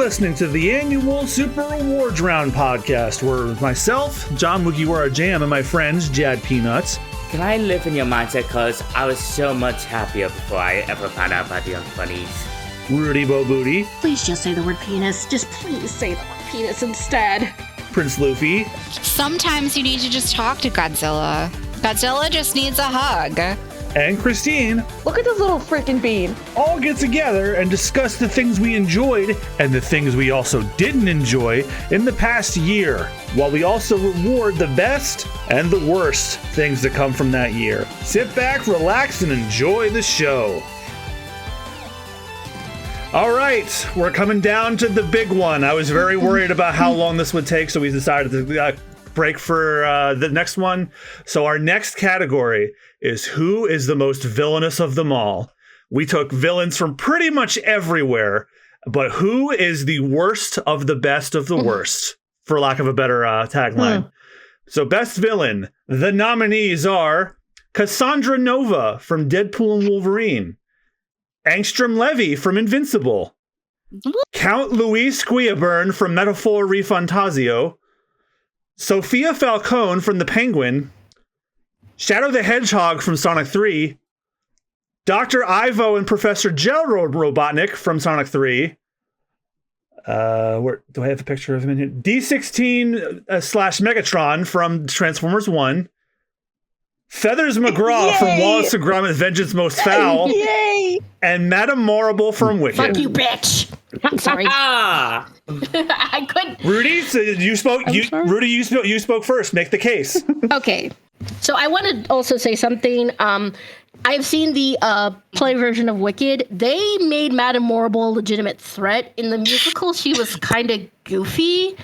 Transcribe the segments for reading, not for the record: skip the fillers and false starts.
listening to the annual Super Awards Round podcast, where myself, John Mugiwara Jam, and my friends, Jad Peanuts. Can I live in your mindset? Because I was so much happier before I ever found out about the Young Bunnies. Rudy Bo Booty. Please just say the word penis. Just please say the word penis instead. Prince Luffy. Sometimes you need to just talk to Godzilla. Godzilla just needs a hug. And Christine. Look at this little freaking bean. All get together and discuss the things we enjoyed and the things we also didn't enjoy in the past year, while we also reward the best and the worst things that come from that year. Sit back, relax, and enjoy the show. All right, we're coming down to the big one. I was very worried about how long this would take, so we decided to break for the next one. So our next category is who is the most villainous of them all. We took villains from pretty much everywhere, but who is the worst of the best of the worst, for lack of a better tagline. So best villain, the nominees are Cassandra Nova from Deadpool and Wolverine, Angstrom Levy from Invincible, Count Luis Squiaburn from Metaphor Refantasio, Sophia Falcone from The Penguin, Shadow the Hedgehog from Sonic 3, Dr. Ivo and Professor Gerald Robotnik from Sonic 3. Where do I have a picture of him in here? D16 slash Megatron from Transformers 1. Feathers McGraw Yay! from Wallace and Gromit: Vengeance Most Foul. Yay! And Madame Morrible from Wicked. Fuck you, bitch. I'm sorry. Ah! I couldn't. Rudy, so you spoke. Rudy, you spoke first. Make the case. Okay. So I want to also say something. I've seen the play version of Wicked. They made Madame Morrible a legitimate threat. In the musical, she was kind of goofy.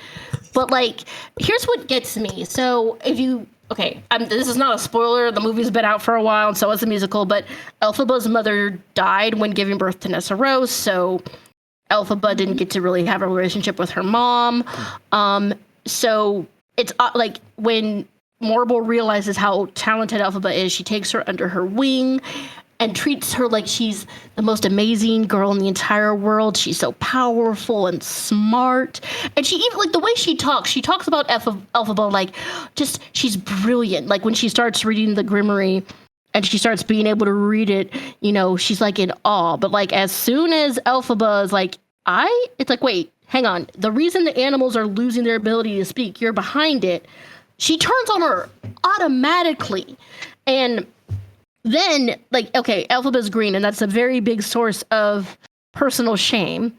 But, like, here's what gets me. So if you... Okay, this is not a spoiler. The movie's been out for a while, and so is the musical. But Elphaba's mother died when giving birth to Nessa Rose, so Elphaba didn't get to really have a relationship with her mom. So it's like when Morrible realizes how talented Elphaba is, she takes her under her wing and treats her like she's the most amazing girl in the entire world. She's so powerful and smart. And she even, like, the way she talks about Elphaba like, just, she's brilliant. Like, when she starts reading the Grimoire and she starts being able to read it, you know, she's, like, in awe. But, like, as soon as Elphaba is like, it's like, wait, hang on. The reason the animals are losing their ability to speak, you're behind it. She turns on her automatically. And then, like, okay, Elphaba's green, and that's a very big source of personal shame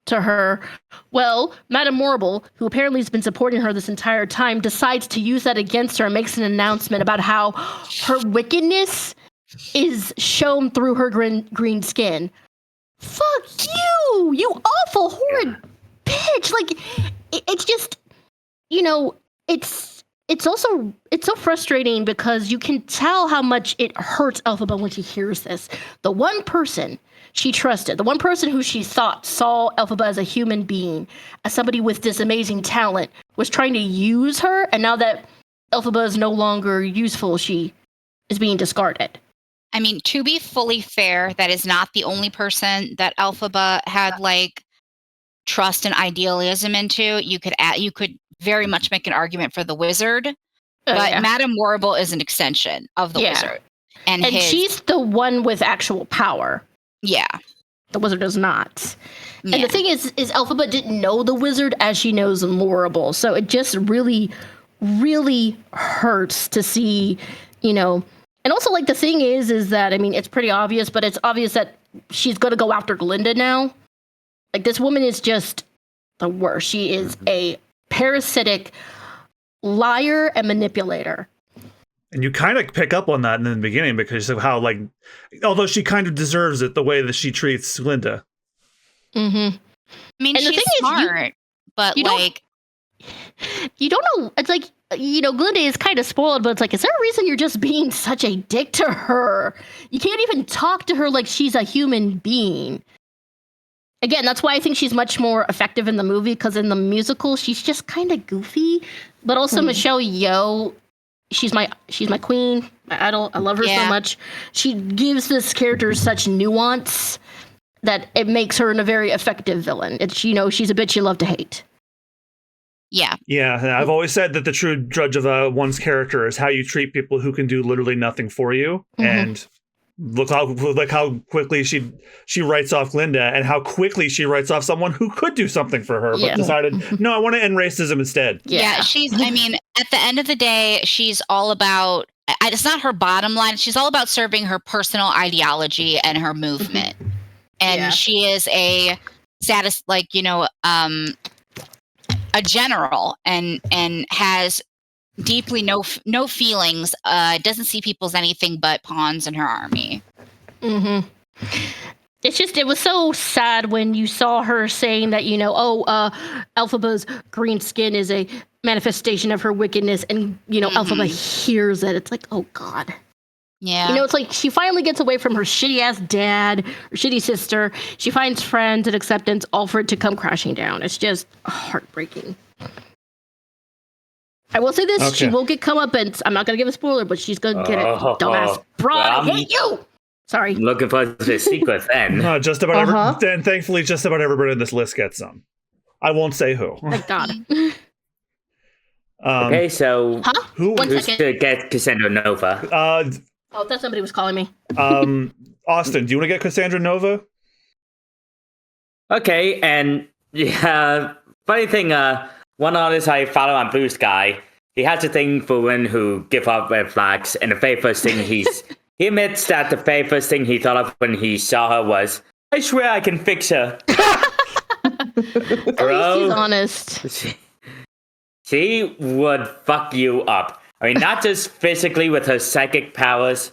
to her. Well, Madame Morrible, who apparently has been supporting her this entire time, decides to use that against her and makes an announcement about how her wickedness is shown through her green skin. Fuck you! You awful, horrid bitch! Like, it's just, you know, it's so frustrating because you can tell how much it hurts Elphaba when she hears this. The one person she trusted, the one person who she thought saw Elphaba as a human being, as somebody with this amazing talent, was trying to use her, and now that Elphaba is no longer useful, she is being discarded. I mean, to be fully fair, that is not the only person that Elphaba had, like, trust and idealism into. You could very much make an argument for the wizard, but Madame Morrible is an extension of the wizard. And she's the one with actual power. Yeah. The wizard does not. Yeah. And the thing is Elphaba didn't know the wizard as she knows Morrible. So it just really, really hurts to see, you know. And also, like, the thing is that, I mean, it's pretty obvious, but it's obvious that she's going to go after Glinda now. Like, this woman is just the worst. She is a parasitic liar and manipulator. And you kind of pick up on that in the beginning because of how, like, although she kind of deserves it, the way that she treats Glinda. Mm-hmm. I mean, and she's smart, but, like, you don't know. It's like, you know, Glinda is kind of spoiled, but it's like, is there a reason you're just being such a dick to her? You can't even talk to her like she's a human being. Again, that's why I think she's much more effective in the movie, because in the musical, she's just kind of goofy. But also Michelle Yeoh, she's my queen, my idol. I love her so much. She gives this character such nuance that it makes her a very effective villain. It's she's a bitch you love to hate. Yeah. Yeah, and I've always said that the true judge of one's character is how you treat people who can do literally nothing for you. And look how quickly she writes off Glinda, and how quickly she writes off someone who could do something for her, but decided, no, I want to end racism instead. Yeah, she's. I mean, at the end of the day, she's all about. It's not her bottom line. She's all about serving her personal ideology and her movement. And she is a status, a general, and has deeply no feelings. Doesn't see people as anything but pawns in her army. Mm-hmm. It's just, it was so sad when you saw her saying that, Elphaba's green skin is a manifestation of her wickedness, and, Elphaba hears it. It's like, oh, God. Yeah. It's like she finally gets away from her shitty-ass dad, her shitty sister. She finds friends and acceptance, all for it to come crashing down. It's just heartbreaking. I will say this, she will get comeuppance. I'm not going to give a spoiler, but she's going to get it. Dumbass broad, I hate you! Sorry. I'm looking for the sequel then. Just about and thankfully, just about everybody on this list gets some. I won't say who. Thank God. Okay, so who's to get Cassandra Nova? I thought somebody was calling me. Austin, do you want to get Cassandra Nova? Okay, and funny thing, one artist I follow on Blue Sky, he has a thing for women who give up red flags, and the very first thing he admits that the very first thing he thought of when he saw her was, I swear I can fix her. At least he's honest. She would fuck you up. I mean, not just physically with her psychic powers,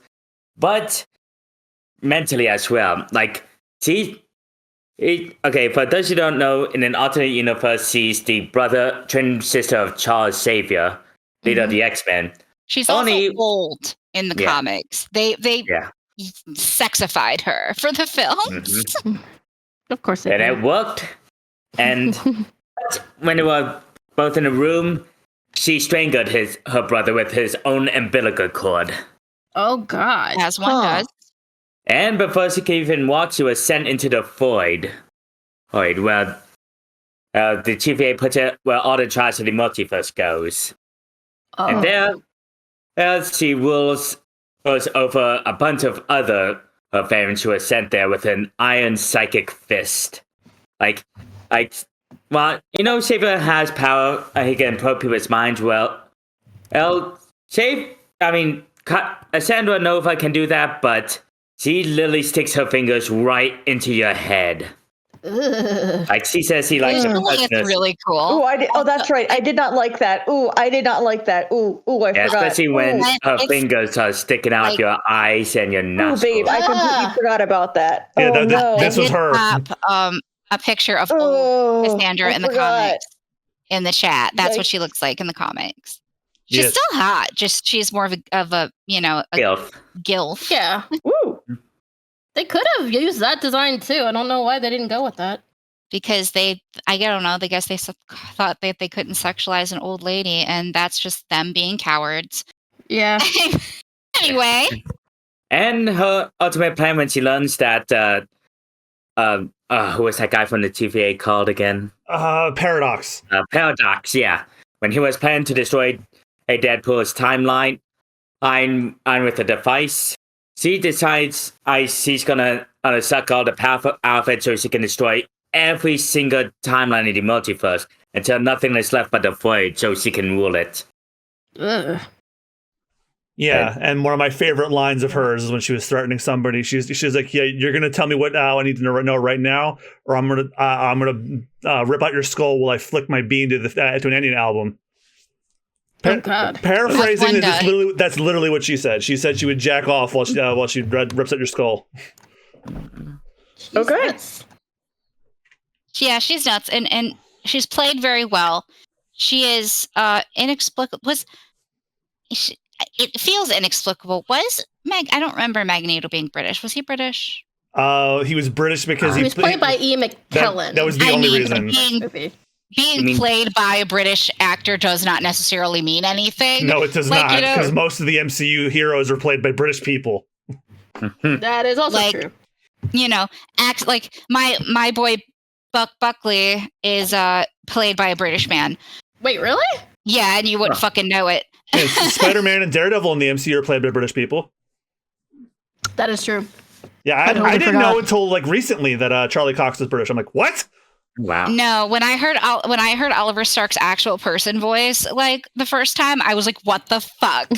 but mentally as well. Like, okay, for those who don't know, in an alternate universe, she's the twin sister of Charles Xavier, leader of the X-Men. She's also old in the comics. They sexified her for the films. Mm-hmm. Of course they did. And it worked. And when they were both in a room, she strangled her brother with his own umbilical cord. Oh, God. As one does. And before she could even walk, she was sent into the void. Where the TVA puts it where all the trials of the multiverse goes. Oh. And there she rules over a bunch of other variants who were sent there with an iron psychic fist. Well, Xavier has power. He can probe people's minds. Cassandra Nova can do that, but she literally sticks her fingers right into your head. Like she says, he likes it's really cool. That's right. I did not like that. I did not like that. I forgot. Especially when her fingers are sticking out of your eyes and your nostrils. Babe, I completely forgot about that. Yeah, this was her. A picture of old Cassandra in the comics in the chat. That's what she looks like in the comics. She's still hot. Just she's more of a gilf. Yeah. Woo. They could have used that design too. I don't know why they didn't go with that. Because I don't know. They guess they thought that they couldn't sexualize an old lady, and that's just them being cowards. Yeah. Anyway. And her ultimate plan when she learns that who was that guy from the TVA called again? Paradox. Paradox, yeah. When he was planning to destroy Deadpool's timeline, I'm with the device. She decides she's gonna suck all the powerful outfit so she can destroy every single timeline in the multiverse until nothing is left but the void, so she can rule it. Ugh. Yeah, and one of my favorite lines of hers is when she was threatening somebody. She's like, "Yeah, you're gonna tell me what I need to know right now, or I'm gonna rip out your skull while I flick my bean to an Indian album." Oh God! Paraphrasing, that's literally what she said. She said she would jack off while she rips out your skull. Okay. Yeah, she's nuts, and she's played very well. She is inexplicable. It feels inexplicable. I don't remember Magneto being British. Was he British? He was British because he was played by Ian McKellen. That was the only reason. Being played by a British actor does not necessarily mean anything. No, it does not, because most of the MCU heroes are played by British people. That is also true. act like my boy Buck Buckley is played by a British man. Wait, really? Yeah, and you wouldn't fucking know it. Spider-Man and Daredevil in the MCU are played by British people. That is true. Yeah, I didn't know until like recently that Charlie Cox was British. I'm like, what? Wow. No, when I heard Oliver Stark's actual person voice, like the first time, I was like, "What the fuck?"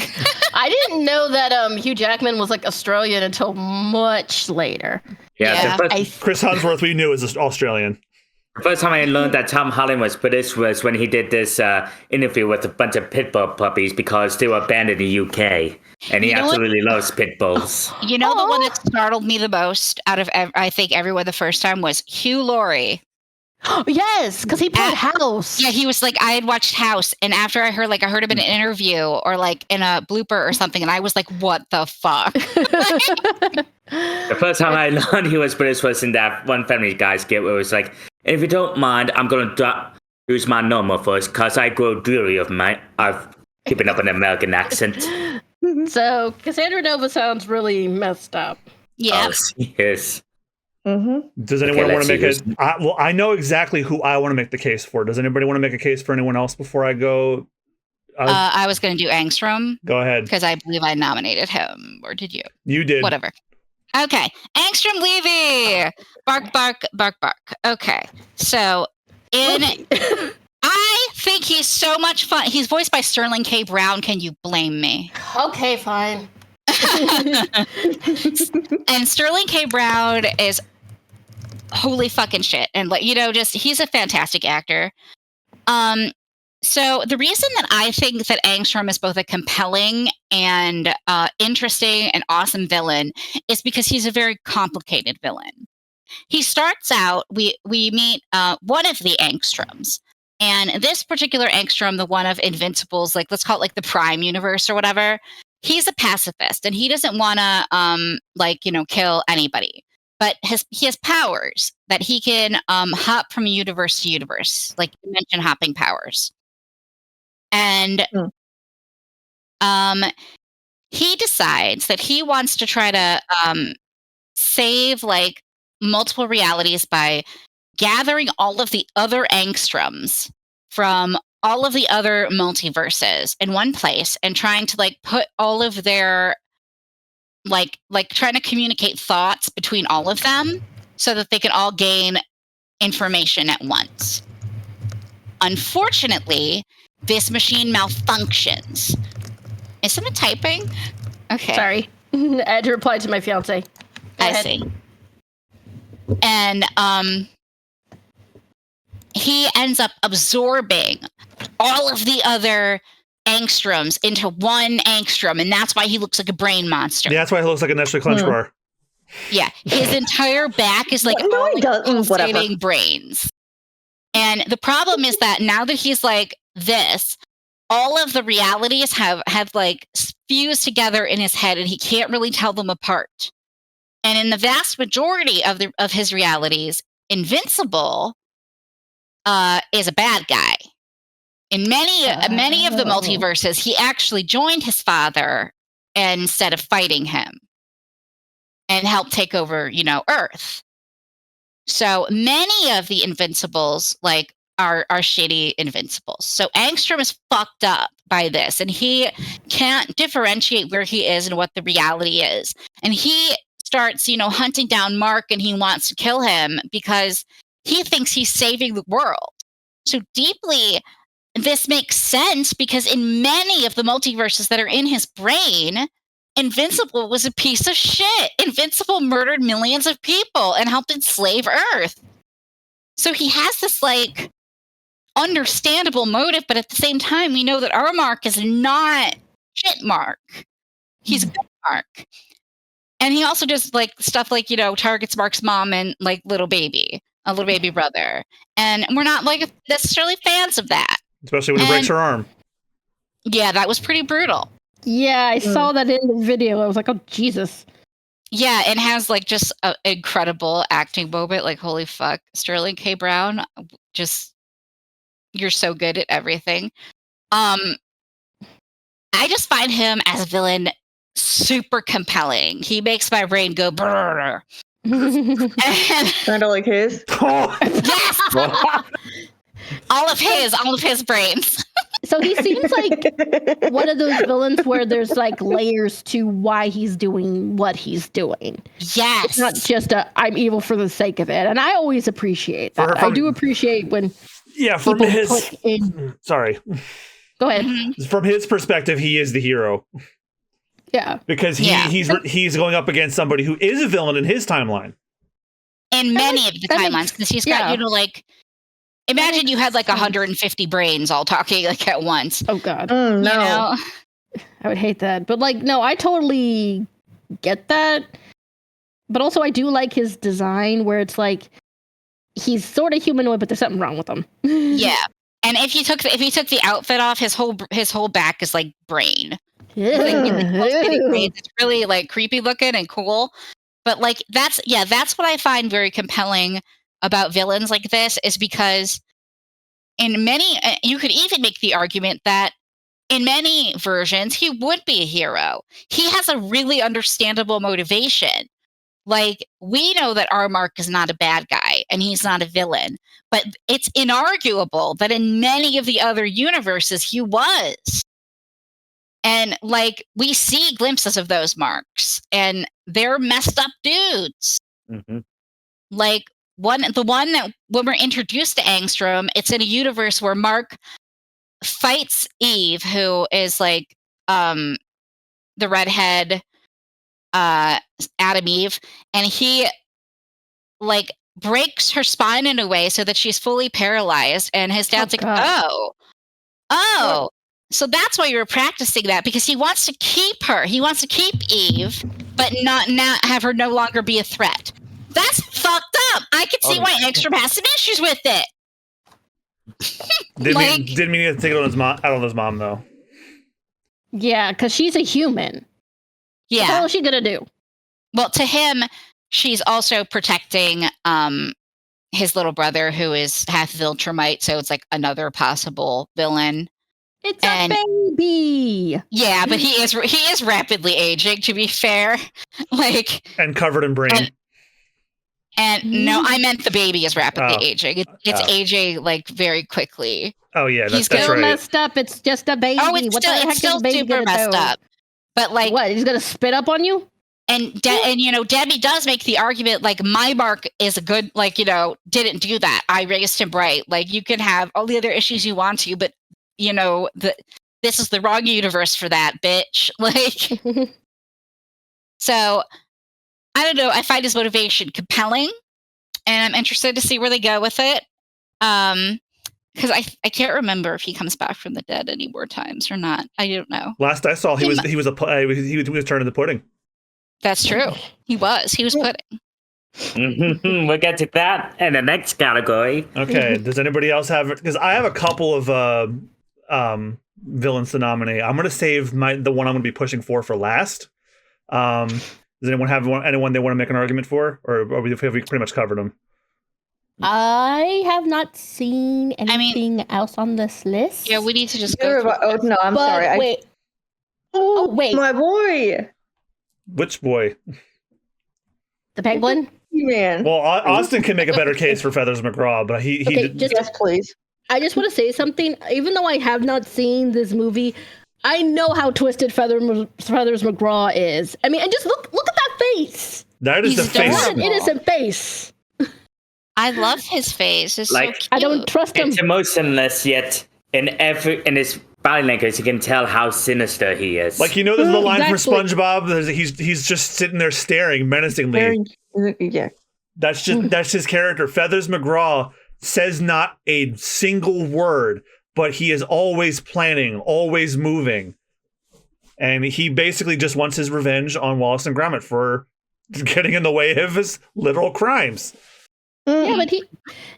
I didn't know that Hugh Jackman was like Australian until much later. Yeah. Chris Hemsworth, we knew was Australian. The first time I learned that Tom Holland was British was when he did this interview with a bunch of pit bull puppies because they were banned in the UK, and he absolutely loves pit bulls. The one that startled me the most out of I think everyone the first time was Hugh Laurie. Yes, because he played House. Yeah, he was like, I had watched House, and after I heard him in an interview or like in a blooper or something, and I was like, what the fuck? The first time I learned he was British was in that one Family Guy skit where it was like, if you don't mind, I'm going to use my normal voice because I grow dreary of keeping up an American accent. So Cassandra Nova sounds really messed up. Yeah. Yes. Mm-hmm. Does anyone want to make it? Well, I know exactly who I want to make the case for. Does anybody want to make a case for anyone else before I go? I was going to do Angstrom. Go ahead. Because I believe I nominated him. Or did you? You did. Whatever. Okay. Angstrom Levy. Bark, bark, bark, bark. Okay. So, I think he's so much fun. He's voiced by Sterling K. Brown. Can you blame me? Okay, fine. And Sterling K. Brown is holy fucking shit. And he's a fantastic actor. So the reason that I think that Angstrom is both a compelling and interesting and awesome villain is because he's a very complicated villain. He starts out, we meet one of the Angstroms. And this particular Angstrom, the one of Invincible's, like, let's call it like the Prime universe or whatever, he's a pacifist and he doesn't want to, kill anybody. But he has powers that he can hop from universe to universe, like dimension hopping powers. And he decides that he wants to try to save like multiple realities by gathering all of the other angstroms from all of the other multiverses in one place and trying to like put all of their like trying to communicate thoughts between all of them so that they can all gain information at once. Unfortunately, this machine malfunctions. Is someone typing? Okay. Sorry. I had to reply to my fiance. I see. And he ends up absorbing all of the other angstroms into one angstrom, and that's why he looks like a brain monster. Yeah, that's why he looks like a Nestle Crunch bar. Yeah, his entire back is like pulsating brains. And the problem is that now that he's like this, all of the realities have like fused together in his head, and he can't really tell them apart. And in the vast majority of his realities, Invincible is a bad guy. In many of the multiverses, he actually joined his father instead of fighting him and helped take over, Earth. So many of the Invincibles like are shitty Invincibles. So Angstrom is fucked up by this, and he can't differentiate where he is and what the reality is. And he starts, hunting down Mark, and he wants to kill him because he thinks he's saving the world. So deeply, this makes sense because in many of the multiverses that are in his brain, Invincible was a piece of shit. Invincible murdered millions of people and helped enslave Earth. So he has this like understandable motive, but at the same time, we know that our Mark is not shit Mark. He's good Mark. And he also does like stuff like, targets Mark's mom and like a little baby brother. And we're not like necessarily fans of that. Especially when he breaks her arm. Yeah, that was pretty brutal. Yeah, I saw that in the video. I was like, oh, Jesus. Yeah, and has like just an incredible acting moment. Like, holy fuck, Sterling K. Brown, you're so good at everything. I just find him as a villain super compelling. He makes my brain go brrr. And Kind of like his. yes, all of his brains. So he seems like one of those villains where there's like layers to why he's doing what he's doing. Yes. It's not just I'm evil for the sake of it. And I always appreciate that. I do appreciate when from people his put in... Sorry. Go ahead. From his perspective, he is the hero. Yeah. Because he's going up against somebody who is a villain in his timeline. In many of the timelines, because he's got, like, imagine you had like 150 brains all talking like at once. Oh God. No. You know? I would hate that. But like, no, I totally get that. But also I do like his design where it's like he's sort of humanoid, but there's something wrong with him. Yeah. And if you took the outfit off, his whole back is like brain. It's really like creepy looking and cool. But like that's what I find very compelling about villains like this, is because in many, you could even make the argument that in many versions he would be a hero. He has a really understandable motivation. Like, we know that Armark is not a bad guy and he's not a villain, but it's inarguable that in many of the other universes he was. And like, we see glimpses of those marks, and they're messed up dudes. Mm-hmm. Like the one that when we're introduced to Angstrom, it's in a universe where Mark fights Eve, who is like the redhead Adam Eve, and he like breaks her spine in a way so that she's fully paralyzed. And his dad's oh. So that's why you're practicing that, because he wants to keep her. He wants to keep Eve, but not have her no longer be a threat. That's fucked up. I can see why Angstrom has some issues with it. Didn't mean to take it on out on his mom though. Yeah, because she's a human. Yeah. What is she gonna do? Well, to him, she's also protecting his little brother, who is half Viltrumite, so it's like another possible villain. It's a baby. Yeah, but he is rapidly aging, to be fair. Like, and covered in brain. And no, I meant the baby is rapidly aging. It's aging like very quickly. Oh yeah, he's still messed up. It's just a baby. Oh, what the heck is a baby super messed up. But like, what? He's gonna spit up on you? And you know, Debbie does make the argument like, my Mark is a good, like, you know, didn't do that. I raised him right. Like, you can have all the other issues you want to, but you know, this is the wrong universe for that, bitch. Like, so I don't know. I find his motivation compelling, and I'm interested to see where they go with it. Because I can't remember if he comes back from the dead any more times or not. I don't know. Last I saw, he was turning the pudding. That's true. He was pudding. We'll get to that in the next category. Okay. Does anybody else have it? Because I have a couple of villains to nominate. I'm going to save the one I'm going to be pushing for last. Does anyone have anyone they want to make an argument for, or have we pretty much covered them? I have not seen anything else on this list. Yeah, we need to just go. No, I'm sorry. Wait. Wait, my boy. Which boy? The penguin? Man. Well, Austin can make a better case for Feathers McGraw, but yes, please. I just want to say something. Even though I have not seen this movie, I know how twisted Feathers McGraw is. I mean, and just look at that face. That is the face. What an innocent face. I love his face. It's like, so cute. I don't trust him. It's emotionless, yet in his body language, you can tell how sinister he is. Like, you know, there's the line for SpongeBob. He's just sitting there staring menacingly. Yeah. That's his character. Feathers McGraw says not a single word, but he is always planning, always moving. And he basically just wants his revenge on Wallace and Gromit for getting in the way of his literal crimes. Yeah, but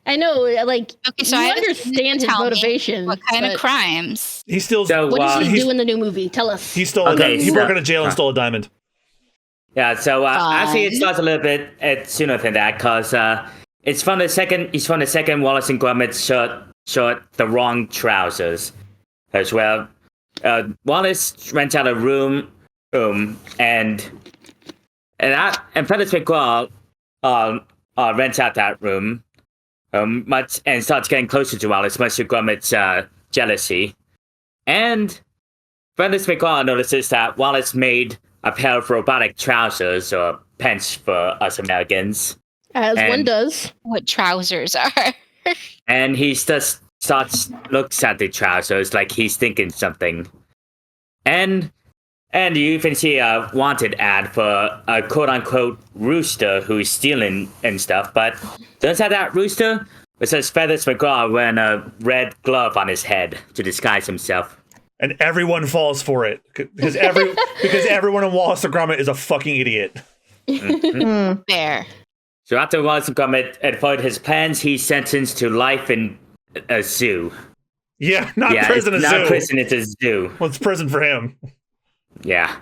I know, like, okay, so you I understand his motivation. What kind of crimes? He still. What does he do in the new movie? Tell us. He stole. He broke out of jail and stole a diamond. Yeah, so actually, it starts a little bit sooner than that, because it's from the second Wallace and Gromit short the wrong trousers as well. Wallace rents out a room, and Feathers McGraw rents out that room, much and starts getting closer to Wallace, much to Grummet's jealousy. And Feathers McGraw notices that Wallace made a pair of robotic trousers, or pants for us Americans. As one does. What trousers are. And he just looks at the trousers like he's thinking something. And you even see a wanted ad for a quote-unquote rooster who's stealing and stuff, but turns out that rooster was just Feathers McGraw wearing a red glove on his head to disguise himself. And everyone falls for it because everyone in Wallace and Gromit is a fucking idiot. Fair. So after Wallace and Gromit had foiled his plans, he's sentenced to life in a zoo. Yeah, prison, it's a zoo. Not prison, it's a zoo. Well, it's prison for him. Yeah.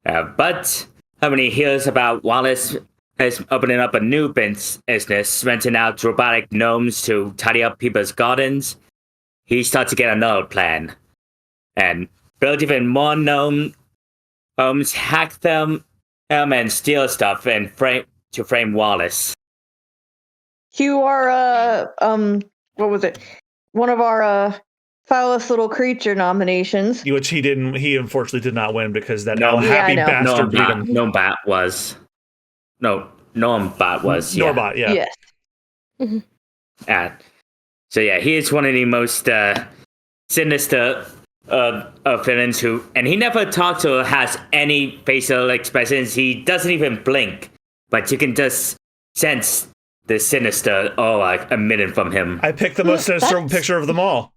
But when he hears about Wallace is opening up a new business, renting out robotic gnomes to tidy up people's gardens, he starts to get another plan. And build even more gnome homes, hack them, and steal stuff and frame Wallace. Cue our what was it? One of our foulest little creature nominations. Which he didn't. He unfortunately did not win because that I know. bastard beat him. Normbot was. Yeah. Norbot, yeah. Yes. So yeah, he is one of the most sinister villains who, and he never talks or has any facial expressions. He doesn't even blink, but you can just sense the sinister emitting from him. I picked the most sinister picture of them all.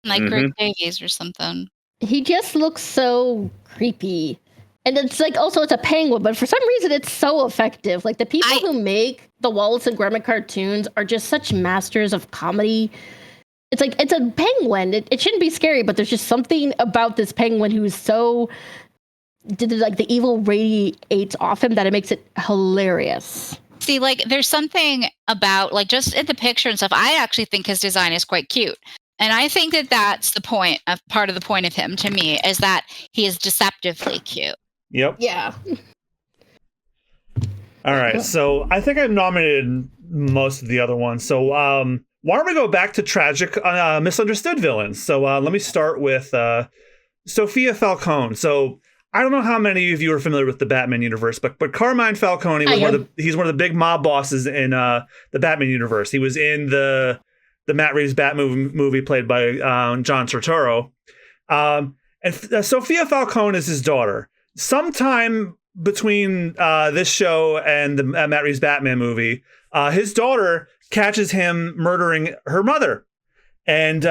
Like Greg Davies or something. He just looks so creepy. And it's like, also it's a penguin, but for some reason it's so effective. Like the people who make the Wallace and Gromit cartoons are just such masters of comedy. It's like, it's a penguin. It shouldn't be scary, but there's just something about this penguin who's so, like the evil radiates off him that it makes it hilarious. See, like there's something about like just in the picture and stuff, I actually think his design is quite cute. And I think that that's part of the point of him to me is that he is deceptively cute. Yep. Yeah. All right. So I think I nominated most of the other ones. So why don't we go back to tragic, misunderstood villains? So let me start with Sophia Falcone. So I don't know how many of you are familiar with the Batman universe, but Carmine Falcone was he's one of the big mob bosses in the Batman universe. He was in the Matt Reeves Batman movie played by John Turturro. And Sophia Falcone is his daughter. Sometime between this show and the Matt Reeves Batman movie, his daughter catches him murdering her mother. And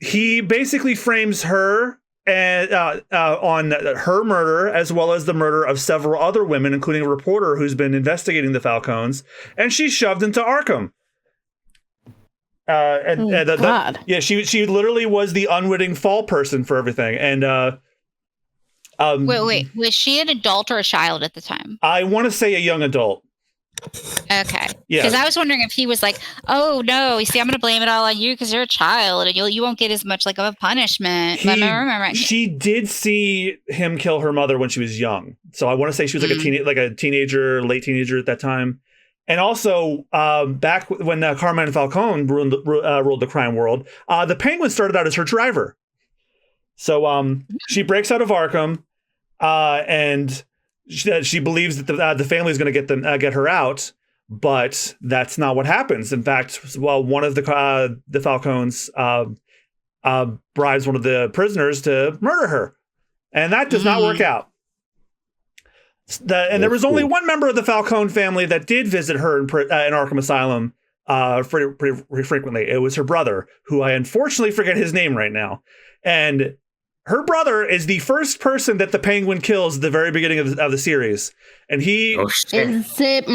he basically frames her and on her murder, as well as the murder of several other women, including a reporter who's been investigating the Falcones, and she's shoved into Arkham. God. She literally was the unwitting fall person for everything. And wait, was she an adult or a child at the time? I want to say a young adult. Okay. Yeah. Because I was wondering if he was like, oh no, you see, I'm going to blame it all on you because you're a child and you won't get as much like of a punishment. She did see him kill her mother when she was young. So I want to say she was like a teenager, late teenager at that time. And also, back when Carmine Falcone ruled the crime world, the Penguin started out as her driver. So she breaks out of Arkham, and she believes that the family is going to get her out, but that's not what happens. In fact, one of the Falcones bribes one of the prisoners to murder her, and that does not work out. And there was only one member of the Falcone family that did visit her in Arkham Asylum pretty frequently. It was her brother, who I unfortunately forget his name right now. And her brother is the first person that the Penguin kills at the very beginning of the series. And he... Is it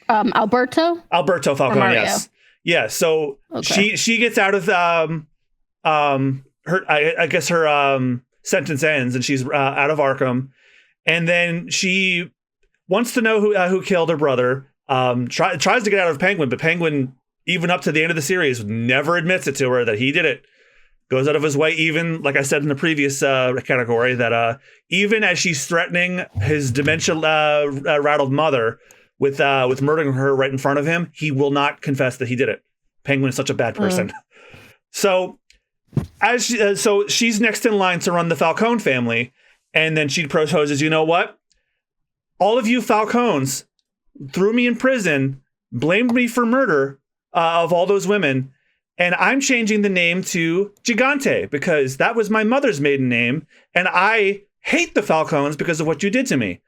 Alberto? Alberto Falcone, yes. Yeah, so she gets out of her... I guess her sentence ends and she's out of Arkham. And then she wants to know who killed her brother, tries to get out of Penguin, but Penguin, even up to the end of the series, never admits it to her that he did it. goes out of his way, even like I said in the previous category, that even as she's threatening his dementia rattled mother with murdering her right in front of him, he will not confess that he did it. Penguin is such a bad person. So so she's next in line to run the Falcone family, and then she proposes, you know what? All of you Falcones threw me in prison, blamed me for murder of all those women, and I'm changing the name to Gigante because that was my mother's maiden name, and I hate the Falcones because of what you did to me.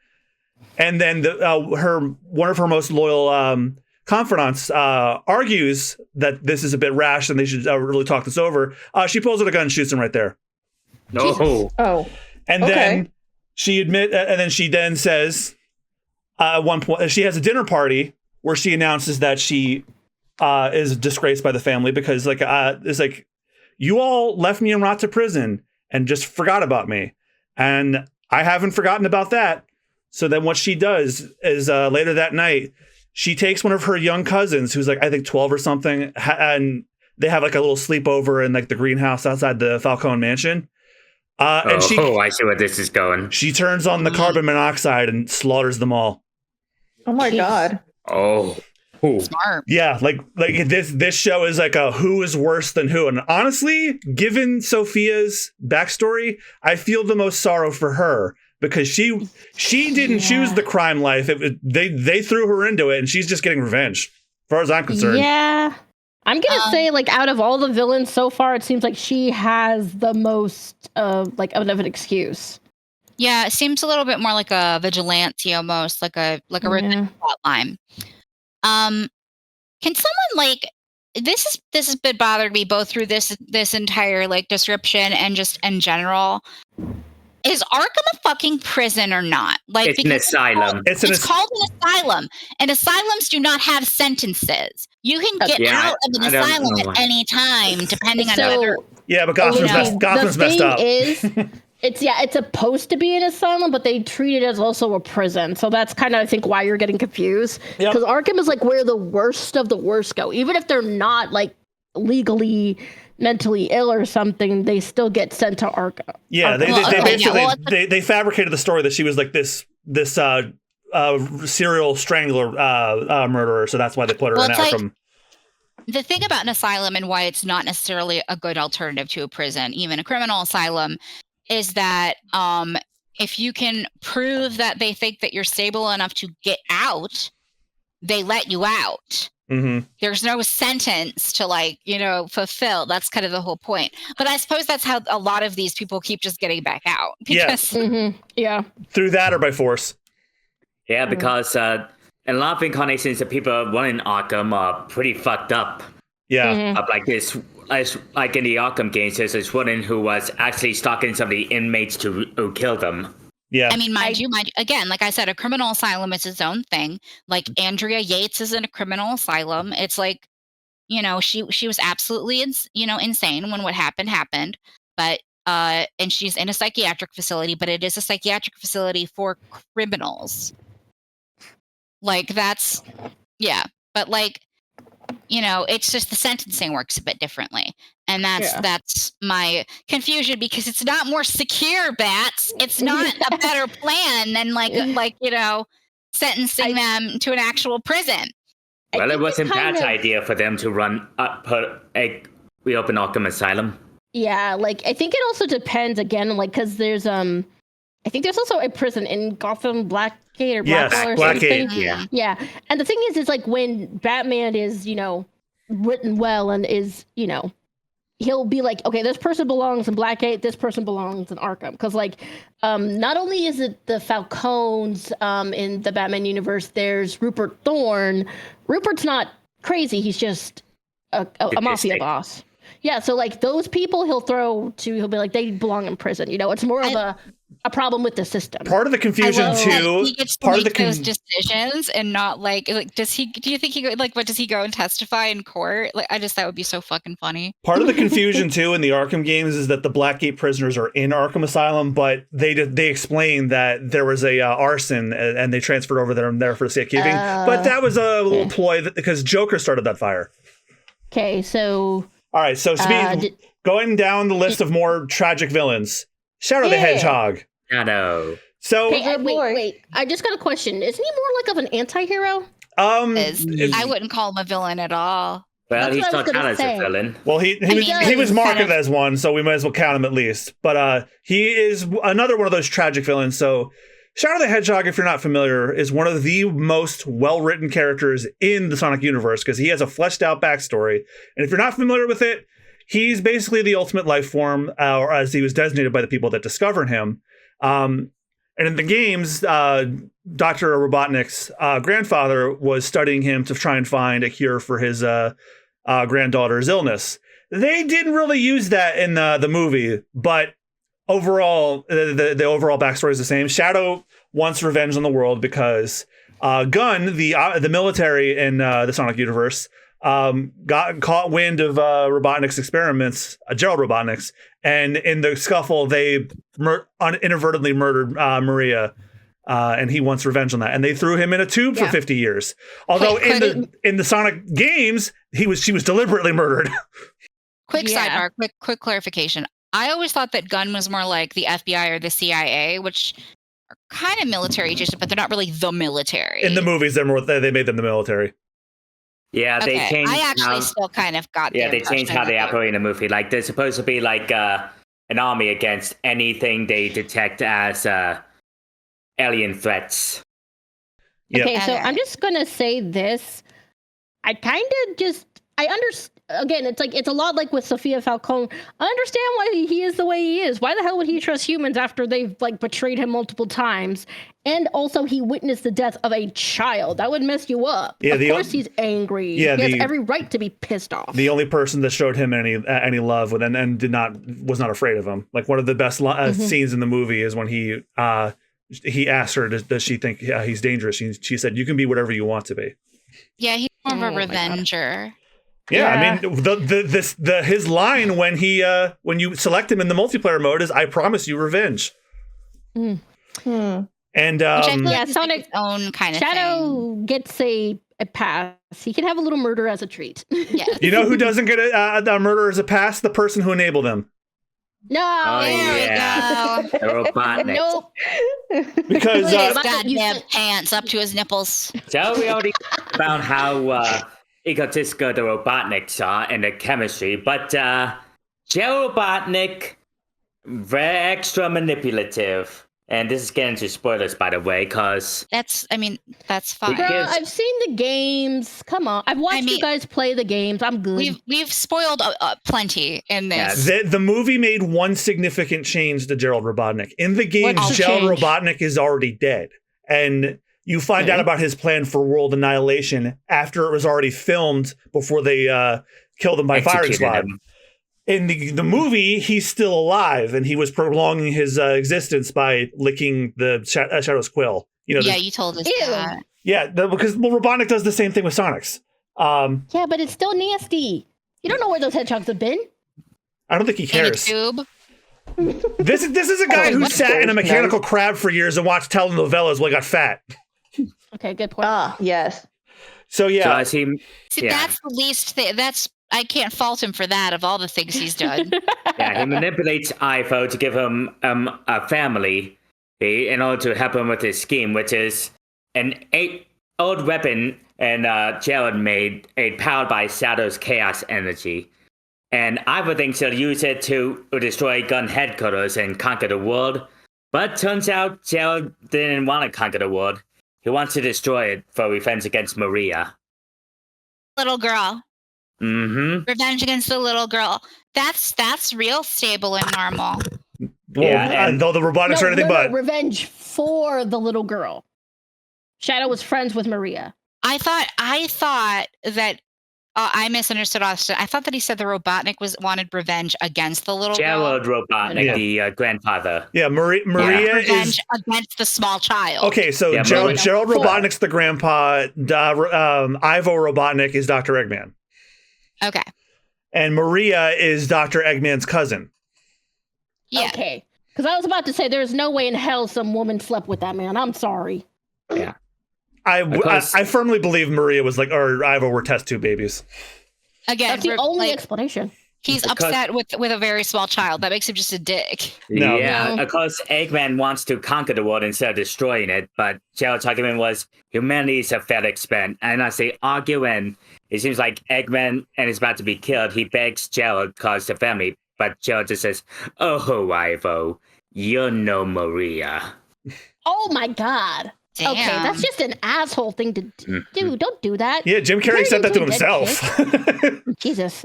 And then one of her most loyal confidants argues that this is a bit rash and they should really talk this over. She pulls out a gun and shoots him right there. No. Oh. And Okay. then she then says, at one point, she has a dinner party where she announces that she is disgraced by the family because it's like, you all left me and rot to prison and just forgot about me. And I haven't forgotten about that. So then what she does is later that night, she takes one of her young cousins who's like, I think 12 or something. And they have like a little sleepover in like the greenhouse outside the Falcone mansion. And I see where this is going. she turns on the carbon monoxide and slaughters them all. Oh my Jeez. God. Oh. Ooh. Smart. Yeah, like this show is like a who is worse than who. And honestly, given Sophia's backstory, I feel the most sorrow for her because she didn't choose the crime life. They threw her into it, and she's just getting revenge, as far as I'm concerned. Yeah. I'm going to say, like, out of all the villains so far, it seems like she has the most, of an excuse. Yeah, it seems a little bit more like a vigilante almost, like a revenge plotline. Can someone this has been bothering me both through this entire like description and just in general. Is Arkham a fucking prison or not? Like, It's an asylum. It's called an asylum, and asylums do not have sentences. You can get out of an I don't asylum know. at any time, depending on So, whether. Yeah, but Gotham's messed up. It's supposed to be an asylum, but they treat it as also a prison. So that's kind of, I think, why you're getting confused. Yep. Because Arkham is like where the worst of the worst go. Even if they're not like legally mentally ill or something, they still get sent to Arkham. Yeah, they fabricated the story that she was like this serial strangler murderer, so that's why they put her in Arkham. The thing about an asylum and why it's not necessarily a good alternative to a prison, even a criminal asylum, is that if you can prove that they think that you're stable enough to get out, they let you out. Mm-hmm. There's no sentence to fulfill. That's kind of the whole point. But I suppose that's how a lot of these people keep just getting back out. Because Yeah. Through that or by force. Yeah, because a lot of incarnations of people running Arkham are pretty fucked up. Yeah. Like this, like in the Arkham games, there's this woman who was actually stalking some of the inmates to kill them. Yeah. I mean, mind you, again, like I said, a criminal asylum is its own thing. Like Andrea Yates is in a criminal asylum. It's like, she was absolutely, insane when what happened. But and she's in a psychiatric facility, but it is a psychiatric facility for criminals. Like that's, yeah. But it's just the sentencing works a bit differently. And that's my confusion, because it's not more secure, Bats. It's not a better plan than sentencing them to an actual prison. Well, it wasn't Pat's idea for them to reopen Arkham Asylum. Yeah, I think it also depends again, because there's I think there's also a prison in Gotham, Blackgate or Blackwell or Blackgate. something. Yeah. And the thing is when Batman is, written well and is, he'll be like, okay, this person belongs in Blackgate, this person belongs in Arkham. Because, not only is it the Falcones in the Batman universe, there's Rupert Thorne. Rupert's not crazy. He's just a mafia boss. Yeah, so, those people he'll be like, they belong in prison. It's more of a problem with the system. Part of the confusion too. He gets to make those decisions and not do you think does he go and testify in court? I just that would be so fucking funny. Part of the confusion too in the Arkham games is that the Blackgate prisoners are in Arkham Asylum, but they explain that there was a arson and they transferred over there for safekeeping. But that was a little ploy because Joker started that fire. Okay, so All right, so going down the list of more tragic villains, Shadow the Hedgehog. Shadow. So wait. I just got a question. Isn't he more like of an anti-hero? I wouldn't call him a villain at all. Well, That's he's what I was not gonna counted as a say. villain. Well, he was marketed as one, so we might as well count him at least. But he is another one of those tragic villains. So Shadow the Hedgehog, if you're not familiar, is one of the most well-written characters in the Sonic universe because he has a fleshed-out backstory. And if you're not familiar with it, he's basically the ultimate life form, or as he was designated by the people that discovered him. And in the games, Dr. Robotnik's grandfather was studying him to try and find a cure for his granddaughter's illness. They didn't really use that in the movie, but overall, the overall backstory is the same. Shadow wants revenge on the world because Gun, the military in the Sonic universe, got caught wind of Robotnik's experiments, Gerald Robotnik's, and in the scuffle, they inadvertently murdered Maria. And he wants revenge on that, and they threw him in a tube for 50 years. Although in the Sonic games, she was deliberately murdered. Quick sidebar, quick clarification. I always thought that Gun was more like the FBI or the CIA, which are kind of military adjacent, but they're not really the military. In the movies, they made them the military. Yeah, they changed. I actually still kind of got. Yeah, they changed how they operate in the movie. Like they're supposed to be like an army against anything they detect as alien threats. Yep. Okay, so I'm just gonna say this. I kind of I understand. Again, it's a lot like with Sophia Falcone. I understand why he is the way he is. Why the hell would he trust humans after they've betrayed him multiple times? And also, he witnessed the death of a child. That would mess you up. Yeah, of course he's angry. Yeah, he has every right to be pissed off. The only person that showed him any love and was not afraid of him. Like one of the best scenes in the movie is when he asked her, does she think he's dangerous? She said, "You can be whatever you want to be." Yeah, he's more of a revenger. Yeah, I mean, his line when you select him in the multiplayer mode is, "I promise you revenge." And Sonic own kind of Shadow gets a pass. He can have a little murder as a treat. Yes. You know who doesn't get a murder as a pass? The person who enabled him. No, there we go. The Robotnik. Nope. Because his goddamn pants up to his nipples. So we already found how egotistical the Robotniks are and the chemistry, but Joe Robotnik, very extra manipulative. And this is getting to spoilers, by the way, because that's fine. Girl, I've seen the games. Come on, I've watched you guys play the games. I'm good. We've spoiled plenty in this. Yeah, the movie made one significant change to Gerald Robotnik. In the games, Gerald Robotnik is already dead, and you find out about his plan for world annihilation after it was already filmed before they killed him by firing squad. In the movie, he's still alive, and he was prolonging his existence by licking the Shadow's quill. You told us that. Yeah, because Robotnik does the same thing with Sonic's. Yeah, but it's still nasty. You don't know where those hedgehogs have been. I don't think he cares. In a tube. This is a guy who sat in a mechanical crab for years and watched telenovelas while he got fat. Okay, good point. Yes. So yeah. So that's the least thing. I can't fault him for that of all the things he's done. Yeah, he manipulates Ivo to give him a family in order to help him with his scheme, which is an old weapon and Jared made powered by Shadow's chaos energy. And Ivo thinks he'll use it to destroy Gun headquarters and conquer the world. But turns out Jared didn't want to conquer the world. He wants to destroy it for revenge against Maria. Little girl. Mm-hmm. Revenge against the little girl. That's real stable and normal. And though the robotics are anything but revenge for the little girl. Shadow was friends with Maria. I thought that I misunderstood Austin. I thought that he said the Robotnik wanted revenge against the little girl. Gerald Robotnik, the grandfather. Yeah, Maria revenge is against the small child. Okay, so Gerald Robotnik's the grandpa. Ivo Robotnik is Dr. Eggman. Okay. And Maria is Dr. Eggman's cousin. Yeah. Okay. Because I was about to say there's no way in hell some woman slept with that man. I'm sorry. Yeah. I firmly believe Maria was or Ivo were test tube babies. Again, that's the only explanation. He's Because- upset with a very small child. That makes him just a dick. No. Yeah, No. of course, Eggman wants to conquer the world instead of destroying it, but Gerald's argument was humanity is a fair experiment. And as they argue, and it seems like Eggman and is about to be killed, he begs Gerald cause the family, but Gerald just says, "Oh, Ivo, you're no Maria." Oh my god. Damn. Okay, that's just an asshole thing to do. Don't do that. Yeah, Jim Carrey Very said that to into dead himself. Jesus.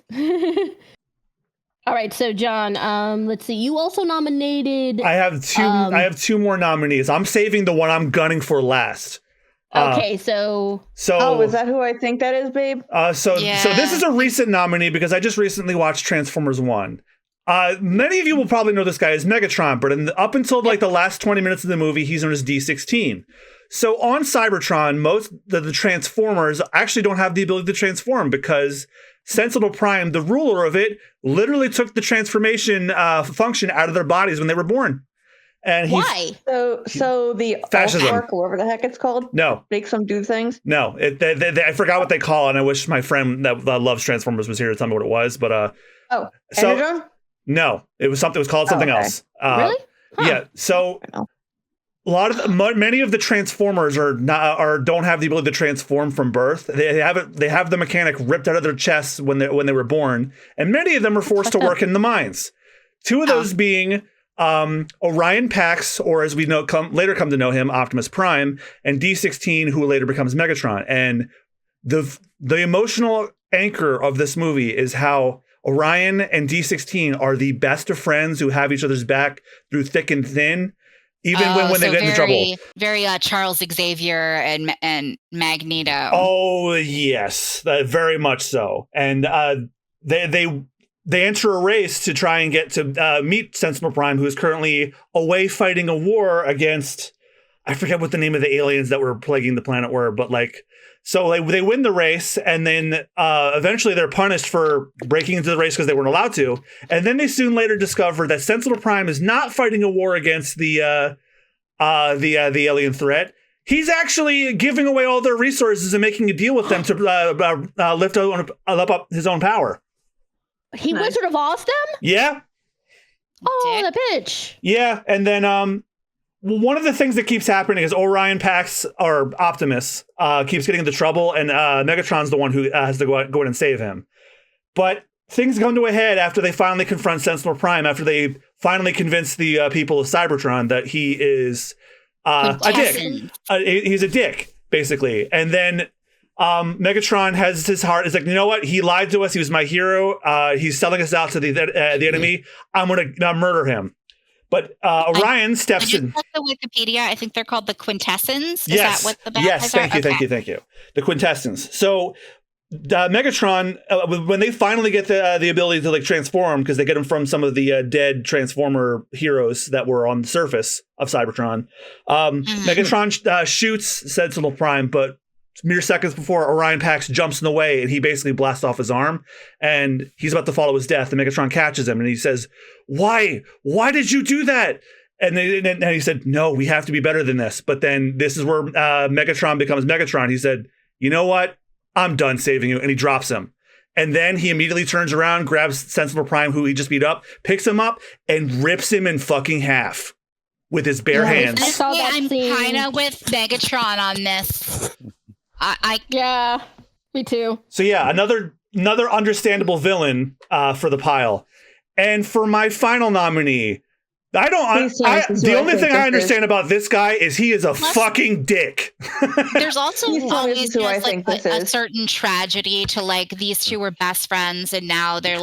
All right, so John, let's see. You also nominated. I have two. I have two more nominees. I'm saving the one I'm gunning for last. Okay, so Oh, is that who I think that is, babe? So Yeah. this is a recent nominee because I just recently watched Transformers 1. Many of you will probably know this guy as Megatron, but up until like the last 20 minutes of the movie, he's known as D16. So on Cybertron, most of the Transformers actually don't have the ability to transform because Sensible Prime, the ruler of it, literally took the transformation function out of their bodies when they were born. And he's, why? So the Fascism. Allspark, or whatever the heck it's called, No, makes them do things. no, I forgot what they call it, and I wish my friend that loves Transformers was here to tell me what it was, but Oh, so Energon? no, it was something. It was called something okay. else. Really? Huh. Yeah. So I know. a lot of many of the Transformers are not don't have the ability to transform from birth. They have it. They have the mechanic ripped out of their chests when they were born, and many of them are forced to work in the mines. Two of those being Orion Pax, or as we know later come to know him, Optimus Prime, and D16, who later becomes Megatron. And the emotional anchor of this movie is how Orion and D16 are the best of friends who have each other's back through thick and thin, even when they get into trouble. Very Charles Xavier and Magneto. Oh yes, very much so. And they enter a race to try and get to meet Sensible Prime, who is currently away fighting a war against, I forget what the name of the aliens that were plaguing the planet were, but so they win the race, and then eventually they're punished for breaking into the race because they weren't allowed to. And then they soon later discover that Sensible Prime is not fighting a war against the alien threat. He's actually giving away all their resources and making a deal with them to lift up his own power. He Nice. Wizard of Oz them? Yeah. Oh, Dick. the bitch. Yeah, and then one of the things that keeps happening is Orion Pax, or Optimus, keeps getting into trouble, and Megatron's the one who has to go in and save him. But things come to a head after they finally confront Sensible Prime, after they finally convince the people of Cybertron that he is a dick. He's a dick, basically. And then Megatron has his heart. It's like, you know what? He lied to us. He was my hero. He's selling us out to the enemy. I'm going to murder him. But Orion steps in. Check the Wikipedia. I think they're called the Quintessence. Is Yes. that what the bad Yes. guys Thank are? you. Thank Okay. you. Thank you. The Quintessence. So Megatron, when they finally get the ability to transform, because they get him from some of the dead Transformer heroes that were on the surface of Cybertron, Megatron shoots Sensible Prime, but mere seconds before, Orion Pax jumps in the way and he basically blasts off his arm, and he's about to follow his death, and Megatron catches him and he says, why did you do that? And he said, no, we have to be better than this. But then this is where Megatron becomes Megatron. He said, you know what? I'm done saving you. And he drops him. And then he immediately turns around, grabs Sensible Prime, who he just beat up, picks him up, and rips him in fucking half with his bare hands. I saw that I'm scene. kind of with Megatron on this. Yeah, me too. So yeah, another understandable villain for the pile. And for my final nominee, the only thing I understand about this guy is he is a fucking dick. There's also Please tell me this always is who I just, think like this a is. certain tragedy to these two were best friends and now they're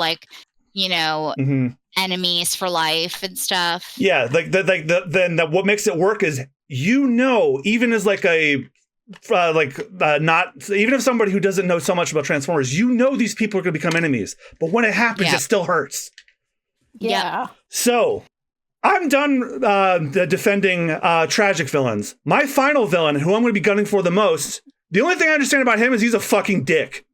Mhm. enemies for life and stuff. Yeah, what makes it work is, even as not even if somebody who doesn't know so much about Transformers, these people are going to become enemies, but when it happens, Yeah. it still hurts. Yeah. So I'm done defending tragic villains. My final villain, who I'm going to be gunning for the most, the only thing I understand about him is he's a fucking dick.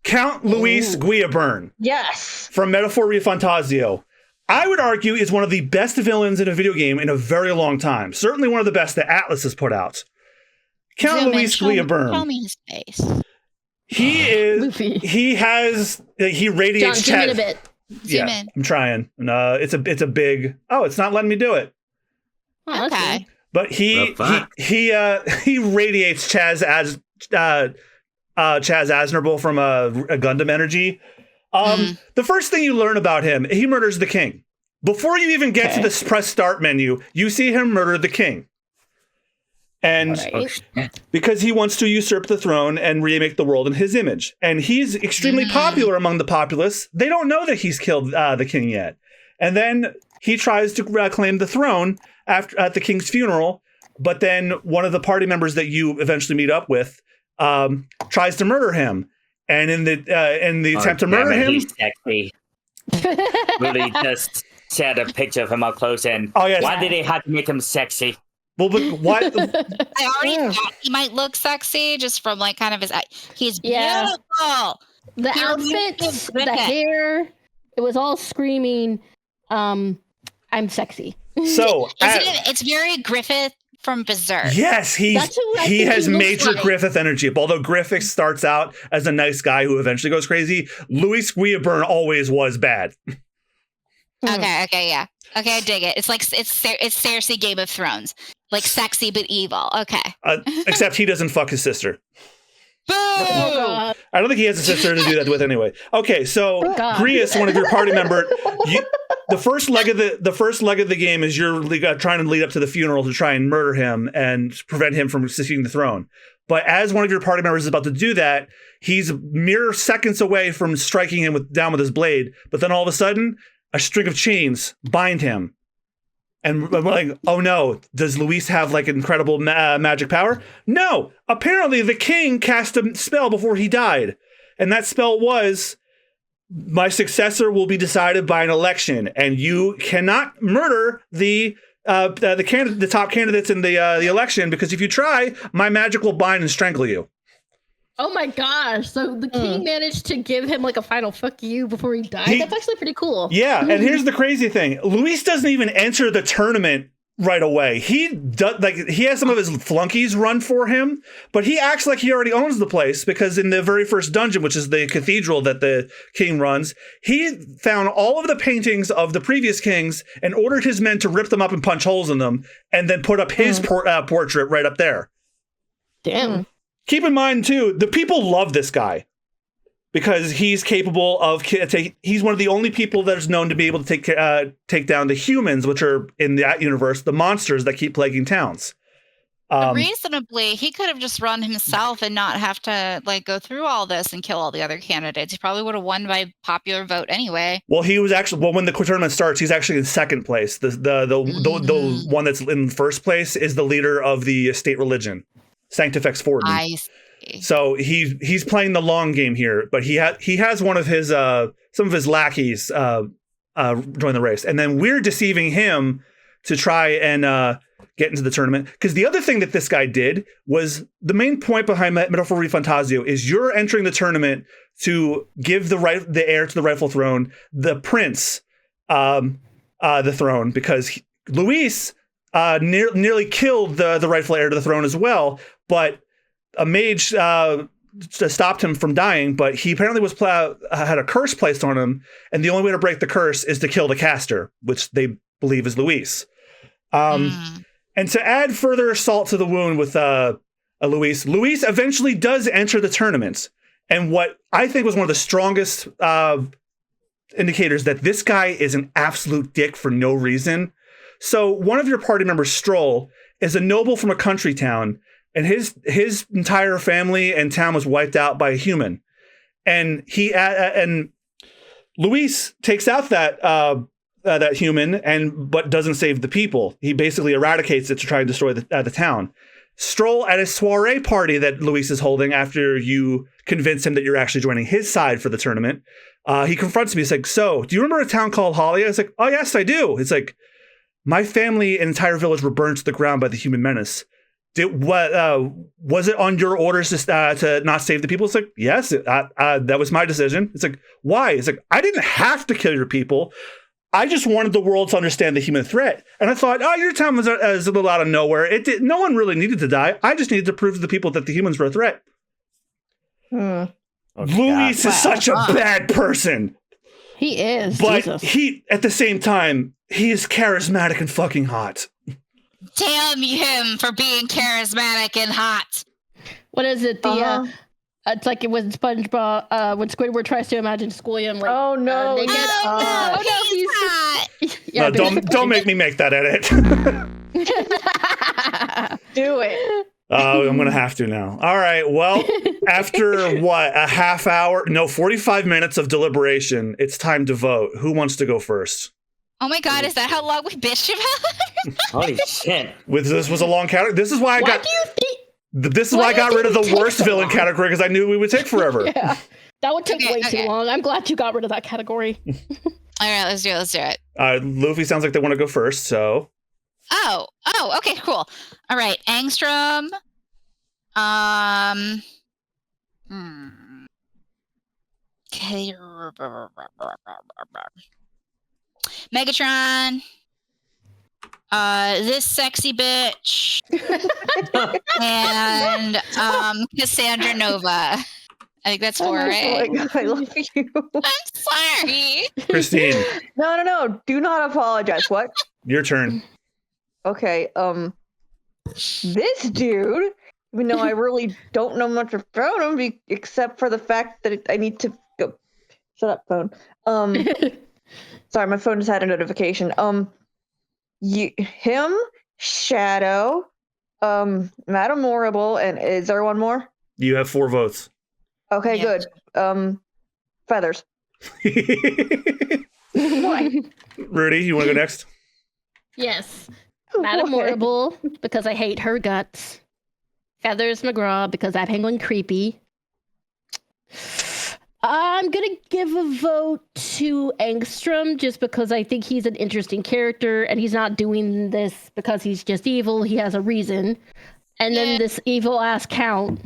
Count Luis Guillaburn Yes. from Metaforia Fantasio. I would argue is one of the best villains in a video game in a very long time. Certainly one of the best that Atlas has put out. Count Zoom in, Luis show Guillaburn. me his face. He is. Luffy. He radiates. John, zoom in a bit. Zoom in. I'm trying. It's a big. Oh, it's not letting me do it. Oh, that's Okay. good. But he radiates Chaz Aznable from a Gundam energy. The first thing you learn about him, he murders the king. Before you even get to the press start menu, you see him murder the king. And because he wants to usurp the throne and remake the world in his image. And he's extremely popular among the populace. They don't know that he's killed the king yet. And then he tries to claim the throne at the king's funeral. But then one of the party members that you eventually meet up with tries to murder him. And in the attempt to murder him... He's sexy. Really just shared a picture of him up close and why did they have to make him sexy? Well, but why? I already thought he might look sexy just from like kind of his. He's beautiful. The outfits, the hair, it was all screaming, "I'm sexy." So it's very Griffith from Berserk. Yes, he has major Griffith energy. Although Griffith starts out as a nice guy who eventually goes crazy, Louis Squiaburn always was bad. Okay, yeah. Okay, I dig it. It's like it's Cersei Game of Thrones. Like sexy but evil. Okay. Except he doesn't fuck his sister. Boo! I don't think he has a sister to do that with anyway. Okay, so Grius, one of your party members, the first leg of the game is you're trying to lead up to the funeral to try and murder him and prevent him from succeeding the throne. But as one of your party members is about to do that, he's mere seconds away from striking him down with his blade. But then all of a sudden, a string of chains bind him. And I'm like, oh no, does Luis have like incredible magic power? No, apparently the king cast a spell before he died. And that spell was, my successor will be decided by an election. And you cannot murder the top candidates in the election, because if you try, my magic will bind and strangle you. Oh my gosh. So the king managed to give him like a final fuck you before he died? That's actually pretty cool. Yeah, and here's the crazy thing. Luis doesn't even enter the tournament right away. He has some of his flunkies run for him, but he acts like he already owns the place, because in the very first dungeon, which is the cathedral that the king runs, he found all of the paintings of the previous kings and ordered his men to rip them up and punch holes in them, and then put up his portrait right up there. Damn. Keep in mind, too, the people love this guy because he's capable of he's one of the only people that is known to be able to take down the humans, which are in that universe, the monsters that keep plaguing towns. Reasonably, he could have just run himself and not have to like go through all this and kill all the other candidates. He probably would have won by popular vote anyway. Well, he was actually when the tournament starts, he's actually in second place. The one that's in first place is the leader of the state religion, Sanctifex Forden. I see. So he's playing the long game here, but he has one of his some of his lackeys join the race, and then we're deceiving him to try and get into the tournament. Because the other thing that this guy did was, the main point behind Metaphor Fantasio is you're entering the tournament to give the heir to the rightful throne, the prince, the throne, because Luis nearly killed the rightful heir to the throne as well, but a mage stopped him from dying, but he apparently had a curse placed on him, and the only way to break the curse is to kill the caster, which they believe is Luis. And to add further salt to the wound with Luis eventually does enter the tournament. And what I think was one of the strongest indicators that this guy is an absolute dick for no reason. So one of your party members, Stroll, is a noble from a country town, and his entire family and town was wiped out by a human. And and Luis takes out that human, but doesn't save the people. He basically eradicates it to try and destroy the town. Stroll, at a soiree party that Luis is holding after you convince him that you're actually joining his side for the tournament, he confronts me. He's like, "So, do you remember a town called Holly?" I was like, "Oh, yes, I do." It's like, "My family and entire village were burned to the ground by the human menace. Was it on your orders to not save the people?" It's like, "Yes, that was my decision." It's like, "Why?" It's like, "I didn't have to kill your people. I just wanted the world to understand the human threat." And I thought, your town was a little out of nowhere. No one really needed to die. I just needed to prove to the people that the humans were a threat. Luis is such a bad person. He is. But Jesus. he, at the same time, he is charismatic and fucking hot. Damn him for being charismatic and hot. What is it? The it's like when SpongeBob, when Squidward tries to imagine Squilliam. Like, Oh no! they get, Oh, no, he's hot. yeah, No, don't make me make that edit. Do it. I'm gonna have to now. All right. Well, after what, a half hour? No, 45 minutes of deliberation. It's time to vote. Who wants to go first? Oh my god, is that how long we bitched about? Holy shit. This was a long category. This is why I Why got. do you think? This is why why I do you got rid of think the it takes worst so villain long? category because I knew we would take forever. Yeah, that would take Okay, way too okay. long. I'm glad you got rid of that category. All right, let's do it. Luffy sounds like they want to go first, so Oh, okay, cool. All right, Angstrom. Okay. Megatron. This sexy bitch. And Cassandra Nova. I think that's four, Oh right? my God, I love you. I'm sorry. Christine, No. Do not apologize. What? your turn. Okay. This dude, even though I really don't know much about him, except for the fact that I need to go. Shut up, phone. Sorry, my phone just had a notification. Him, Shadow, Madame Morrible, and is there one more? You have 4 votes. Okay, Yeah. good. Feathers. Rudy, you want to go next? Yes, Madame Okay. Morrible because I hate her guts. Feathers McGraw because that penguin creepy. I'm gonna give a vote to Angstrom just because I think he's an interesting character and he's not doing this because he's just evil. He has a reason. And Yeah. then this evil ass Count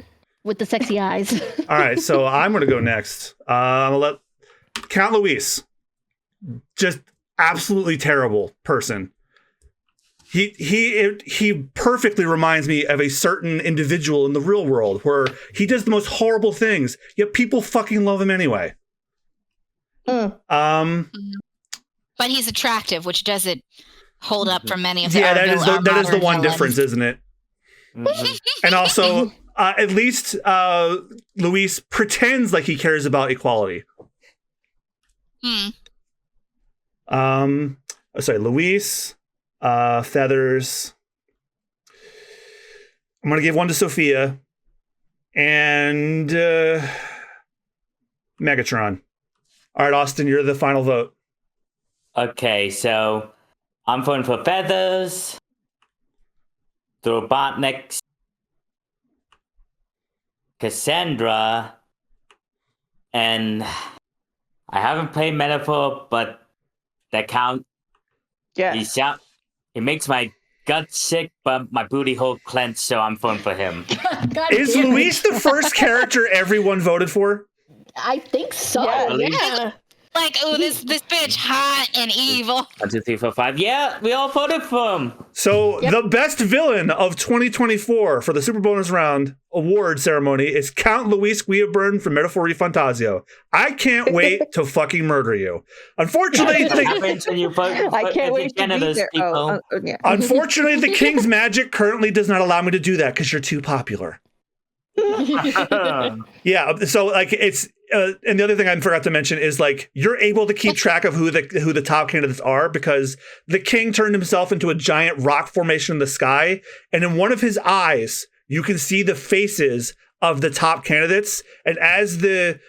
with the sexy eyes. All right, so I'm going to go next. I'm going to let Count Luis. Just absolutely terrible person. He perfectly reminds me of a certain individual in the real world where he does the most horrible things, yet people fucking love him anyway. Mm. But he's attractive, which doesn't hold up for many of the Yeah, that is the modern one villains. difference, isn't it? Mhm. And also, at least Luis pretends like he cares about equality. Sorry, Luis, Feathers. I'm gonna give one to Sophia, and Megatron. All right, Austin, you're the final vote. Okay, so I'm voting for Feathers, the Robotniks, Cassandra, and I haven't played Metaphor, but that count. Yeah. He makes my gut sick, but my booty hole clenched, so I'm voting for him. God Is damn it. Luis the first character everyone voted for? I think so. Yeah. Yeah. Like, oh, this bitch hot and evil. 1, 2, 3, 4, 5. Yeah, we all voted for him. So Yep. the best villain of 2024 for the Super Bonus Round award ceremony is Count Luis Guillaburn from Metaphor Fantasio. I can't wait to fucking murder you. Unfortunately, What happens when you vote I for can't wait to be Canada's there. people? Yeah. unfortunately, the King's Magic currently does not allow me to do that because you're too popular. Yeah, so like it's and the other thing I forgot to mention is like you're able to keep track of who the top candidates are because the king turned himself into a giant rock formation in the sky, and in one of his eyes you can see the faces of the top candidates, and as the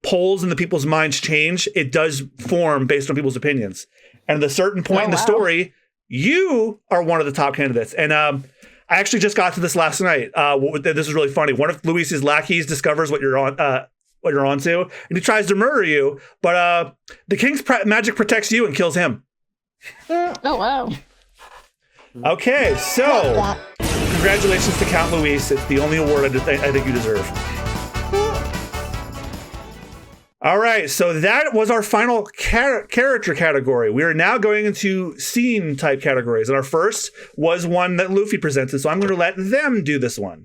polls and the people's minds change, it does form based on people's opinions. And at a certain point in the wow. story, you are one of the top candidates, and I actually just got to this last night. This is really funny. One of Luis's lackeys discovers what you're onto, and he tries to murder you. But the king's magic protects you and kills him. Oh wow. Okay, so congratulations to Count Luis. It's the only award I think you deserve. All right, so that was our final character category. We are now going into scene type categories. And our first was one that Luffy presented, so I'm going to let them do this one.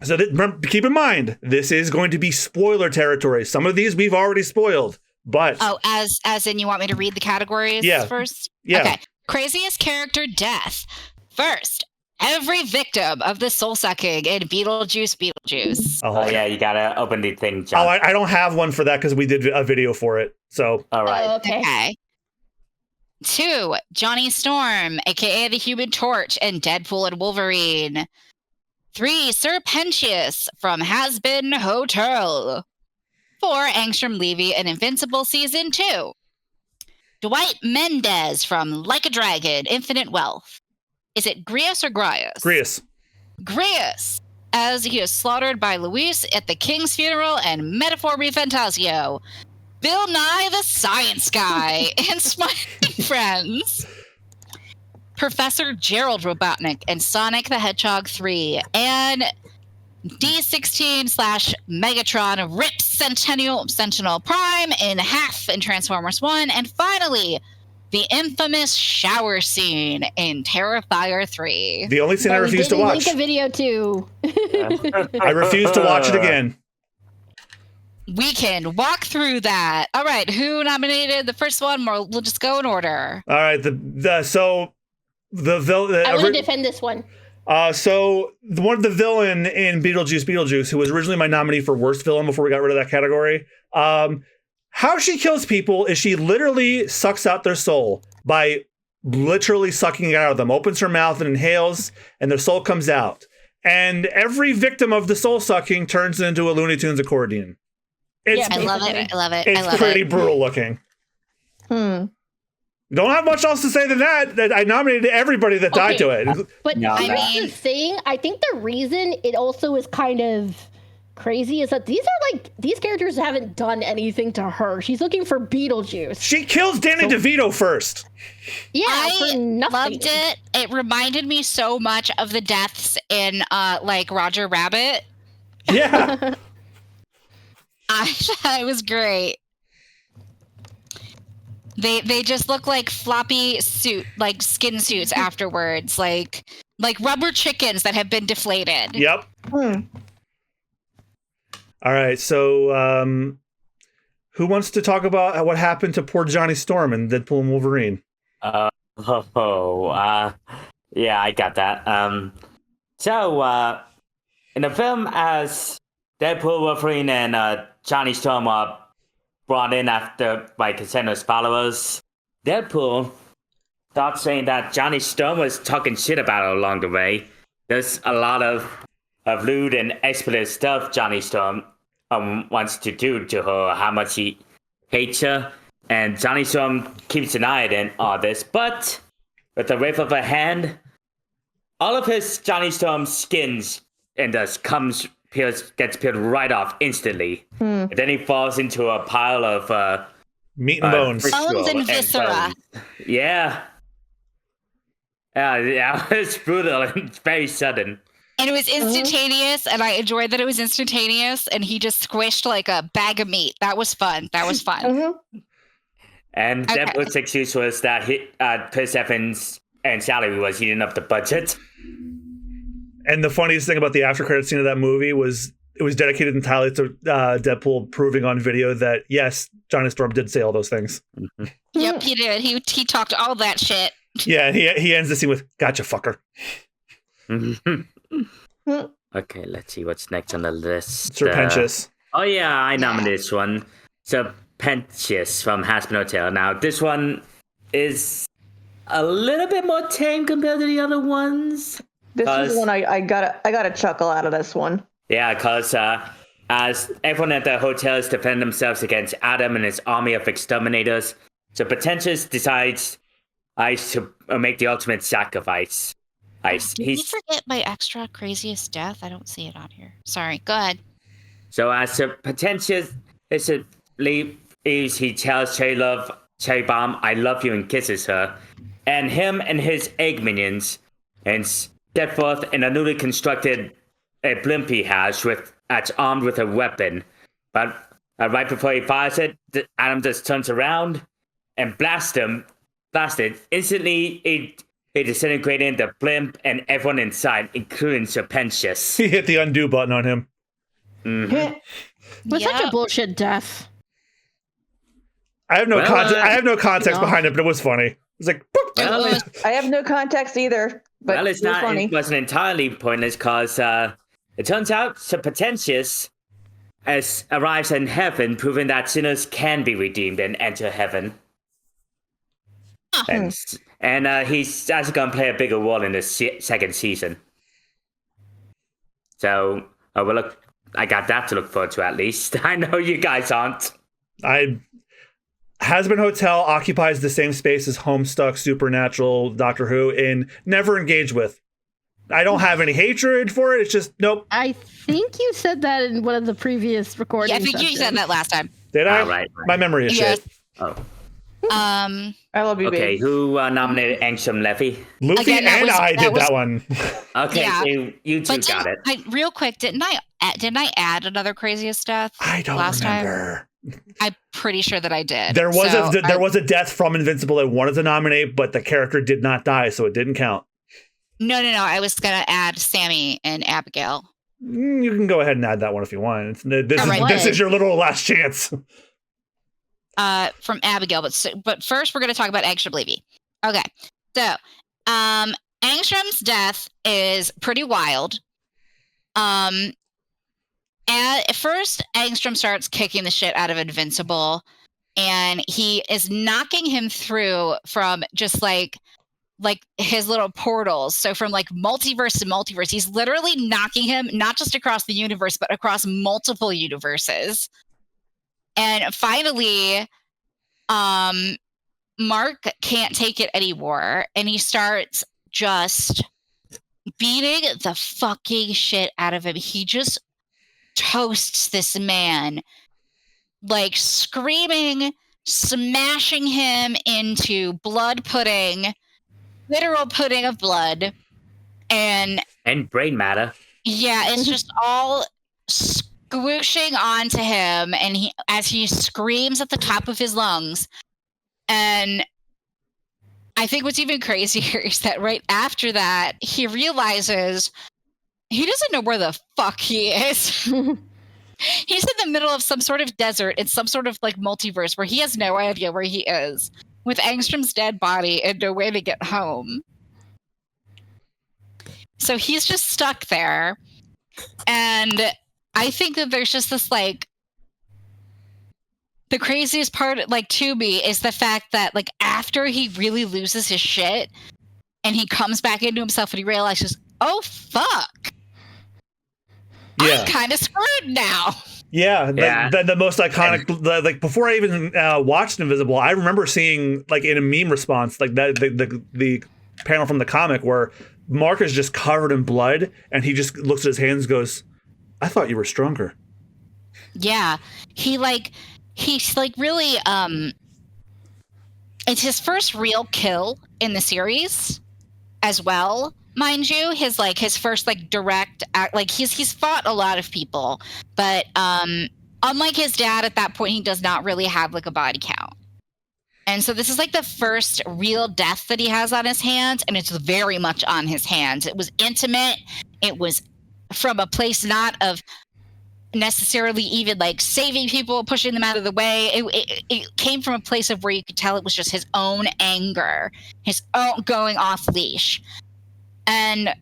So remember, keep in mind, this is going to be spoiler territory. Some of these we've already spoiled. But as in you want me to read the categories first? Yeah. Okay. Craziest character death. First, every victim of the soul sucking in Beetlejuice. Oh, yeah, you gotta open the thing, John. Oh, I don't have one for that because we did a video for it. So. All right. Okay. 2, Johnny Storm, aka the Human Torch, and Deadpool and Wolverine. 3, Sir Pentious from Has Been Hotel. 4, Angstrom Levy and Invincible Season 2. Dwight Mendez from Like a Dragon, Infinite Wealth. Is it Grius or Grius? Grius. Grius, as he is slaughtered by Luis at the King's funeral and Metaphor Me Fantasio. Bill Nye the Science Guy and Smiling Friends. Professor Gerald Robotnik and Sonic the Hedgehog 3. And D16/Megatron rips Sentinel Prime in half in Transformers 1. And finally, the infamous shower scene in Terrifier 3. The only scene I refuse to watch. Link a video too. I refuse to watch it again. We can walk through that. All right, who nominated the first one? We'll just go in order. All right, I want to defend this one. So the villain in Beetlejuice, who was originally my nominee for worst villain before we got rid of that category. How she kills people is she literally sucks out their soul by literally sucking it out of them. Opens her mouth and inhales, and their soul comes out. And every victim of the soul sucking turns into a Looney Tunes accordion. I love it. It's pretty brutal looking. Don't have much else to say than that I nominated everybody that died to it. But that's the thing. I think the reason it also is kind of crazy is that these characters haven't done anything to her. She's looking for Beetlejuice. She kills Danny DeVito first. Yeah, I loved it. It reminded me so much of the deaths in like Roger Rabbit. Yeah. I thought it was great. They just look like floppy skin suits afterwards, like rubber chickens that have been deflated. Yep. All right, so who wants to talk about what happened to poor Johnny Storm in Deadpool and Wolverine? Yeah, I got that. So in the film, as Deadpool, Wolverine, and Johnny Storm are brought in after by Cassandra's followers, Deadpool thought saying that Johnny Storm was talking shit about her along the way. There's a lot of lewd and expletive stuff Johnny Storm wants to do to her, how much he hates her, and Johnny Storm keeps denying it and all this, but with the wave of a hand, all of his Johnny Storm skins and dust gets peeled right off instantly. And then he falls into a pile of meat and bones. Bones and viscera. Yeah, it's brutal and very sudden. And it was instantaneous, and I enjoyed that it was instantaneous, and he just squished like a bag of meat. That was fun. And Deadpool's excuse was that Chris Evans and salary was eating up the budget. And the funniest thing about the after credit scene of that movie was it was dedicated entirely to Deadpool proving on video that, yes, Johnny Storm did say all those things. Yep, he did. He talked all that shit. Yeah, he ends the scene with, "Gotcha, fucker." Okay, let's see what's next on the list. Sir Pentious. Oh, yeah, I nominated this one. Sir Pentious from Has Been Hotel. Now, this one is a little bit more tame compared to the other ones. This is one I got a chuckle out of this one. Yeah, because as everyone at the hotel is defending themselves against Adam and his army of exterminators, so Pretentious decides to make the ultimate sacrifice. Did you forget my extra craziest death? I don't see it on here. Sorry, go ahead. So as Pretentious leaves, he tells Cherry Bomb, "I love you," and kisses her. And him and his egg minions and step forth in a newly constructed blimp he has that's armed with a weapon. But right before he fires it, Adam just turns around and blasts it. Instantly, it disintegrated the blimp and everyone inside, including Sir Pentious. He hit the undo button on him. Was such a bullshit death. I have no Well, context. I have no context no. behind it, but it was funny. It's like, boop. Well, I have no context either, but well, it was funny. It wasn't entirely pointless because it turns out Sir Potentius arrives in heaven, proving that sinners can be redeemed and enter heaven. And he's actually going to play a bigger role in the second season. So, well, look, I got that to look forward to at least. I know you guys aren't. Hazbin Hotel occupies the same space as Homestuck, Supernatural, Doctor Who, and never engaged with. I don't have any hatred for it. It's just, nope. I think you said that in one of the previous recordings. Yeah, I think you said that last time. Did I? Right. My memory is Yes. shit. Oh. I love you, Okay, babe. who nominated Angstrom Levy? Luffy Again, that and was- I that did was- that one. Okay, Yeah. so you two But got it. real quick, didn't I add another craziest death? I don't last remember. Time? I'm pretty sure that I did. There was So, there was a death from Invincible I wanted to nominate, but the character did not die, so it didn't count. No. I was gonna add Sammy and Abigail. You can go ahead and add that one if you want. Alright. This is your little last chance. From Abigail, but first we're gonna talk about Angstrom Levy. Okay, so Angstrom's death is pretty wild. At first, Angstrom starts kicking the shit out of Invincible, and he is knocking him through from just like his little portals. So from like multiverse to multiverse, he's literally knocking him not just across the universe, but across multiple universes. And finally, Mark can't take it anymore, and he starts just beating the fucking shit out of him. He just toasts this man, like screaming, smashing him into blood pudding, literal pudding of blood, and brain matter. yeah, it's just all squooshing onto him, and as he screams at the top of his lungs. And I think what's even crazier is that right after that, he realizes he doesn't know where the fuck he is. He's in the middle of some sort of desert in some sort of like multiverse where he has no idea where he is, with Angstrom's dead body and no way to get home. So he's just stuck there. And I think that there's just this like, the craziest part, like to me, is the fact that like after he really loses his shit and he comes back into himself and he realizes, oh fuck, Yeah. I'm kind of screwed now. Yeah, Yeah. The most iconic, like before I even watched Invisible, I remember seeing like in a meme response, like that the panel from the comic where Mark is just covered in blood and he just looks at his hands and goes, I thought you were stronger. Yeah, he's like really it's his first real kill in the series as well, mind you. His first like direct act, like he's fought a lot of people, but unlike his dad at that point, he does not really have like a body count. And so this is like the first real death that he has on his hands, and it's very much on his hands. It was intimate. It was from a place not of necessarily even like saving people, pushing them out of the way. It came from a place of where you could tell it was just his own anger, his own going off leash. And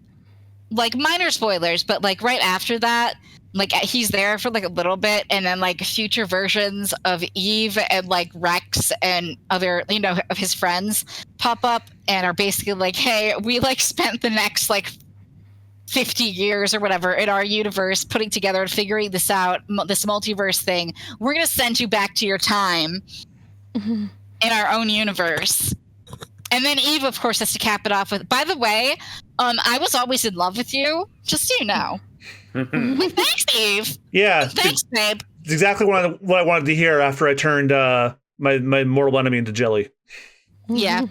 like minor spoilers, but like right after that, like he's there for like a little bit, and then like future versions of Eve and like Rex and other, of his friends pop up and are basically like, hey, we like spent the next like 50 years or whatever in our universe putting together and figuring this out, this multiverse thing. We're going to send you back to your time in our own universe. And then Eve, of course, has to cap it off with, by the way, I was always in love with you, just so you know. Thanks, Eve. Yeah, Thanks, babe. it's exactly what I wanted to hear after I turned my mortal enemy into jelly. Yeah.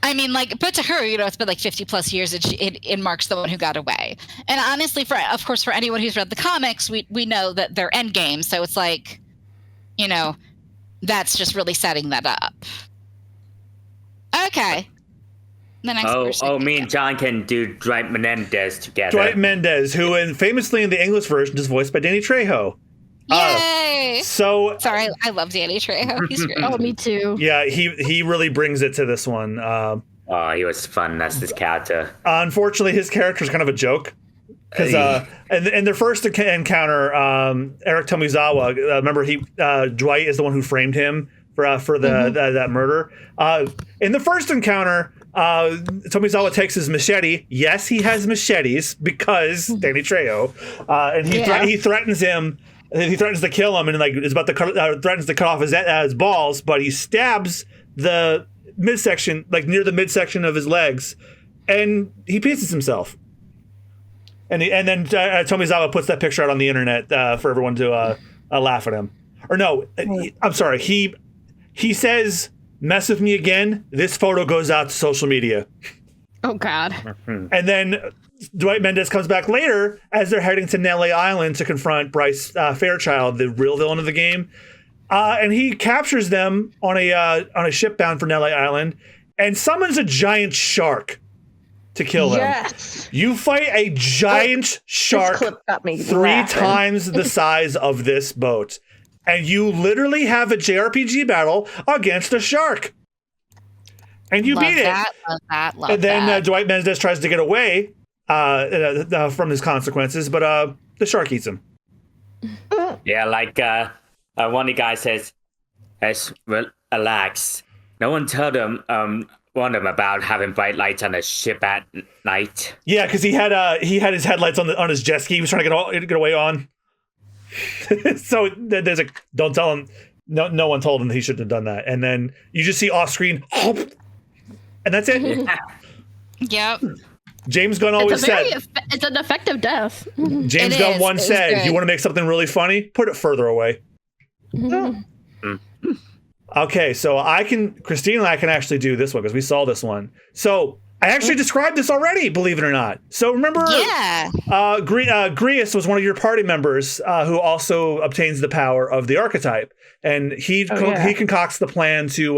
I mean, like, but to her, it's been like 50 plus years, and it Mark's the one who got away. And honestly, of course, for anyone who's read the comics, we know that they're endgame. So it's like, that's just really setting that up. Okay. The next person. Me and John can do Dwight Menendez together. Dwight Mendez, who famously in the English version is voiced by Danny Trejo. Yay! So Sorry, I love Danny Trejo. He's great. Oh, me too. yeah, he really brings it to this one. Oh, he was fun as this character. Unfortunately, his character is kind of a joke. Because in their first encounter, Eric Tomizawa, remember Dwight is the one who framed him for that murder. In the first encounter, Tomizawa takes his machete. Yes, he has machetes because Danny Trejo, and he threatens him. He threatens to kill him, and is about to threatens to cut off his balls, but he stabs the midsection, near the midsection of his legs, and he pieces himself. And then Tomizawa puts that picture out on the internet for everyone to laugh at him. Or no, I'm sorry. He says, "Mess with me again." This photo goes out to social media. Oh God. And then Dwight Mendez comes back later as they're heading to Nelly Island to confront Bryce Fairchild, the real villain of the game. And he captures them on a ship bound for Nelly Island and summons a giant shark to kill them. Yes. You fight a giant shark This clip got me 3 laughing. times the size of this boat. And you literally have a JRPG battle against a shark. And you beat it. Love that. And then Dwight Mendez tries to get away from his consequences, but the shark eats him. Yeah, one of the guys says, relax. No one told him, warned him about having bright lights on a ship at night. Yeah, because he had his headlights on his jet ski. He was trying to get away on. So there's don't tell him. No one told him that he shouldn't have done that. And then you just see off screen, and that's it. Yep. James Gunn always said It's an effective death. James Gunn once said, "If you want to make something really funny, put it further away." Okay, so Christine and I can actually do this one because we saw this one. So I actually described this already, believe it or not. So remember, Grius was one of your party members who also obtains the power of the archetype, and he concocts the plan to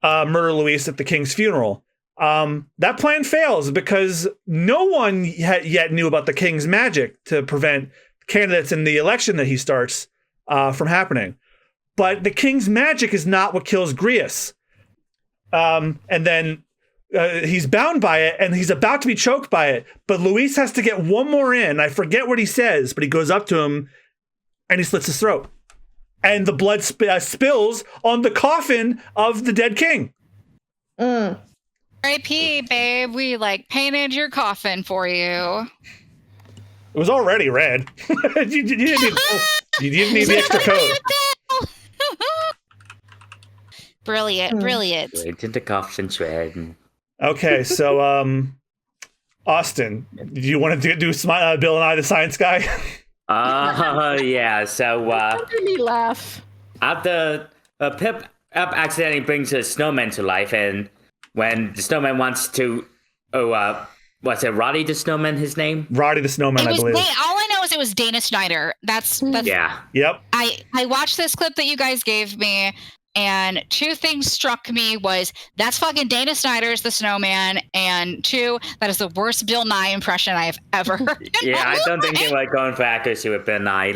murder Luis at the king's funeral. That plan fails because no one yet knew about the king's magic to prevent candidates in the election that he starts from happening. But the king's magic is not what kills Grius. And then he's bound by it, and he's about to be choked by it. But Luis has to get one more in. I forget what he says, but he goes up to him, and he slits his throat. And the blood spills on the coffin of the dead king. R.I.P., babe. We painted your coffin for you. It was already red. you didn't need the extra coat. Brilliant. Into the coffin shred. Okay, so Austin, do you want to do Bill and I, the science guy? Yeah. So Don't make me laugh. after Pip accidentally brings a snowman to life, and when the snowman wants to, what's it? Roddy the snowman, his name? Roddy the snowman, I believe. All I know is it was Dana Schneider. That's Yeah. Yep. I watched this clip that you guys gave me, and 2 things struck me was that's fucking Dana Snyder's the snowman, and 2, that is the worst Bill Nye impression I have ever heard. Yeah, I don't think they were going for accuracy with Bill Nye.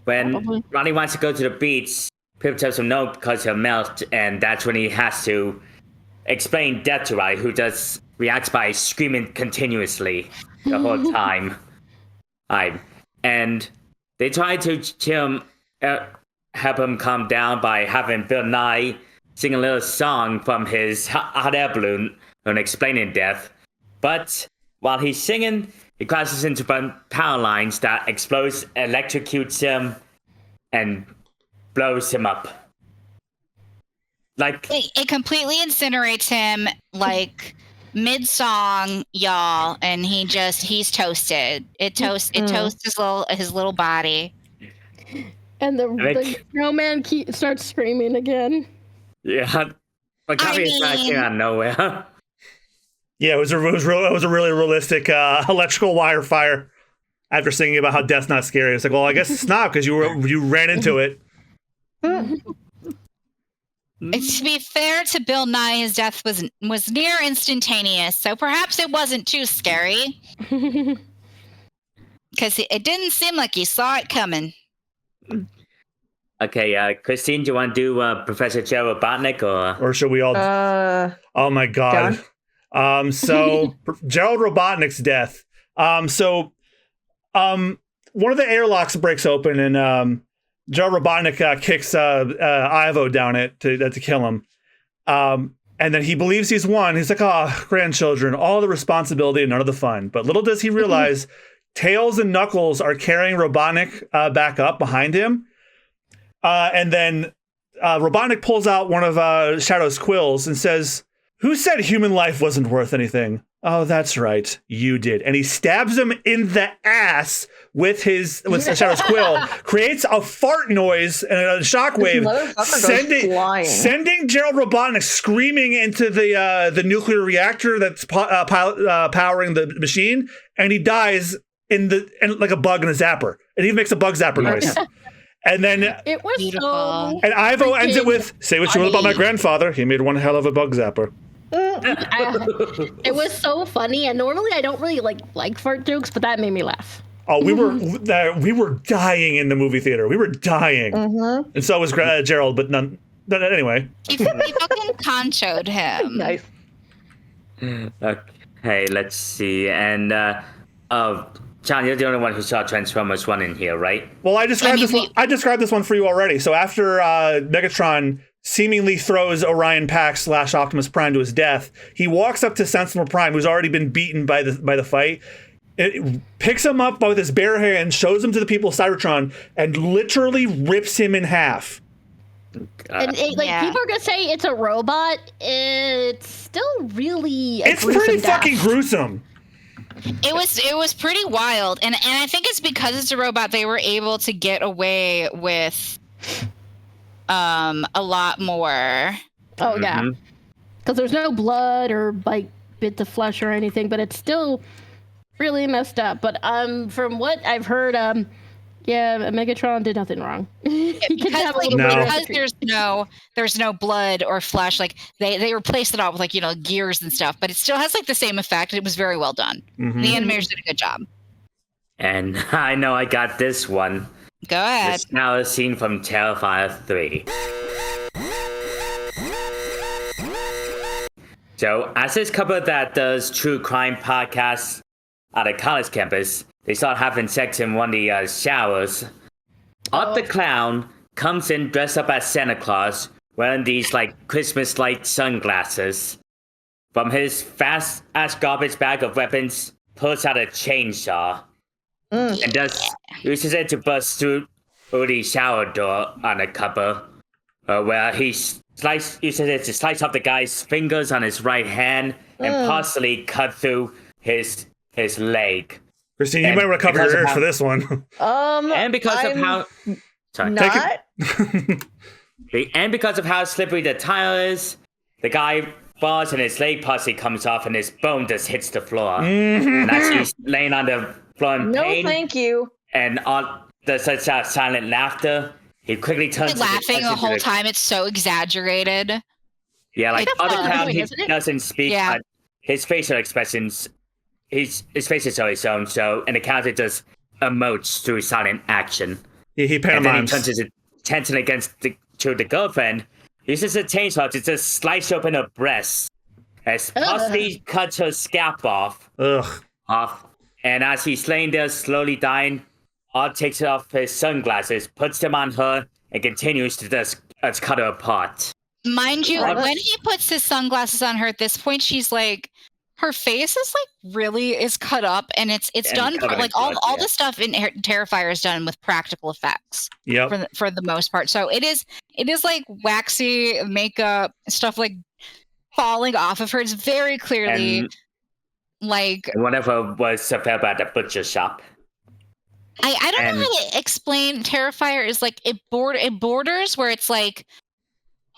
When Ronnie wants to go to the beach, Pip tells him no because he'll melt, and that's when he has to explain death to Ronnie, who just reacts by screaming continuously the whole time. And they try to chill him, help him calm down by having Bill Nye sing a little song from his hot air balloon and explaining death. But while he's singing, he crashes into power lines that explodes, electrocutes him, and blows him up. It completely incinerates him mid-song, y'all, and he's toasted. It toasts his little body. And the snowman starts screaming again. Yeah, but copy came out of nowhere. Yeah, it was a really realistic electrical wire fire. After singing about how death's not scary, it's well, I guess it's not because you ran into it. To be fair to Bill Nye, his death was near instantaneous, so perhaps it wasn't too scary. Because it didn't seem like he saw it coming. Okay, Christine, do you want to do Professor Joe Robotnik Or should we all? Oh my God. So Gerald Robotnik's death. One of the airlocks breaks open and Gerald Robotnik kicks Ivo down it to kill him. And then he believes he's won. He's like, oh, grandchildren, all the responsibility and none of the fun. But little does he realize Tails and Knuckles are carrying Robotnik back up behind him. And then Robotnik pulls out one of Shadow's quills and says, who said human life wasn't worth anything? Oh, that's right. You did. And he stabs him in the ass with Shadow's quill, creates a fart noise and a shockwave, sending Gerald Robotnik screaming into the nuclear reactor that's powering the machine, and he dies like a bug in a zapper. And he makes a bug zapper noise. And then it was beautiful. So and Ivo ends it with, say what you will about my grandfather. He made one hell of a bug zapper. It was so funny, and normally I don't really like fart jokes, but that made me laugh. Oh, we were dying in the movie theater. We were dying, and so was Gerald. But none. But anyway, He fucking conchoed him. Nice. Okay, let's see. And John, you're the only one who saw Transformers 1 in here, right? well, I described this one for you already. So after Megatron seemingly throws Orion Pax / Optimus Prime to his death, he walks up to Sentinel Prime, who's already been beaten by the fight. It picks him up with his bare hand, shows him to the people of Cybertron, and literally rips him in half. And people are gonna say it's a robot. It's still really It's pretty fucking gruesome. It was pretty wild, and I think it's because it's a robot they were able to get away with a lot more. Oh yeah, because there's no blood or bits of flesh or anything, but it's still really messed up. But from what I've heard, Megatron did nothing wrong. Because there's no blood or flesh. Like they replaced it all with gears and stuff, but it still has the same effect. It was very well done. Mm-hmm. The animators did a good job. And I know I got this one. Go ahead. It's now a scene from Terrifier 3. So, as this couple that does true crime podcasts at a college campus, they start having sex in one of the showers. Art the Clown comes in dressed up as Santa Claus, wearing these Christmas light sunglasses. From his fast-ass garbage bag of weapons, pulls out a chainsaw. And uses it to bust through the shower door on a couple, where he uses it to slice off the guy's fingers on his right hand and possibly cut through his leg. Christine, you might recover your ears for this one. And because of how and because of how slippery the tile is, the guy falls and his leg partially comes off and his bone just hits the floor. And as he's laying on the floor in pain, No, thank you. And on such silent laughter, he quickly turns laughing the whole time. It's so exaggerated. Yeah, other time he isn't it? doesn't speak. Yeah. His facial expressions, his face is always shown. So, and the character just emotes through silent action. He And then he pantomimes. turns his attention against the girlfriend. He uses a chainsaw to just slice open her breasts, as possibly cuts her scalp off. And as he's laying there slowly dying, Art takes off his sunglasses, puts them on her, and continues to just cut her apart. Mind you, when he puts his sunglasses on her at this point, she's her face is really is cut up, and it's done all the stuff in Terrifier is done with practical effects. Yep. For the most part. So it is waxy makeup stuff falling off of her. It's very clearly whatever was felt at the butcher shop. I don't know how to explain Terrifier is it borders where it's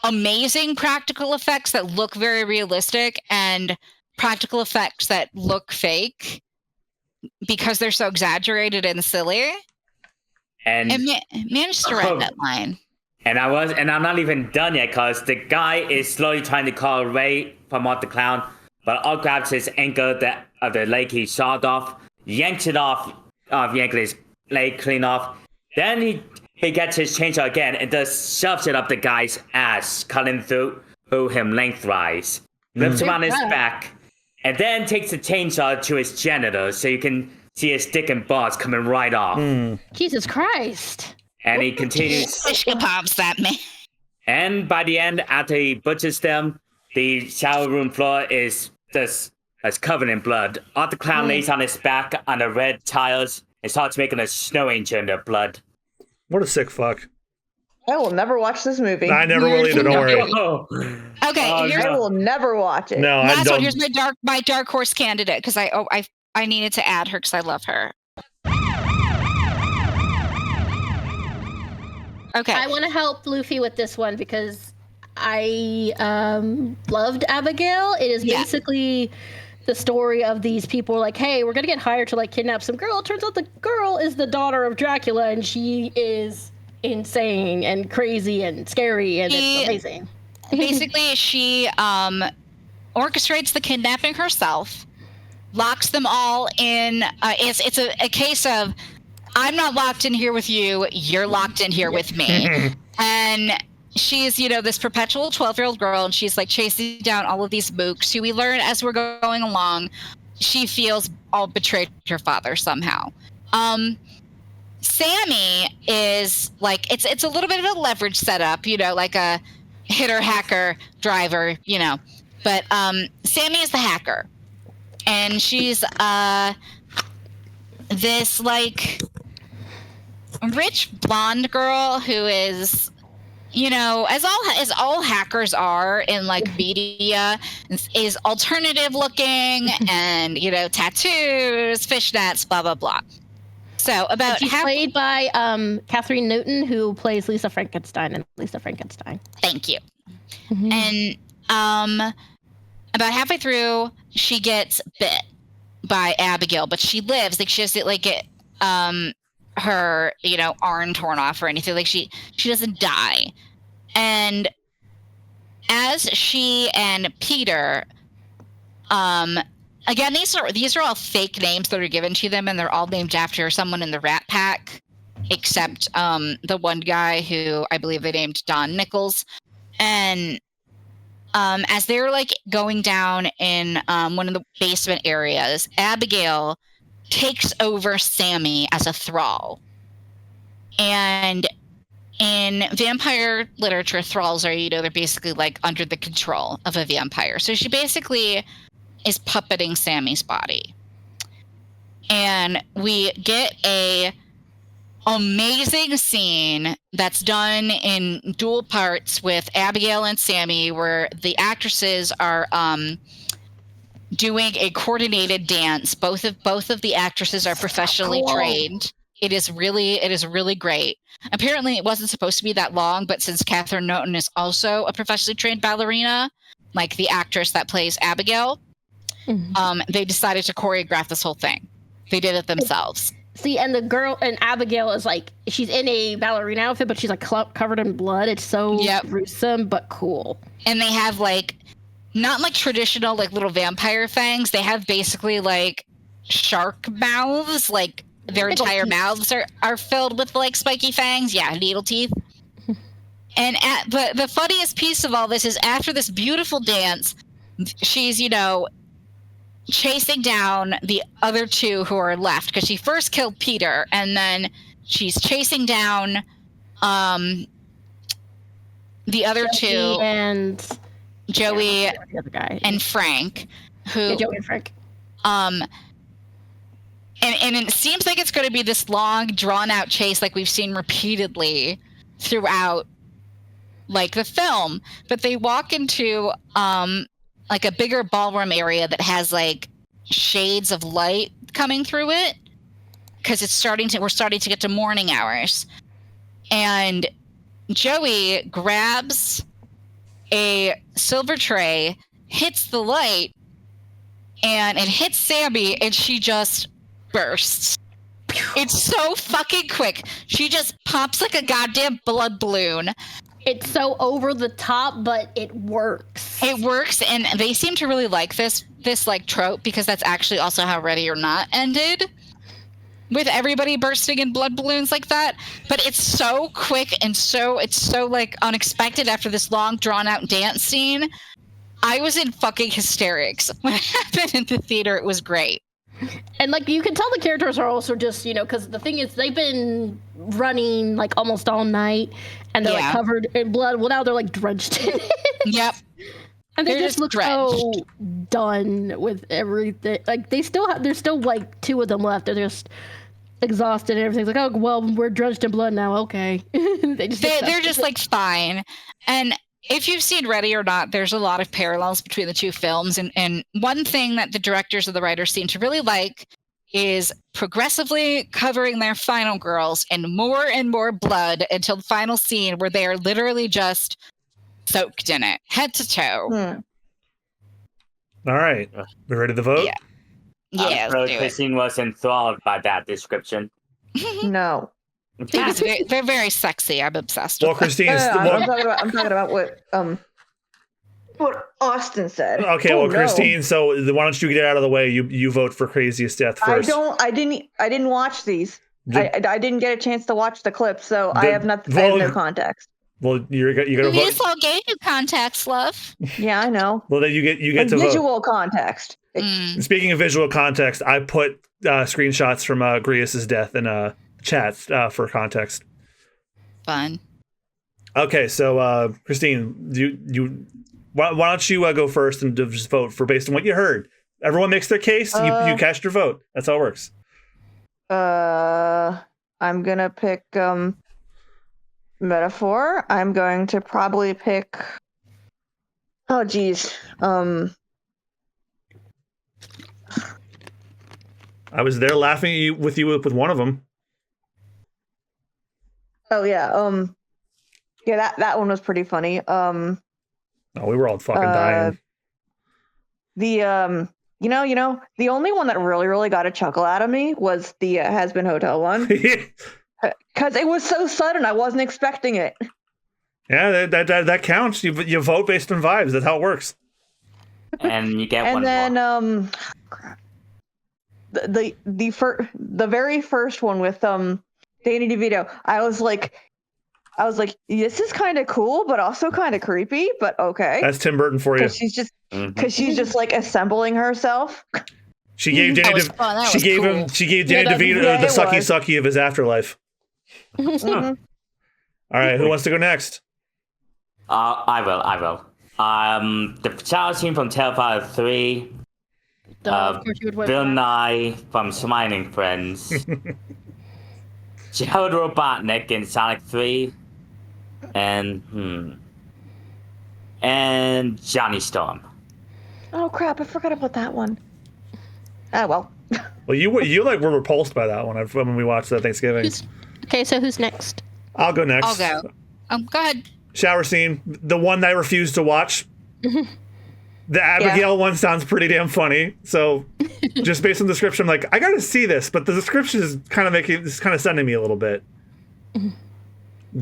amazing practical effects that look very realistic and practical effects that look fake because they're so exaggerated and silly. And managed to write that line. And I'm not even done yet because the guy is slowly trying to call away from Art the Clown, but Art grabs his ankle of the leg he sawed off, yanks it off, yanking his leg clean off. Then he he gets his chainsaw again and just shoves it up the guy's ass, cutting through him lengthwise, lifts him on his back, and then takes the chainsaw to his genitals so you can see his dick and balls coming right off. Jesus Christ. And he continues. Fish pops that man. And by the end, after he butchers them, the shower room floor is just as covered in blood. Arthur Clown lays on his back on the red tiles and starts making a snow angel in their blood. What a sick fuck. I will never watch this movie. I never will either, don't worry. Okay, I will never watch it. No, I last don't. one. Here's my dark horse candidate because I needed to add her because I love her. Okay. I want to help Luffy with this one because I loved Abigail. It is basically the story of these people like, hey, we're going to get hired to like kidnap some girl. It turns out the girl is the daughter of Dracula and she is insane and crazy and scary and it's amazing. Basically, she orchestrates the kidnapping herself, locks them all in. It's a case of, I'm not locked in here with you. You're locked in here with me. And she's, this perpetual 12-year-old girl, and she's like chasing down all of these mooks who we learn as we're going along. She feels all betrayed her father somehow. Sammy is like, it's a little bit of a leverage setup, like a hitter, hacker, driver, But Sammy is the hacker. And she's this like rich blonde girl who is, as all hackers are in like media, is alternative looking and tattoos, fishnets, blah blah blah. So about she's played by Catherine Newton, who plays Lisa Frankenstein in Lisa Frankenstein. Thank you. And about halfway through, she gets bit by Abigail, but she lives. Like she doesn't like get her arm torn off or anything. Like she doesn't die. And as she and Peter, again, these are all fake names that are given to them, and they're all named after someone in the Rat Pack, except the one guy who I believe they named Don Nichols. And as they're like going down in one of the basement areas, Abigail takes over Sammy as a thrall. And in vampire literature, thralls are, they're basically like under the control of a vampire. So she basically is puppeting Sammy's body. And we get a amazing scene that's done in dual parts with Abigail and Sammy, where the actresses are doing a coordinated dance. Both of the actresses are professionally trained. It is really great. Apparently, it wasn't supposed to be that long, but since Catherine Newton is also a professionally trained ballerina, like the actress that plays Abigail, they decided to choreograph this whole thing. They did it themselves. See, and the girl, and Abigail is like, she's in a ballerina outfit, but she's like covered in blood. It's so gruesome, but cool. And they have like, not like traditional like little vampire fangs. They have basically like shark mouths, like their entire mouths are filled with like spiky fangs. Yeah, needle teeth. And the funniest piece of all this is after this beautiful dance, she's, chasing down the other two who are left, because she first killed Peter, and then she's chasing down the other two, and Joey the other guy, and Frank, who Joey and Frank. And it seems like it's going to be this long, drawn-out chase, like we've seen repeatedly throughout, like the film. But they walk into like a bigger ballroom area that has like shades of light coming through it, because we're starting to get to morning hours. And Joey grabs a silver tray, hits the light, and it hits Sammy, and she just bursts. It's so fucking quick. She just pops like a goddamn blood balloon. It's so over the top, but it works. It works, and they seem to really like this like trope, because that's actually also how Ready or Not ended. with everybody bursting in blood balloons like that, but it's so quick and it's so like unexpected after this long drawn out dance scene. I was in fucking hysterics when it happened in the theater. It was great. And like you can tell the characters are also just, because the thing is they've been running like almost all night and they're like covered in blood. Well, now they're like drenched in it. Yep. And they just look so done with everything. Like there's still like 2 of them left. They're just exhausted and everything's like, oh well, we're drenched in blood now. Okay. they're just like fine. And if you've seen Ready or Not, there's a lot of parallels between the 2 films. And one thing that the directors or the writers seem to really like is progressively covering their final girls in more and more blood until the final scene where they are literally just soaked in it, head to toe. All right. We ready to vote? Yeah. Yeah. Christine was enthralled by that description. No. They're very sexy. I'm obsessed with Christine, I'm talking about what Austin said. Okay, Christine, so why don't you get it out of the way? You vote for Craziest Death first. I didn't watch these. I didn't get a chance to watch the clips, so I have no context. Well, you got to vote. We all gave you context, love. Yeah, I know. Well, then you get to visual vote. Context. Speaking of visual context, I put screenshots from Grievous' death in chats for context. Fun. Okay, so Christine, why don't you go first and just vote for based on what you heard? Everyone makes their case. You cast your vote. That's how it works. I'm gonna pick metaphor. I'm going to probably pick. Oh, geez. I was there laughing with you with one of them. Oh yeah. Yeah, that one was pretty funny. Oh, we were all fucking dying. The the only one that really got a chuckle out of me was the Has Been Hotel one. Because it was so sudden, I wasn't expecting it. Yeah, that counts. You vote based on vibes. That's how it works. And you get one more. And then crap. The very first one with Danny DeVito, I was like, this is kind of cool, but also kind of creepy. But okay, that's Tim Burton for you. Because she's just like assembling herself. She gave Danny. She gave Danny DeVito the sucky of his afterlife. All right, who wants to go next? I will. The child scene from Terrifier 3. Bill Nye from Smiling Friends. Gerald Robotnik in Sonic 3. And Johnny Storm. Oh crap! I forgot about that one. Ah well. Well, you were repulsed by that one when we watched that Thanksgiving. Okay, so who's next? I'll go next. I'll go. Go ahead. Shower scene, the one that I refused to watch. The Abigail one sounds pretty damn funny. So, just based on the description, I'm like, I gotta see this, but the description is kind of sending me a little bit.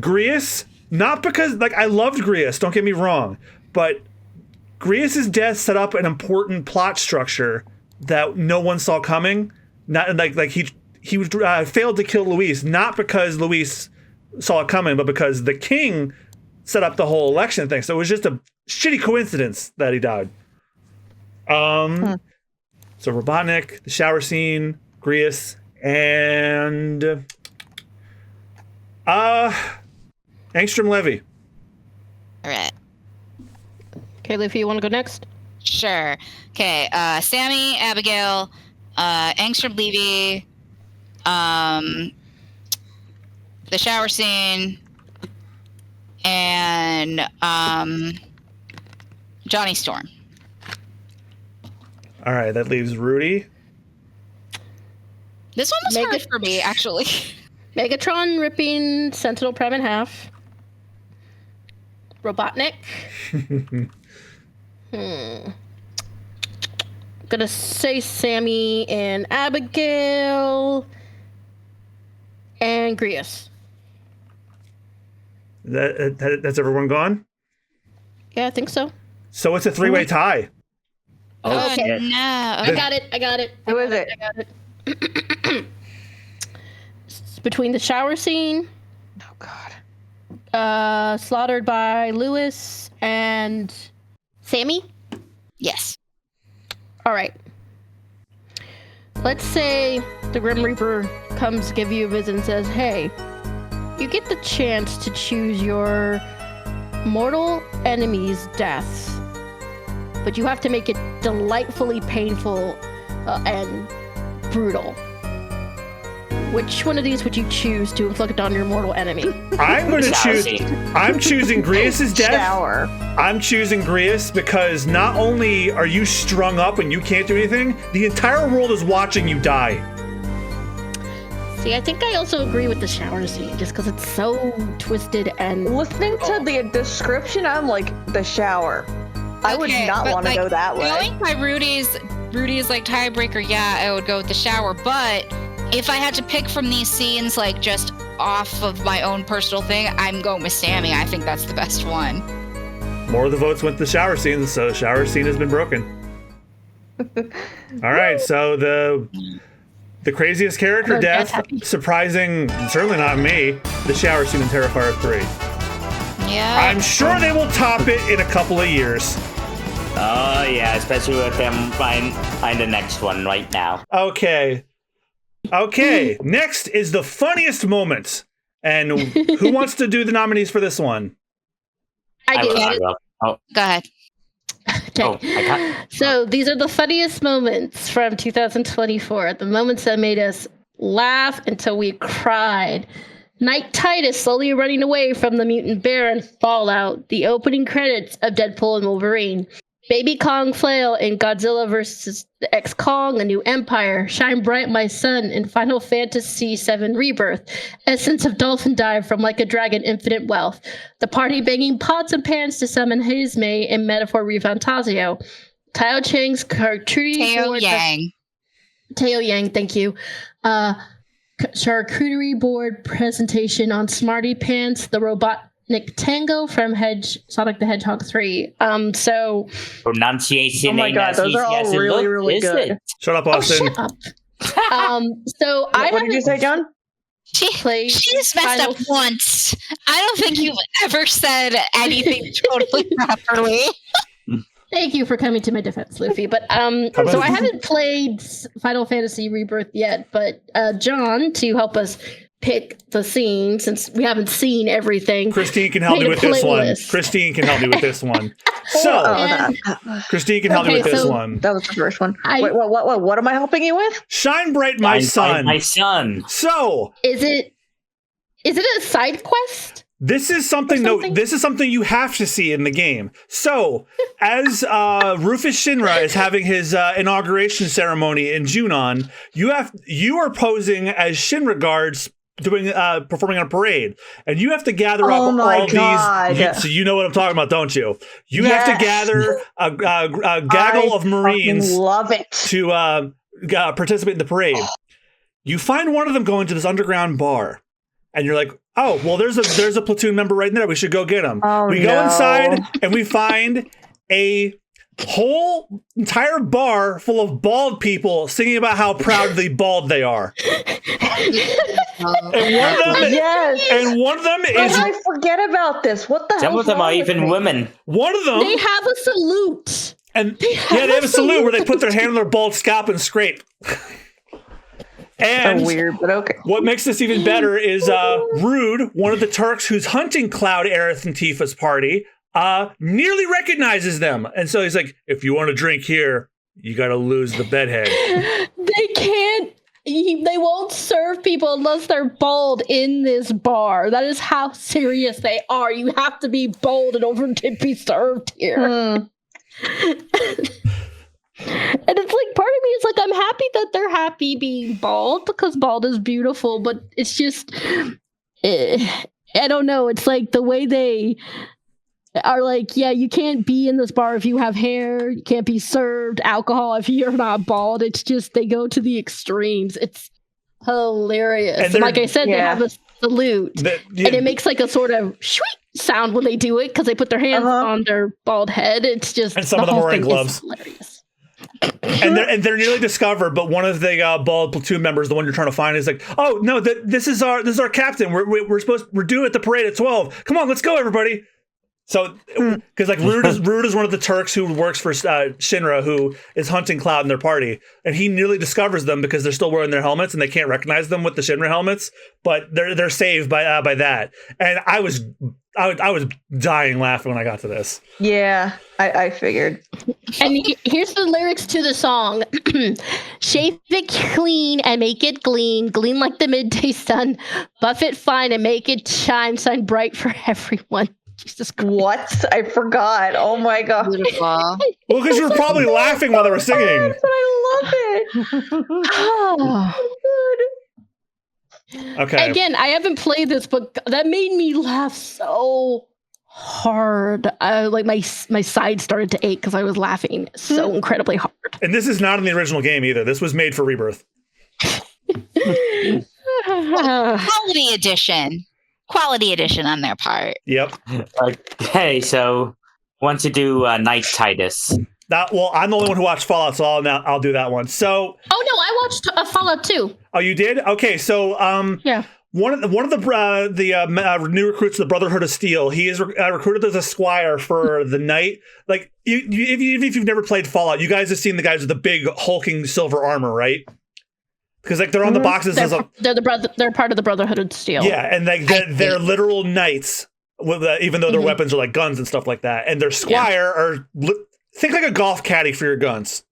Grievous, not because I loved Grievous, don't get me wrong, but Grievous' death set up an important plot structure that no one saw coming. Not like he failed to kill Luis, not because Luis saw it coming, but because the king set up the whole election thing. So it was just a shitty coincidence that he died. So Robotnik, the shower scene, Grievous, and Angstrom Levy. All right. Okay, Leafy, you want to go next? Sure. Okay. Sammy, Abigail, Angstrom Levy, the shower scene, and Johnny Storm. All right, that leaves Rudy. This one was hard for me, actually. Megatron ripping Sentinel Prime in half. Robotnik. Gonna say Sammy and Abigail and Grievous. That's everyone gone? Yeah, I think so. So it's a 3-way tie. Oh, okay. No. I got it. Who is it? I got it. between the shower scene, Oh God. slaughtered by Lewis and Sammy. Yes. All right. Let's say the Grim Reaper comes to give you a visit and says, hey, you get the chance to choose your mortal enemy's death, but you have to make it delightfully painful and brutal. Which one of these would you choose to inflict on your mortal enemy? I'm going to choose. I'm choosing Grievous' death. Shower. I'm choosing Grievous because not only are you strung up and you can't do anything, the entire world is watching you die. See, I think I also agree with the shower scene, just because it's so twisted and... Listening to the description, I'm like, the shower. I would Okay, not but, want to like, go that way. Going by Rudy's like tiebreaker, yeah, I would go with the shower. But if I had to pick from these scenes, like just off of my own personal thing, I'm going with Sammy. I think that's the best one. More of the votes went to the shower scene, so the shower scene has been broken. All right, so the craziest character death, surprising, certainly not me, the shower scene in Terrifier 3. Yeah. I'm sure they will top it in a couple of years. Oh yeah, especially with them find the next one right now. Okay, next is the funniest moment. And who wants to do the nominees for this one? I do. will. Oh, Go ahead. Okay. oh, I got. So these are the funniest moments from 2024. The moments that made us laugh until we cried. Knight Titus slowly running away from the mutant bear and Fallout. The opening credits of Deadpool and Wolverine. Baby Kong Flail in Godzilla vs. X Kong: A New Empire. Shine Bright My Son in Final Fantasy VII Rebirth. Essence of Dolphin Dive from Like a Dragon: Infinite Wealth. The party banging pots and pans to summon Hazme in Metaphor Refantasio. Tao Chang's charcuterie board. Teo Yang, thank you. Charcuterie board presentation on Smarty Pants, the Robotnik Tango from Sonic the Hedgehog 3. So Pronunciation. Oh my ain't God, as those are easy all as it really, look, really is good. it? Shut up, Austin. shut up. So What did you say, John? She's messed Final- up once. I don't think you've ever said anything totally properly. Thank you for coming to my defense, Luffy. But so I haven't played Final Fantasy Rebirth yet, but John, to help us pick the scene, since we haven't seen everything. Christine can help me with this one. Christine can help me with this one. So, Christine can help me with this one. That was the first one. Wait, what am I helping you with? Shine Bright My Son. My son. So, Is it a side quest? this is something. No, this is something you have to see in the game. So, as Rufus Shinra is having his inauguration ceremony in Junon, you are posing as Shinra guards performing on a parade, and you have to gather up all these. So you know what I'm talking about, don't you? You have to gather a gaggle of Marines. Love it. To participate in the parade. You find one of them going to this underground bar, and you're like, oh, well, there's a platoon member right there. We should go get him. We go inside, and we find a whole entire bar full of bald people singing about how proudly bald they are. And one of them is. I forget about this. What the hell? Some of them are even women. One of them. They have a salute. And they have a salute where they put their hand on their bald scalp and scrape. And so weird, but okay. What makes this even better is Rude, one of the Turks who's hunting Cloud, Aerith, and Tifa's party, nearly recognizes them. And so he's like, if you want to drink here, you got to lose the bedhead. They can't. They won't serve people unless they're bald in this bar. That is how serious they are. You have to be bald in order to be served here. And it's like, part of me is like, I'm happy that they're happy being bald because bald is beautiful, but it's just, I don't know. It's like the way they are like, yeah, you can't be in this bar if you have hair. You can't be served alcohol if you're not bald. It's just, they go to the extremes. It's hilarious. And like I said, they have a salute. And it makes like a sort of shriek sound when they do it because they put their hands on their bald head. It's just, and some of them are wearing gloves. Hilarious. and they're nearly discovered, but one of the bald platoon members, the one you're trying to find, is like, "Oh no, this is our captain. We're due at the parade at 12. Come on, let's go, everybody." So, because like Rude is one of the Turks who works for Shinra, who is hunting Cloud and their party, and he nearly discovers them because they're still wearing their helmets and they can't recognize them with the Shinra helmets, but they're saved by that. And I was dying laughing when I got to this. Yeah, I figured. And here's the lyrics to the song. Shave it clean and make it gleam, gleam like the midday sun. Buff it fine and make it shine bright for everyone. Jesus Christ. What? I forgot. Oh my god. Beautiful. Well, because you were probably laughing while they were singing. But I love it. Oh. Okay. Again, I haven't played this, but that made me laugh so hard. Like my side started to ache because I was laughing so incredibly hard. And this is not in the original game either. This was made for Rebirth. Quality edition on their part. Yep. Okay, so want to do Night Titus. Well, I'm the only one who watched Fallout, so I'll do that one. So. Oh no, I watched Fallout 2. Oh, you did? Okay, so yeah. One of the new recruits of the Brotherhood of Steel, he is recruited as a squire for the night. Like, if you've never played Fallout, you guys have seen the guys with the big hulking silver armor, right? Because like they're on the boxes. They're part of the Brotherhood of Steel. Yeah, and like they're literal knights, with even though their weapons are like guns and stuff like that. And their squire think like a golf caddy for your guns.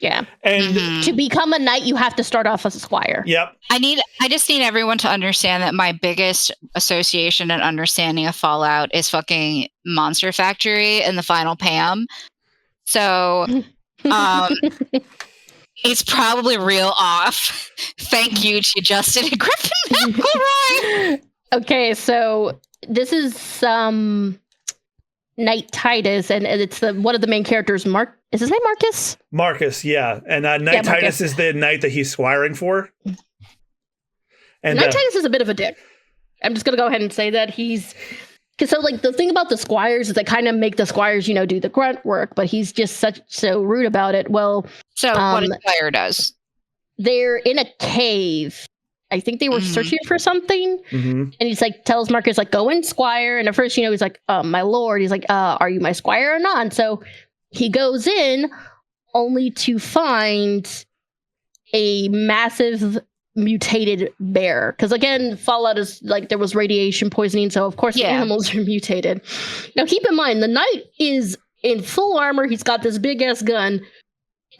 Yeah. And to become a knight, you have to start off as a squire. Yep. I just need everyone to understand that my biggest association and understanding of Fallout is fucking Monster Factory and the Final Pam. So, it's probably real off. Thank you to Justin and Griffin McElroy. Okay, so this is Knight Titus, and it's one of the main characters. Is his name Marcus? Marcus, yeah, and Knight Titus is the knight that he's squiring for. And Knight Titus is a bit of a dick. I'm just gonna go ahead and say that because like the thing about the squires is they kind of make the squires, do the grunt work, but he's just so rude about it. Well, so what a squire does? They're in a cave. I think they were searching for something, and he's like tells Marcus like go in, squire. And at first, he's like, my lord. He's like, are you my squire or not? So he goes in, only to find a massive mutated bear. Because again, Fallout is like there was radiation poisoning, so of course the animals are mutated. Now keep in mind, the knight is in full armor. He's got this big ass gun,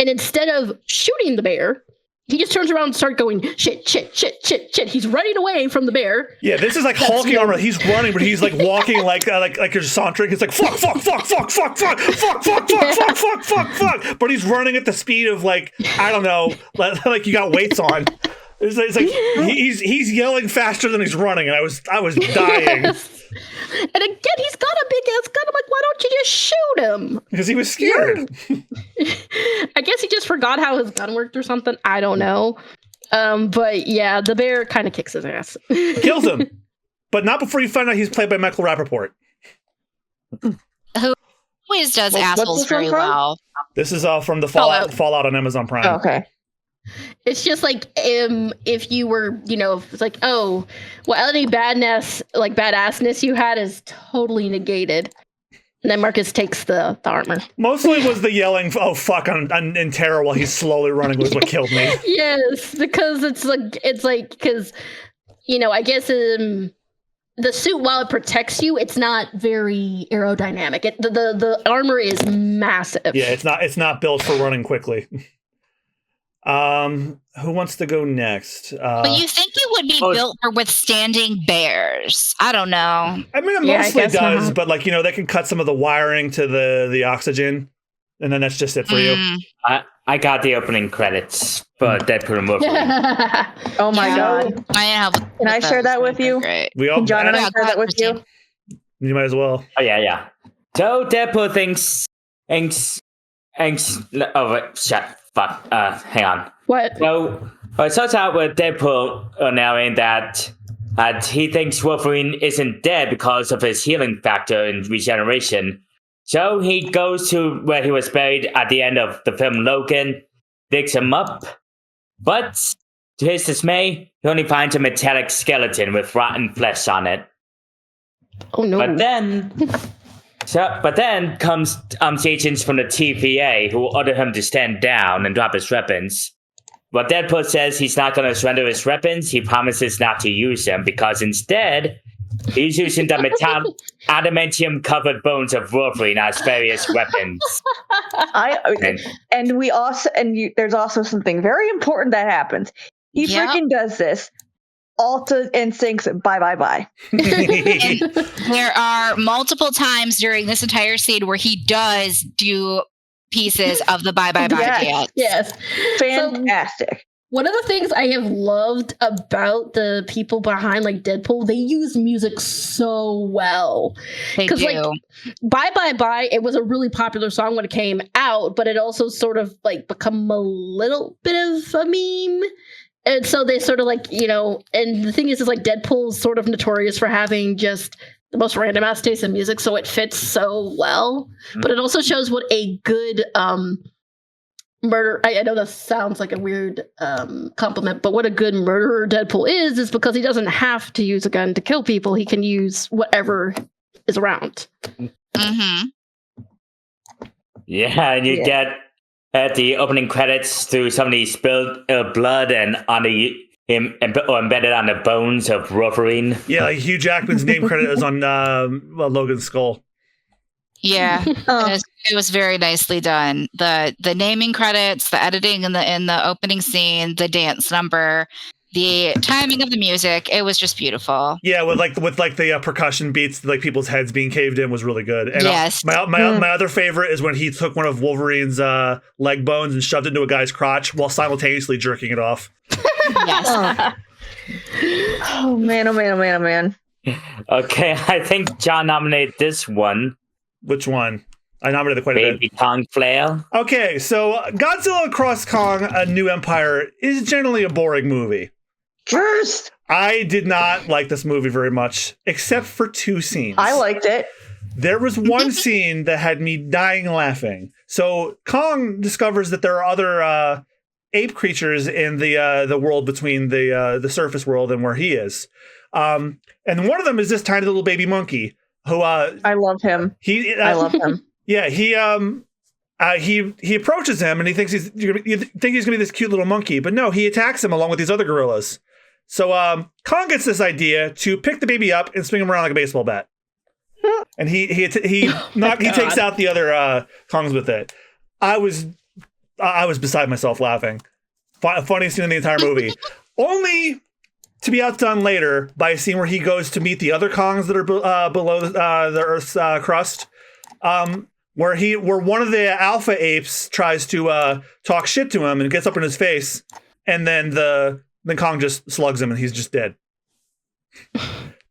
and instead of shooting the bear, he just turns around and starts going, shit, shit, shit, shit, shit. He's running away from the bear. Yeah, this is like hulking armor. He's running, but he's like walking like you're sauntering. It's like fuck, fuck, fuck, fuck, fuck, fuck, fuck, fuck, fuck, fuck, fuck, fuck, fuck. But he's running at the speed of like, I don't know, like you got weights on. It's like he's yelling faster than he's running, and I was dying. Yes. And again, he's got a big ass gun. I'm like, why don't you just shoot him? Because he was scared. I guess he just forgot how his gun worked or something. I don't know. But yeah, the bear kind of kicks his ass. Kills him. But not before you find out he's played by Michael Rappaport. Who always does assholes very well. This is from the Fallout on Amazon Prime. Oh, okay. It's just like if you were, it's like, oh, well, any badassness you had is totally negated. And then Marcus takes the armor. Mostly was the yelling, oh, fuck, in terror while he's slowly running was what killed me. Yes, because it's like, because, I guess the suit, while it protects you, it's not very aerodynamic. The armor is massive. Yeah, it's not built for running quickly. Who wants to go next? But you think it would be built for withstanding bears? I don't know. I mean, it mostly does, but like they can cut some of the wiring to the oxygen, and then that's just it for you. I got the opening credits for Deadpool movie. Oh my god! Can I share that with you? Great. Can John and I share that with you? You might as well. Oh yeah. So Deadpool thinks. Oh wait, shut. Fuck. Hang on. What? So it starts out with Deadpool knowing that he thinks Wolverine isn't dead because of his healing factor and regeneration. So he goes to where he was buried at the end of the film Logan, digs him up, but to his dismay, he only finds a metallic skeleton with rotten flesh on it. Oh no! But then comes agents from the TVA who order him to stand down and drop his weapons. But Deadpool says he's not going to surrender his weapons. He promises not to use them because instead, he's using the adamantium-covered bones of Wolverine as various weapons. There's also something very important that happens. He freaking does this. Alta and sings bye. And there are multiple times during this entire scene where he does do pieces of the bye dance. Yes. Fantastic. So, one of the things I have loved about the people behind like Deadpool, they use music so well. They do. Like, Bye, it was a really popular song when it came out, but it also sort of like become a little bit of a meme. And so they sort of like, and the thing is like Deadpool's sort of notorious for having just the most random ass taste in music, so it fits so well. But it also shows what a good murder. I know that sounds like a weird compliment, but what a good murderer Deadpool is because he doesn't have to use a gun to kill people. He can use whatever is around. Mm-hmm. Yeah, and you get at the opening credits through somebody spilled blood and on him embedded on the bones of Wolverine. Yeah, like Hugh Jackman's name credit is on Logan's skull. Yeah, it was very nicely done. The naming credits, the editing in the opening scene, the dance number, the timing of the music, it was just beautiful. Yeah, with the percussion beats, like people's heads being caved in was really good. And yes. My other favorite is when he took one of Wolverine's leg bones and shoved it into a guy's crotch while simultaneously jerking it off. Yes. Oh man. Okay, I think John nominated this one. Which one? I nominated quite a bit. Baby Kong Flail. Okay, so Godzilla Across Kong: A New Empire is generally a boring movie. First, I did not like this movie very much, except for two scenes. I liked it. There was one scene that had me dying laughing. So Kong discovers that there are other ape creatures in the world between the surface world and where he is, and one of them is this tiny little baby monkey who I love him. I love him. Yeah, he approaches him and he thinks he's gonna be this cute little monkey, but no, he attacks him along with these other gorillas. So Kong gets this idea to pick the baby up and swing him around like a baseball bat, and he takes out the other Kongs with it. I was beside myself laughing. Funniest scene in the entire movie, only to be outdone later by a scene where he goes to meet the other Kongs that are below the Earth's crust. Where one of the alpha apes tries to talk shit to him and gets up in his face, and then Kong just slugs him and he's just dead.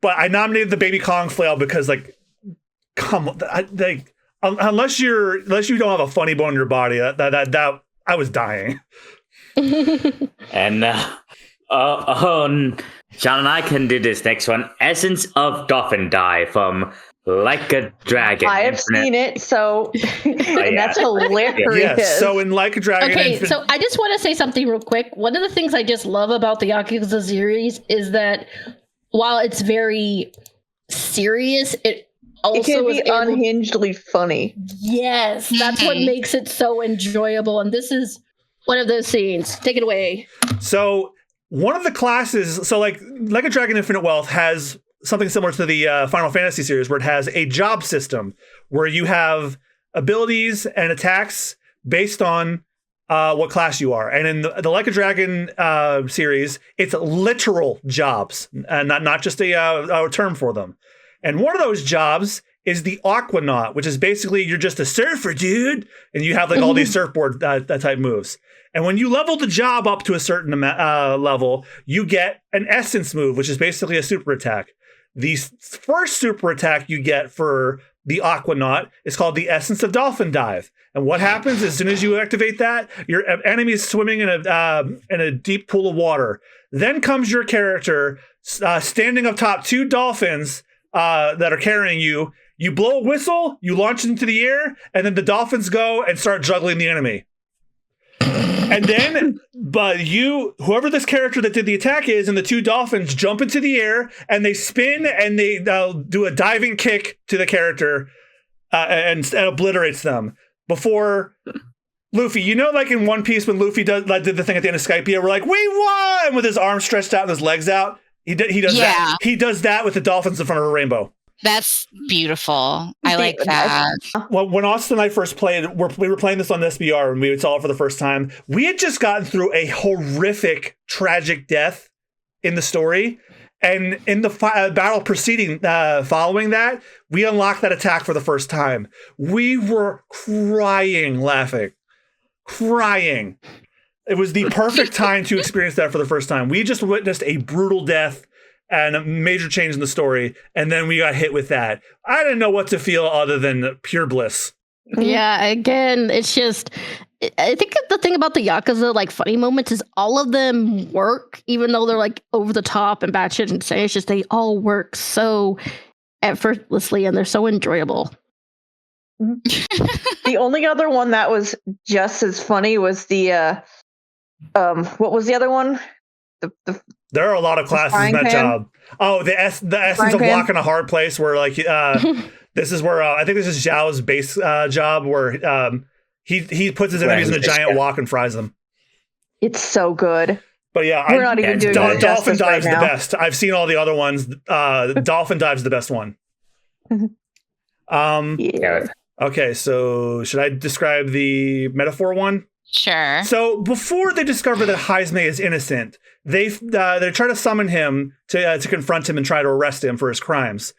But I nominated the Baby Kong Flail because, like, come on, unless you don't have a funny bone in your body, that I was dying. And John and I can do this next one. Essence of Dolphin Die from Like a Dragon. I have seen it, so that's hilarious. Yes, so in Like a Dragon. Okay, so I just want to say something real quick. One of the things I just love about the Yakuza series is that while it's very serious, it also can be is unhingedly funny. Yes, that's what makes it so enjoyable. And this is one of those scenes. Take it away. So one of the classes, so like a Dragon Infinite Wealth has something similar to the Final Fantasy series, where it has a job system where you have abilities and attacks based on what class you are. And in the Like a Dragon series, it's literal jobs, and not just a term for them. And one of those jobs is the Aquanaut, which is basically you're just a surfer, dude, and you have like all these surfboard type moves. And when you level the job up to a certain level, you get an essence move, which is basically a super attack. The first super attack you get for the Aquanaut is called the Essence of Dolphin Dive. And what happens as soon as you activate that, your enemy is swimming in a deep pool of water. Then comes your character standing up top, two dolphins that are carrying you. You blow a whistle, you launch it into the air, and then the dolphins go and start juggling the enemy. And then, whoever this character that did the attack is, and the two dolphins jump into the air, and they spin, and they do a diving kick to the character, and obliterates them. Before Luffy, like in One Piece when Luffy did the thing at the end of Skypiea, we're like, we won! With his arms stretched out and his legs out. He does that. He does that with the dolphins in front of a rainbow. That's beautiful. I like that. Well, when Austin and I first played, we were playing this on the SBR and we saw it for the first time. We had just gotten through a horrific, tragic death in the story. And in the battle following that, we unlocked that attack for the first time. We were crying, laughing. Crying. It was the perfect time to experience that for the first time. We just witnessed a brutal death and a major change in the story, and then we got hit with that. I didn't know what to feel other than pure bliss. Yeah, again, it's just, I think the thing about the Yakuza, funny moments is all of them work, even though they're, over the top and batshit insane. It's just they all work so effortlessly, and they're so enjoyable. The only other one that was just as funny was the, what was the other one? There are a lot of classes in that job. Oh, the essence of walking a hard place where this is where I think this is Zhao's base job where he puts his enemies in a giant wok and fries them. It's so good. But yeah, we're not even doing Dolphin Dive's right the best. I've seen all the other ones. Dolphin Dive's the best one. Yeah. Okay, so should I describe the metaphor one? Sure. So before they discover that Heisme is innocent, they try to summon him to confront him and try to arrest him for his crimes.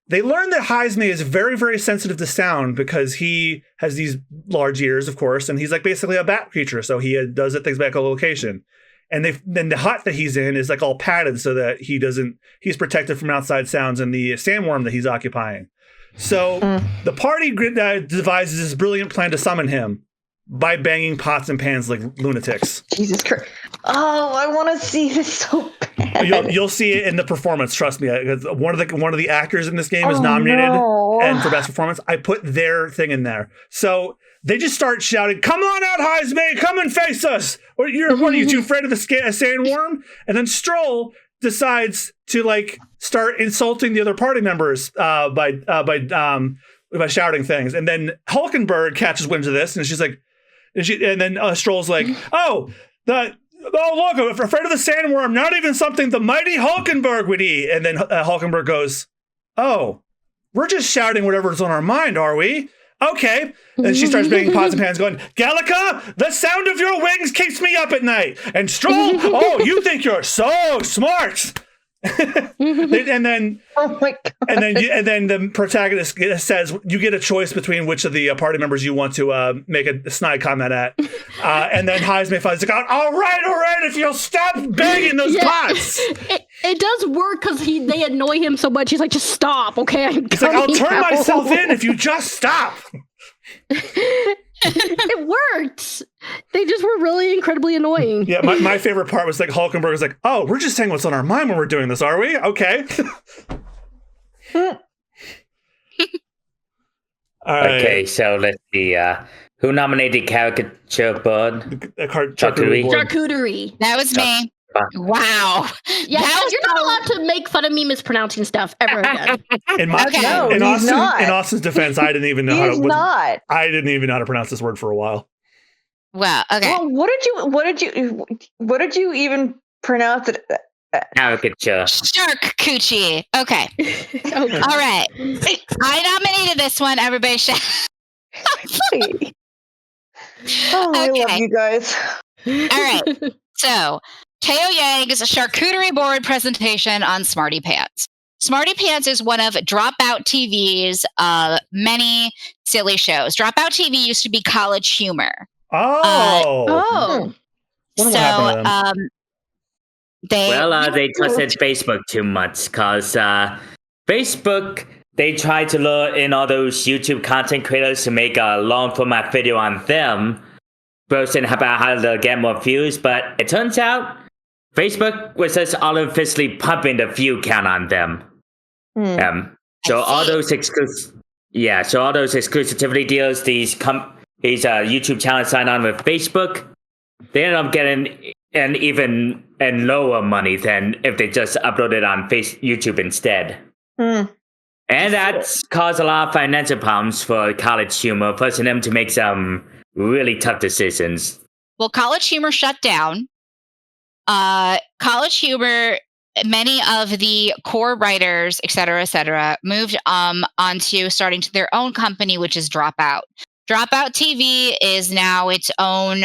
They learn that Heisme is very, very sensitive to sound because he has these large ears, of course, and he's basically a bat creature, so he does things by echolocation. And then the hut that he's in is all padded so that he's protected from outside sounds and the sandworm that he's occupying. So the party devises this brilliant plan to summon him by banging pots and pans like lunatics. Jesus Christ. Oh, I want to see this so bad. You'll see it in the performance, trust me. One of the actors in this game is nominated and for best performance. I put their thing in there. So they just start shouting, "Come on out, Heisme! Come and face us! What are you too afraid of the sandworm?" And then Stroll decides to start insulting the other party members by shouting things. And then Hulkenberg catches wind of this, and she's like, and then Stroll's like, "Oh, look, I'm afraid of the sandworm. Not even something the mighty Hulkenberg would eat." And then Hulkenberg goes, "Oh, we're just shouting whatever's on our mind, are we? Okay." And she starts banging pots and pans going, "Gallica, the sound of your wings keeps me up at night. And Stroll, oh, you think you're so smart." And then, oh my God. and then the protagonist says, "You get a choice between which of the party members you want to make a snide comment at." And then Heisme finds like, all right, if you'll stop banging those pots." It does work because they annoy him so much. He's like, "Just stop, okay? He's like, "I'll turn myself in if you just stop." It worked. They just were really incredibly annoying. Yeah, my favorite part was Hulkenberg was like, "Oh, we're just saying what's on our mind when we're doing this, are we? Okay." All right. Okay, so let's see. Who nominated Caricature Board? Charcuterie. That was me. Wow. Yeah, you're not allowed to make fun of me mispronouncing stuff ever again. In Austin's defense, I didn't even know I didn't even know how to pronounce this word for a while. Well, okay. Well, what did you even pronounce it? Caricature. Shark coochie. Okay. Okay. All right. I nominated this one. Everybody shout. Oh, I love you guys. All right. So, Teo Yang's charcuterie board presentation on Smarty Pants. Smarty Pants is one of Dropout TV's many silly shows. Dropout TV used to be College Humor. Oh. They trusted Facebook too much because Facebook, they tried to lure in all those YouTube content creators to make a long format video on them, boasting about how to get more views, but it turns out Facebook was just artificially pumping the view count on them. So all those Yeah, so all those exclusivity deals, these YouTube channels sign on with Facebook, they end up getting an even lower money than if they just uploaded on YouTube instead. Mm. And that's caused a lot of financial problems for College Humor, forcing them to make some really tough decisions. Well, College Humor shut down. College Humor, many of the core writers, et cetera, moved onto starting to their own company, which is Dropout. Dropout TV is now its own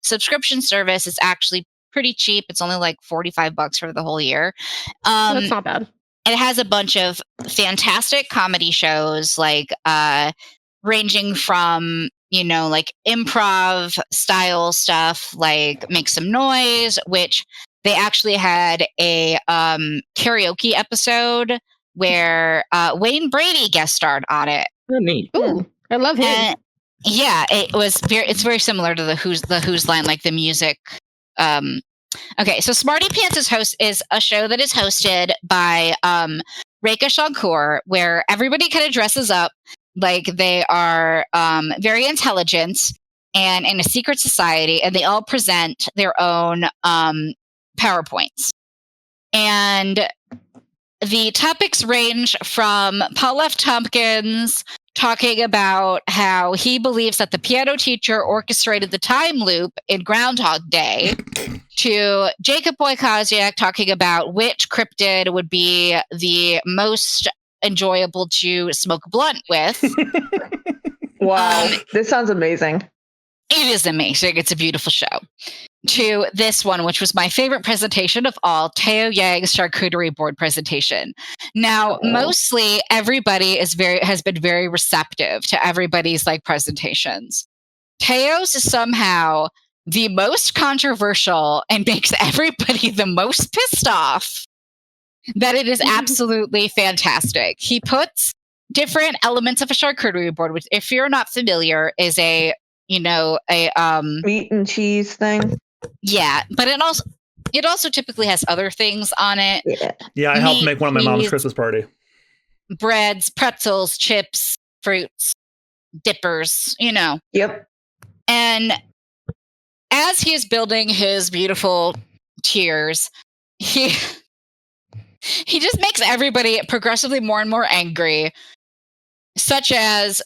subscription service. It's actually pretty cheap. It's only like $45 for the whole year. That's not bad. It has a bunch of fantastic comedy shows, like ranging from, like improv style stuff, like Make Some Noise, which they actually had a karaoke episode where Wayne Brady guest starred on it. Oh, neat. Ooh, I love him. And, yeah, it's very similar to the Who's line, like the music. Okay, so Smarty Pants is a show that is hosted by Rekha Shankar, where everybody kind of dresses up like they are very intelligent and in a secret society, and they all present their own PowerPoints. And the topics range from Paul F. Tompkins talking about how he believes that the piano teacher orchestrated the time loop in Groundhog Day, to Jacob Boykoziak talking about which cryptid would be the most enjoyable to smoke a blunt with. Wow, this sounds amazing. It is amazing. It's a beautiful show. To this one, which was my favorite presentation of all, Teo Yang's charcuterie board presentation. Now, mostly everybody has been very receptive to everybody's like presentations. Teo's is somehow the most controversial and makes everybody the most pissed off. That it is absolutely fantastic. He puts different elements of a charcuterie board, which, if you're not familiar, is a meat and cheese thing. Yeah, but it also typically has other things on it. Yeah, I helped make one of my mom's Christmas party. Breads, pretzels, chips, fruits, dippers, Yep. And as he is building his beautiful tiers, he just makes everybody progressively more and more angry, such as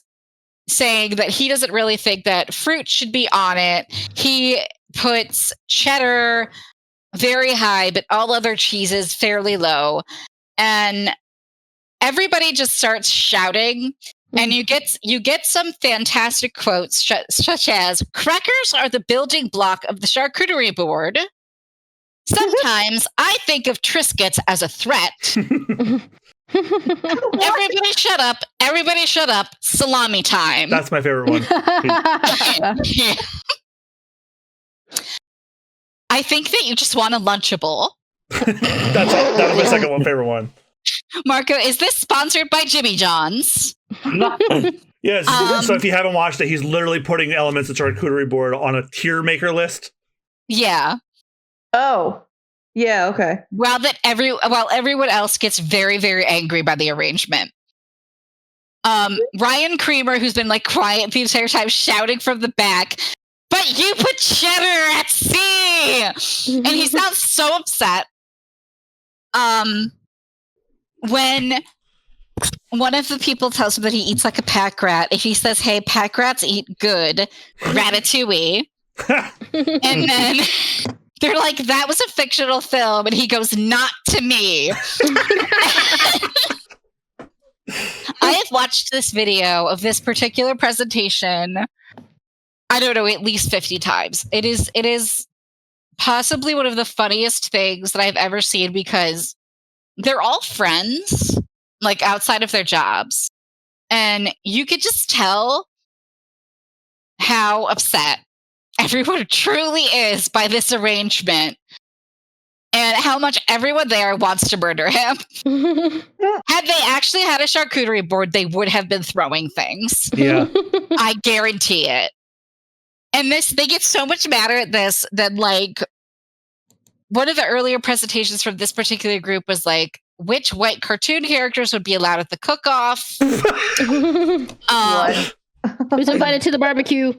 saying that he doesn't really think that fruit should be on it. He puts cheddar very high, but all other cheeses fairly low. And everybody just starts shouting. And you get some fantastic quotes, such as, "Crackers are the building block of the charcuterie board. Sometimes I think of Triscuits as a threat. Everybody shut up. Everybody shut up. Salami time." That's my favorite one. Yeah. "I think that you just want a Lunchable." That was my second favorite one. Marco, is this sponsored by Jimmy John's? Yes. So if you haven't watched it, he's literally putting elements of charcuterie board on a tier maker list. Yeah. Oh. Yeah, okay. While everyone else gets very, very angry by the arrangement. Ryan Creamer, who's been like quiet the entire time, shouting from the back, "But you put cheddar at C!" And he sounds so upset. When one of the people tells him that he eats like a pack rat, if he says, "Hey, pack rats eat good, ratatouille," and then they're like, "That was a fictional film," and he goes, "Not to me." I have watched this video of this particular presentation, I don't know, at least 50 times. It is possibly one of the funniest things that I've ever seen, because they're all friends, like outside of their jobs. And you could just tell how upset everyone truly is by this arrangement, and how much everyone there wants to murder him. Had they actually had a charcuterie board, they would have been throwing things. Yeah. I guarantee it. And they get so much madder at this that, like, one of the earlier presentations from this particular group was like, which white cartoon characters would be allowed at the cook-off. What? Who's invited to the barbecue?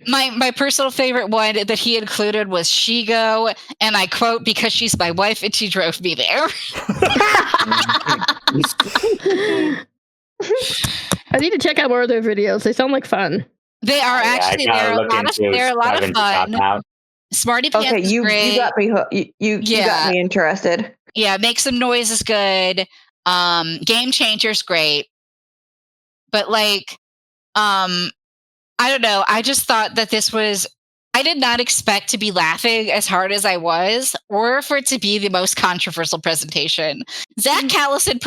My personal favorite one that he included was Shigo, and I quote, "Because she's my wife and she drove me there." I need to check out more of their videos. They sound like fun. They are actually they're a lot of fun. Smarty Pants Okay, is great. you got me you got me interested. Yeah, Make Some Noise is good. Game Changer's great. But like, I don't know. I just thought that I did not expect to be laughing as hard as I was, or for it to be the most controversial presentation. Zach Callison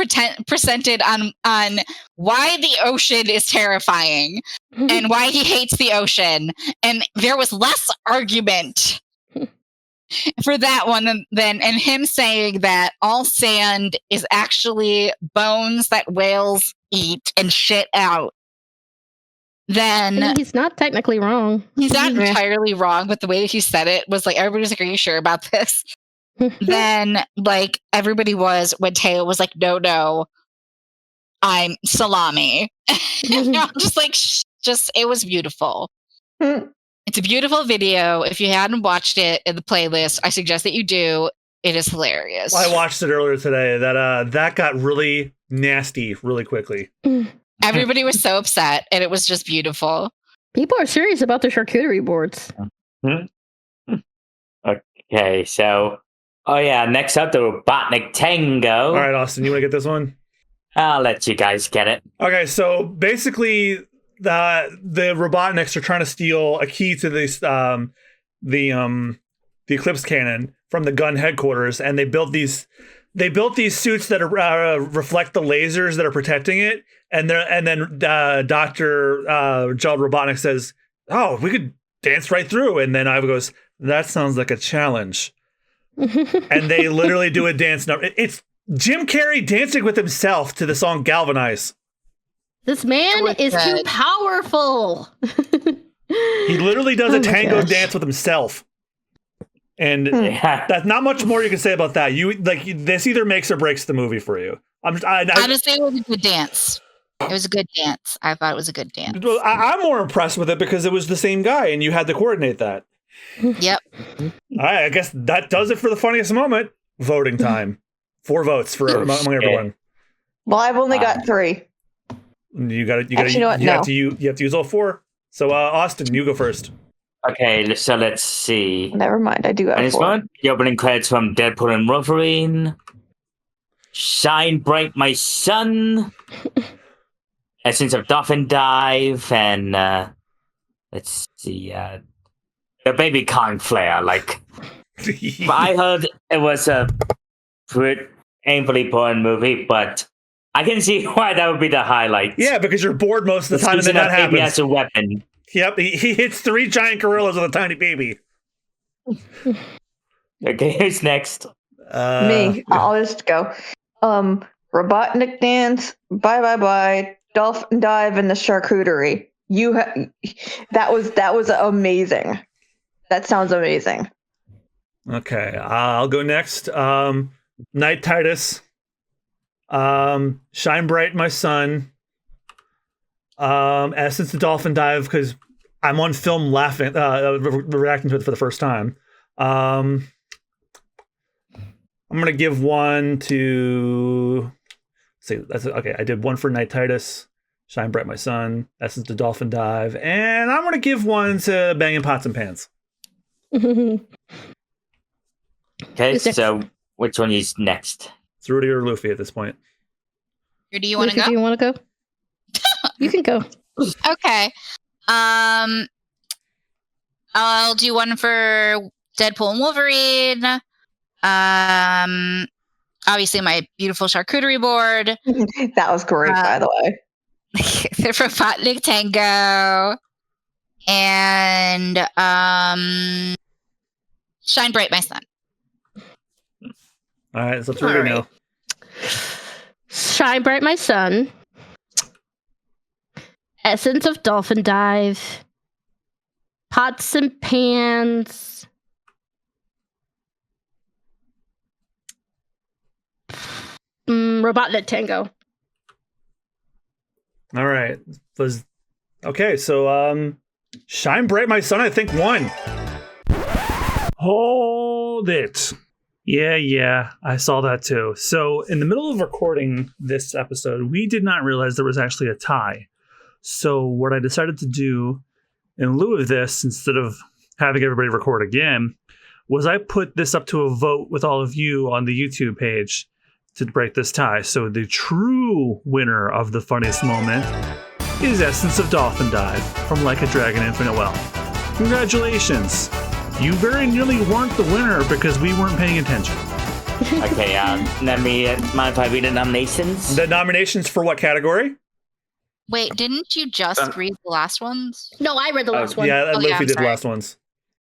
presented on why the ocean is terrifying and why he hates the ocean. And there was less argument for that one than him saying that all sand is actually bones that whales eat and shit out. Then I mean, he's not technically wrong. He's not entirely wrong, but the way that he said it was like, everybody's like, "Are you sure about this?" Then like everybody was when Teo was like, no, I'm salami. And I'm just like, it was beautiful. It's a beautiful video. If you hadn't watched it in the playlist, I suggest that you do. It is hilarious. I watched it earlier today. That got really nasty really quickly. Everybody was so upset, and it was just beautiful. People are serious about the charcuterie boards. Okay, so next up the Robotnik Tango. All right, Austin, you want to get this one? I'll let you guys get it. Okay, so basically, the Robotniks are trying to steal a key to this the Eclipse cannon from the gun headquarters, and they built these suits that are, reflect the lasers that are protecting it, and then Dr. Gerald Robotnik says, "Oh, we could dance right through," and then Iva goes, "That sounds like a challenge," and they literally do a dance number. It's Jim Carrey dancing with himself to the song "Galvanize." This man is too powerful. He literally does a tango dance with himself. And that's not much more you can say about that. This either makes or breaks the movie for you. Honestly, it was a good dance. It was a good dance. I thought it was a good dance. I'm more impressed with it because it was the same guy and you had to coordinate that. Yep. All right, I guess that does it for the funniest moment. Voting time. 4 votes for among everyone. Well, I've only got 3. You have to use all 4. So Austin, you go first. Okay, so let's see. Never mind, I do have 4. One, the opening credits from Deadpool and Wolverine. Shine Bright My Sun. Essence of Dolphin Dive, and let's see, the Baby Con Flare. Like, I heard it was a pretty painfully boring movie, but I can see why that would be the highlight. Yeah, because you're bored most of the time, and then that happens. As a weapon. Yep, he hits 3 giant gorillas with a tiny baby. Okay, who's next? Me. I'll just go. Robotnik dance. Bye. Dolphin dive and the charcuterie. That was amazing. That sounds amazing. Okay, I'll go next. Night Titus. Shine Bright My Sun. Essence the Dolphin Dive, because I'm on film laughing, reacting to it for the first time. I'm gonna give one to. See, that's okay. I did one for Night Titus, Shine Bright My Sun, Essence the Dolphin Dive, and I'm gonna give one to Banging Pots and Pans. Okay, so which one is next? It's Rudy or Luffy at this point. Or do you want to go? Do you want to go? You can go. Okay. I'll do one for Deadpool and Wolverine. Obviously my beautiful charcuterie board. That was great, by the way. The Robotnik Tango. And Shine Bright My Sun. All right, so it's Rudy now. Shine Bright My Sun. Essence of Dolphin Dive. Pots and Pans. Robotnik Tango. All right. Okay, so Shine Bright My Sun, I think, won. Hold it. Yeah, I saw that too. So in the middle of recording this episode, we did not realize there was actually a tie. So what I decided to do in lieu of this, instead of having everybody record again, was I put this up to a vote with all of you on the YouTube page to break this tie. So the true winner of the funniest moment is Essence of Dolphin Dive from Like a Dragon Infinite Well. Congratulations. You very nearly weren't the winner because we weren't paying attention. Okay, let me mind if I read the nominations? The nominations for what category? Wait, didn't you just read the last ones? No, I read the last one. Yeah, Luffy I'm did the sorry. last ones.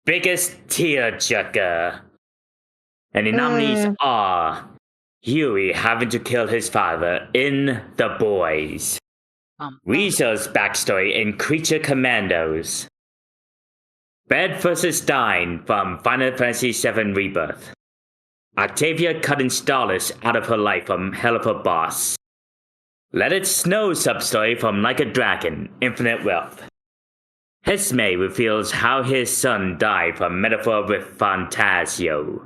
Biggest tearjerker. And the nominees are Huey having to kill his father in The Boys, Weasel's backstory in Creature Commandos, Bed vs. Stein from Final Fantasy VII Rebirth, Octavia cutting Starless out of her life from Hell of a Boss, Let It Snow substory from Like a Dragon, Infinite Wealth, Hesme reveals how his son died from metaphor with Fantasio,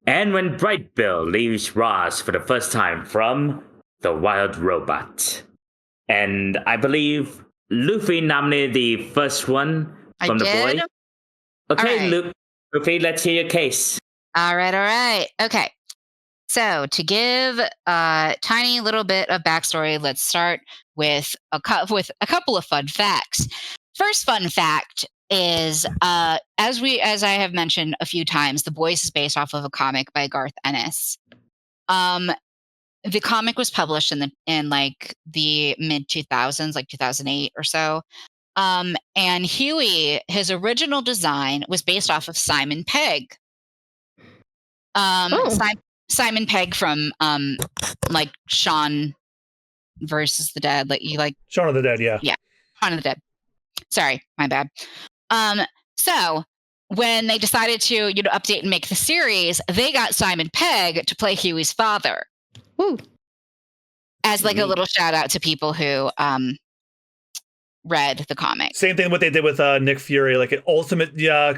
and When Bright Bill leaves Ross for the first time from The Wild Robot. And I believe Luffy nominated the first one from The Boy. Okay, right. Luffy, let's hear your case. All right. Okay. So to give a tiny little bit of backstory, let's start with a couple of fun facts. First fun fact is, as I have mentioned a few times, The Boys is based off of a comic by Garth Ennis. The comic was published in like the mid 2000s, like 2008 or so. And Huey, his original design was based off of Simon Pegg. Simon Pegg from like Shaun versus the Dead, Shaun of the Dead, yeah. Yeah, Shaun of the Dead. Sorry, my bad. So when they decided to update and make the series, they got Simon Pegg to play Huey's father. Woo. As like a little shout out to people who read the comic. Same thing what they did with Nick Fury, like an Ultimate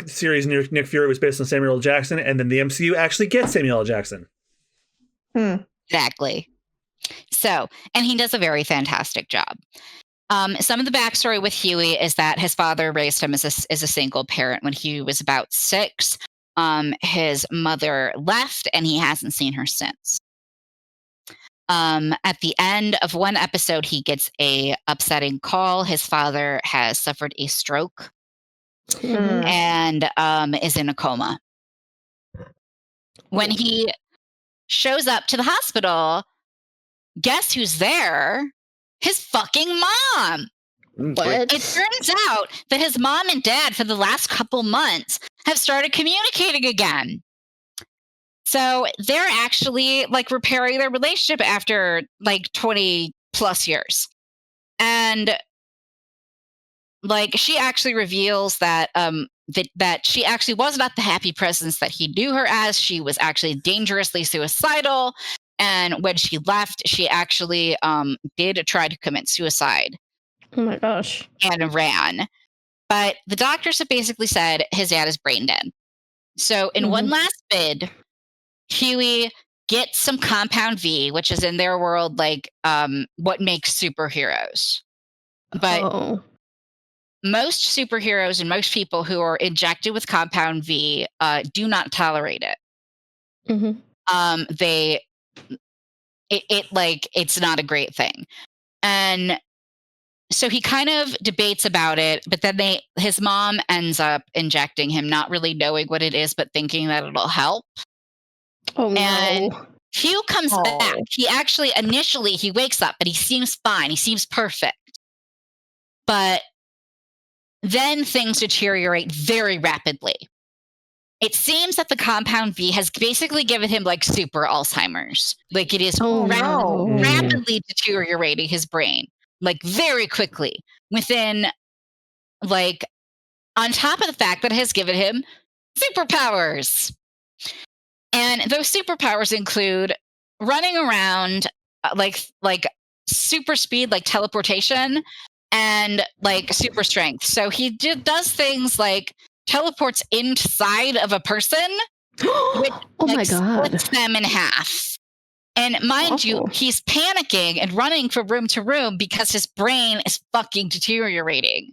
series. Nick Fury was based on Samuel L. Jackson, and then the MCU actually gets Samuel L. Jackson. Exactly. So, and he does a very fantastic job. Some of the backstory with Huey is that his father raised him as a single parent when he was about 6. His mother left, and he hasn't seen her since. At the end of one episode, he gets a upsetting call. His father has suffered a stroke and is in a coma. When he shows up to the hospital, guess who's there? His fucking mom. What? It turns out that his mom and dad for the last couple months have started communicating again. So they're actually like repairing their relationship after like 20 plus years. And like she actually reveals that that she actually was not the happy presence that he knew her as. She was actually dangerously suicidal. And when she left, she actually did try to commit suicide. Oh my gosh. And ran. But the doctors have basically said his dad is brain dead. So in one last bid, Huey gets some Compound V, which is in their world like what makes superheroes. But most superheroes and most people who are injected with Compound V do not tolerate it. It's not a great thing. And so he kind of debates about it, but then his mom ends up injecting him, not really knowing what it is, but thinking that it'll help. Oh no. And Hugh comes back. He actually initially he wakes up, but he seems fine. He seems perfect. But then things deteriorate very rapidly. It seems that the Compound V has basically given him like super Alzheimer's. Like it is rapidly deteriorating his brain, like very quickly. Within, like, on top of the fact that it has given him superpowers. And those superpowers include running around like super speed, like teleportation, and like super strength. So he does things like teleports inside of a person, which Oh my god. splits them in half. And mind you, Awful. he's panicking and running from room to room because his brain is fucking deteriorating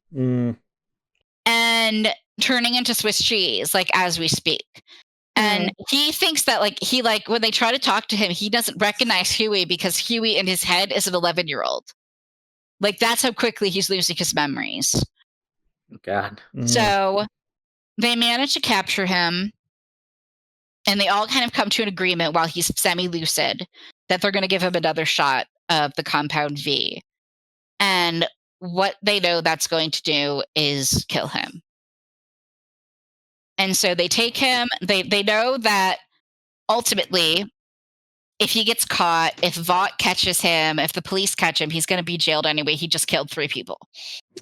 and turning into Swiss cheese, like as we speak. And he thinks that when they try to talk to him, he doesn't recognize Huey because Huey in his head is an 11-year-old. Like that's how quickly he's losing his memories. God. So they manage to capture him, and they all kind of come to an agreement while he's semi-lucid that they're going to give him another shot of the compound V. And what they know that's going to do is kill him. And so they take him. They know that ultimately, if he gets caught, if Vought catches him, if the police catch him, he's going to be jailed anyway. He just killed 3 people.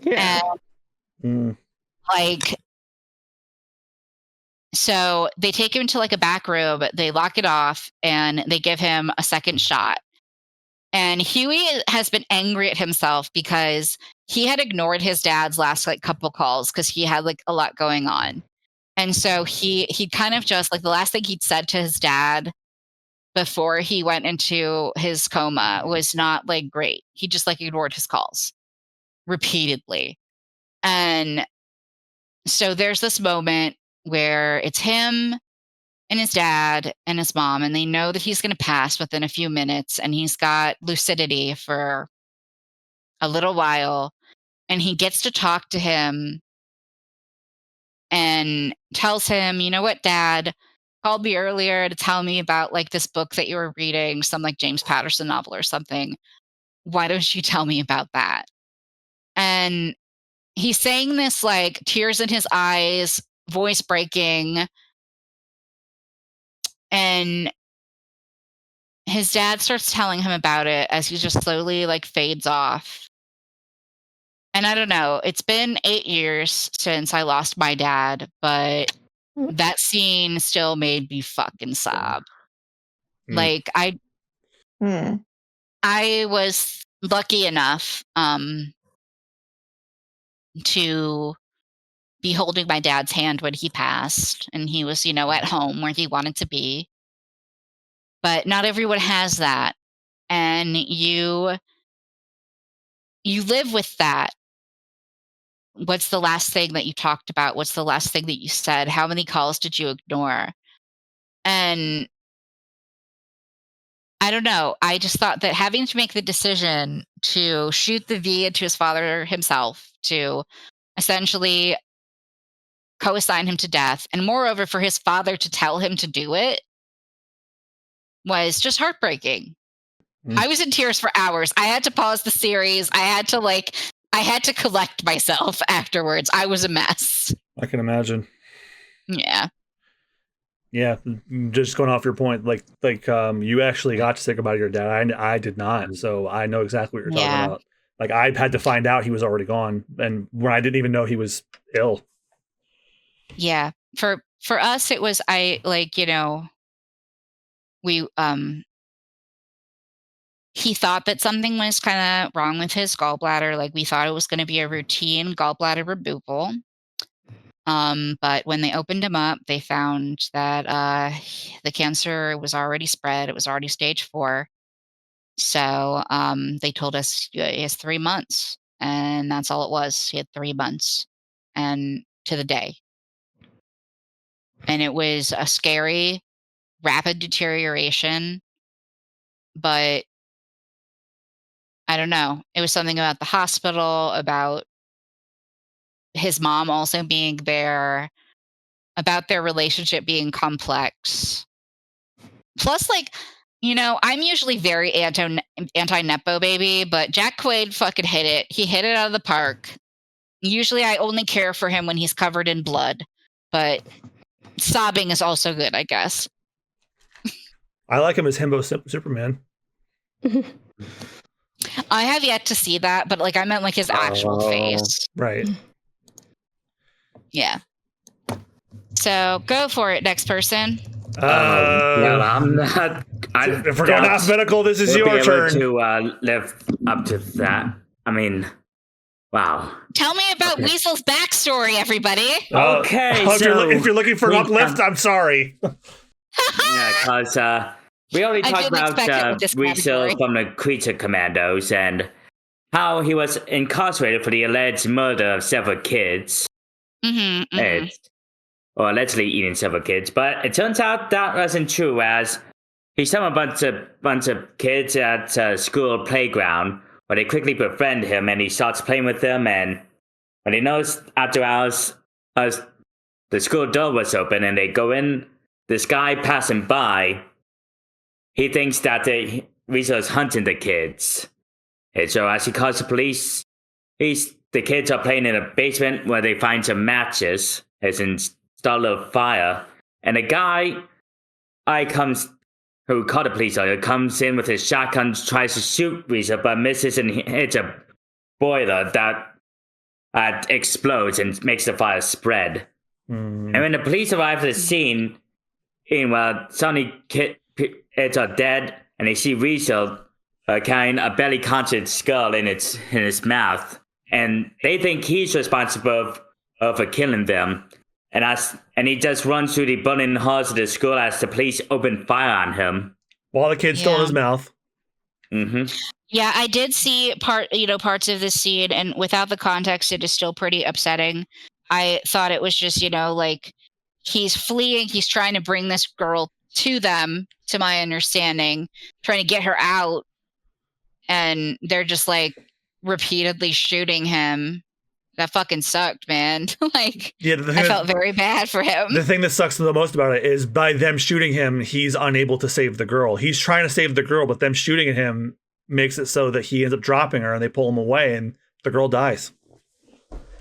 Yeah. And, so they take him to like a back room, they lock it off, and they give him a second shot. And Huey has been angry at himself because he had ignored his dad's last like couple calls because he had like a lot going on. And so he kind of just like the last thing he'd said to his dad before he went into his coma was not like great. He just like ignored his calls repeatedly. And so there's this moment where it's him and his dad and his mom, and they know that he's going to pass within a few minutes, and he's got lucidity for a little while, and he gets to talk to him and tells him, you know what, Dad called me earlier to tell me about like this book that you were reading, some like James Patterson novel or something. Why don't you tell me about that? And he's saying this like tears in his eyes, voice breaking. And his dad starts telling him about it as he just slowly like fades off. And I don't know, it's been 8 years since I lost my dad, but that scene still made me fucking sob. Like I was lucky enough to be holding my dad's hand when he passed, and he was, you know, at home where he wanted to be. But not everyone has that. And you live with that. What's the last thing that you talked about? What's the last thing that you said? How many calls did you ignore? And I don't know. I just thought that having to make the decision to shoot the V into his father himself, to essentially co-assign him to death, and moreover for his father to tell him to do it, was just heartbreaking. I was in tears for hours. I had to pause the series. I had to collect myself afterwards. I was a mess. I can imagine. Yeah. Yeah, just going off your point, like you actually got to say goodbye to your dad. I did not, so I know exactly what you're talking about. Like I had to find out he was already gone, and when I didn't even know he was ill. Yeah, for us, it was we he thought that something was kind of wrong with his gallbladder. Like we thought it was going to be a routine gallbladder removal. But when they opened him up, they found that the cancer was already spread. It was already stage 4. So they told us he has 3 months, and that's all it was. He had 3 months, and to the day. And it was a scary, rapid deterioration, but I don't know. It was something about the hospital, about his mom also being there, about their relationship being complex. Plus, like, you know, I'm usually very anti-Nepo baby, but Jack Quaid fucking hit it. He hit it out of the park. Usually I only care for him when he's covered in blood, but sobbing is also good, I guess. I like him as Himbo Superman. I have yet to see that, but like I meant like his actual face. Right. Yeah. So go for it, next person. Well, I'm not. If we're going alphabetical, this is your turn. To live up to that. I mean, wow. Tell me about Weasel's backstory, everybody. Okay, if you're looking for an uplift, I'm sorry. Yeah, because we already talked about Weasel from the Creature Commandos and how he was incarcerated for the alleged murder of several kids. Or allegedly eating several kids, but it turns out that wasn't true, as he saw a bunch of kids at a school playground where they quickly befriend him, and he starts playing with them, and when he knows after hours the school door was open and they go in, this guy passing by, he thinks that Weasel is hunting the kids. And so as he calls the police, the kids are playing in a basement where they find some matches as in start a fire, and a guy who called the police comes in with his shotgun, tries to shoot Weasel, but misses and hits a boiler that explodes and makes the fire spread. And when the police arrive at the scene, suddenly kids are dead, and they see Weasel carrying a barely conscious skull in his mouth, and they think he's responsible for killing them. And he just runs through the burning halls of the school as the police open fire on him. While the kid's still in his mouth. Yeah, I did see parts of this scene, and without the context, it is still pretty upsetting. I thought it was just, like he's fleeing. He's trying to bring this girl to them, to my understanding, trying to get her out. And they're just like repeatedly shooting him. That fucking sucked, man. I felt very bad for him. The thing that sucks the most about it is by them shooting him, he's unable to save the girl. He's trying to save the girl, but them shooting at him makes it so that he ends up dropping her and they pull him away and the girl dies.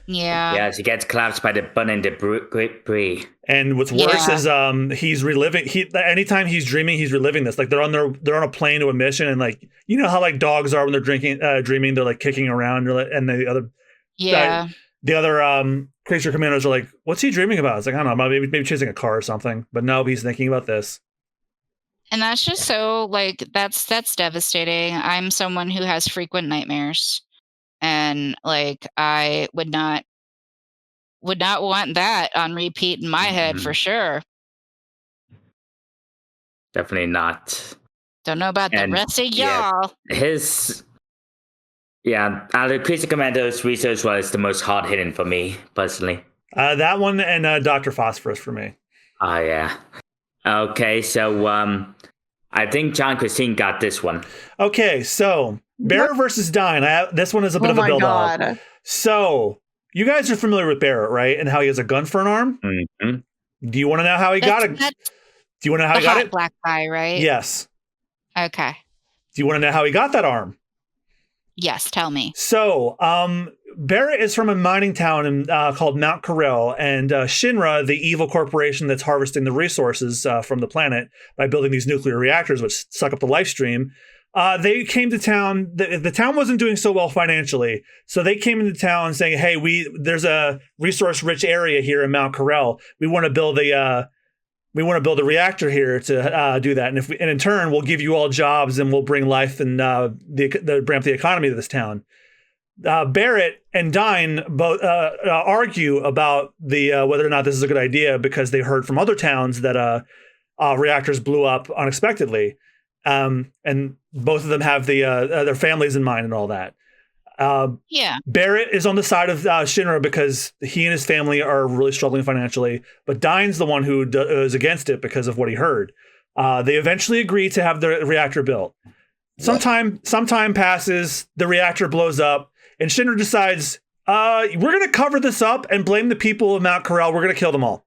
Yeah. Yeah, she gets collapsed by the burning debris. And what's worse is he's reliving. Anytime he's dreaming, he's reliving this. Like they're on a plane to a mission, and like how like dogs are when they're dreaming, they're like kicking around, and the other. Yeah. The other creature commandos are like, what's he dreaming about? It's like, I don't know, maybe chasing a car or something. But no, he's thinking about this. And that's just so that's devastating. I'm someone who has frequent nightmares. And I would not want that on repeat in my head for sure. Definitely not. Don't know about the rest of y'all. Out of Creature Commandos, research was the most hard hitting for me personally. That one and Dr. Phosphorus for me. Oh yeah. Okay, so I think John Christine got this one. Okay, so Barrett versus Dine. This one is a bit of a build-up. So you guys are familiar with Barrett, right? And how he has a gun for an arm. Mm-hmm. Do you want to know how he got it? Do you want to know how he got it? Black guy, right? Yes. Okay. Do you want to know how he got that arm? Yes, tell me. So, Barrett is from a mining town called Mount Corel, and Shinra, the evil corporation that's harvesting the resources from the planet by building these nuclear reactors, which suck up the life stream, they came to town. The town wasn't doing so well financially, so they came into town saying, "Hey, there's a resource-rich area here in Mount Corel. We want to build a reactor here to do that, and in turn, we'll give you all jobs and we'll bring life and bring up the economy of this town." Barrett and Dine both argue about whether or not this is a good idea because they heard from other towns that reactors blew up unexpectedly, and both of them have their families in mind and all that. Barrett is on the side of Shinra because he and his family are really struggling financially, but Dine's the one who is against it because of what he heard. They eventually agree to have the reactor built. Some time passes, the reactor blows up, and Shinra decides, we're going to cover this up and blame the people of Mount Corel. We're going to kill them all.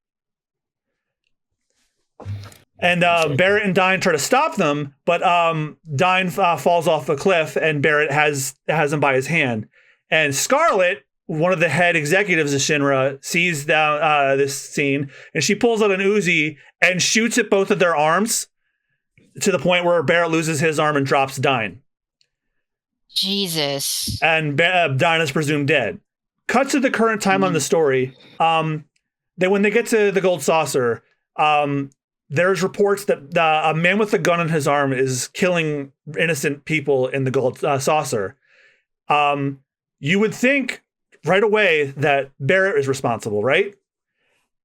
And Barrett and Dine try to stop them, but Dine falls off a cliff, and Barrett has him by his hand. And Scarlet, one of the head executives of Shinra, sees this scene, and she pulls out an Uzi and shoots at both of their arms to the point where Barrett loses his arm and drops Dine. Jesus. And Dine is presumed dead. Cut to the current time on the story. When they get to the gold saucer, there's reports that a man with a gun in his arm is killing innocent people in the gold saucer. You would think right away that Barrett is responsible, right?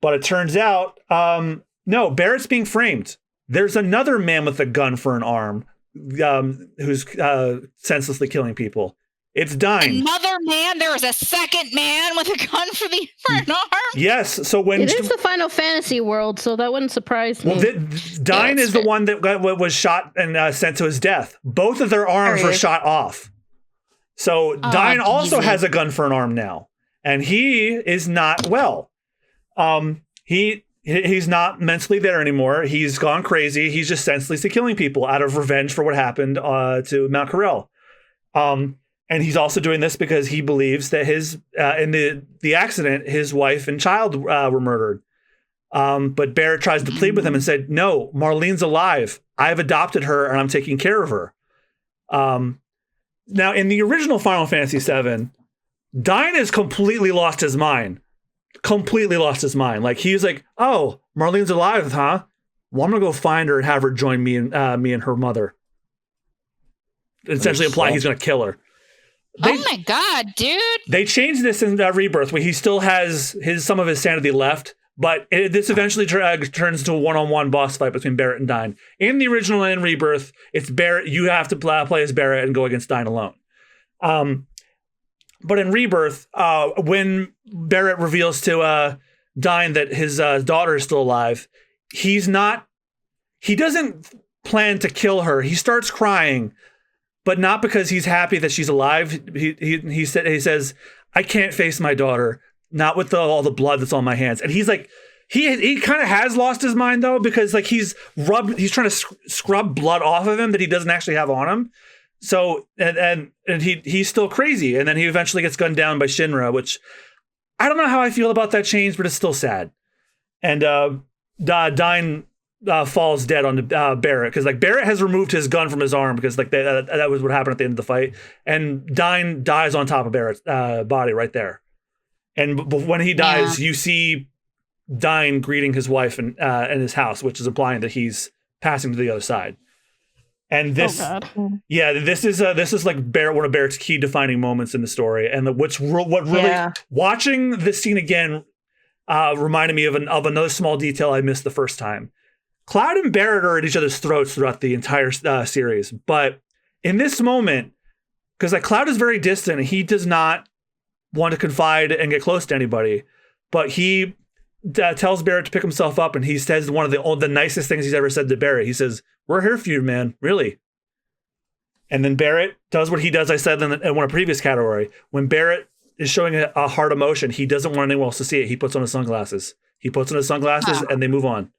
But it turns out, no, Barrett's being framed. There's another man with a gun for an arm who's senselessly killing people. It's Dine. Another man? There was a second man with a gun for an arm? Yes. So when it is the Final Fantasy world, so that wouldn't surprise me. Well, Dine is the one that was shot and sent to his death. Both of their arms were shot off. So Dine also has a gun for an arm now, and he is not well. He's not mentally there anymore. He's gone crazy. He's just senselessly killing people out of revenge for what happened to Mount Corel. And he's also doing this because he believes that in the accident, his wife and child were murdered. But Barrett tries to plead with him and said, "No, Marlene's alive. I've adopted her and I'm taking care of her." Now, in the original Final Fantasy VII, Dine has completely lost his mind. Completely lost his mind. Like, he's like, "Oh, Marlene's alive, huh? Well, I'm gonna go find her and have her join me and her mother." Essentially implying he's gonna kill her. Oh my god, dude! They changed this in Rebirth, where he still has some of his sanity left, but this eventually turns into a one-on-one boss fight between Barrett and Dine. In the original and in Rebirth, it's Barrett. You have to play as Barrett and go against Dine alone. But in Rebirth, when Barrett reveals to Dine that his daughter is still alive, he doesn't plan to kill her. He starts crying, but not because he's happy that she's alive. He says, "I can't face my daughter, not with all the blood that's on my hands." And he's like, he kind of has lost his mind though, because like he's trying to scrub blood off of him that he doesn't actually have on him. So and he's still crazy, and then he eventually gets gunned down by Shinra, which I don't know how I feel about that change, but it's still sad. And Dine falls dead on Barrett, because like Barrett has removed his gun from his arm, because like that was what happened at the end of the fight, and Dine dies on top of Barrett's body right there. And when he dies, you see Dine greeting his wife in his house, which is implying that he's passing to the other side. And this, this is like Barrett, one of Barrett's key defining moments in the story, and watching this scene again reminded me of another small detail I missed the first time. Cloud and Barrett are at each other's throats throughout the entire series, but in this moment, because like Cloud is very distant, he does not want to confide and get close to anybody, but he tells Barrett to pick himself up, and he says one of the nicest things he's ever said to Barrett. He says, "We're here for you, man, really." And then Barrett does what he does. I said in one previous category, when Barrett is showing a hard emotion, he doesn't want anyone else to see it. He puts on his sunglasses. And they move on.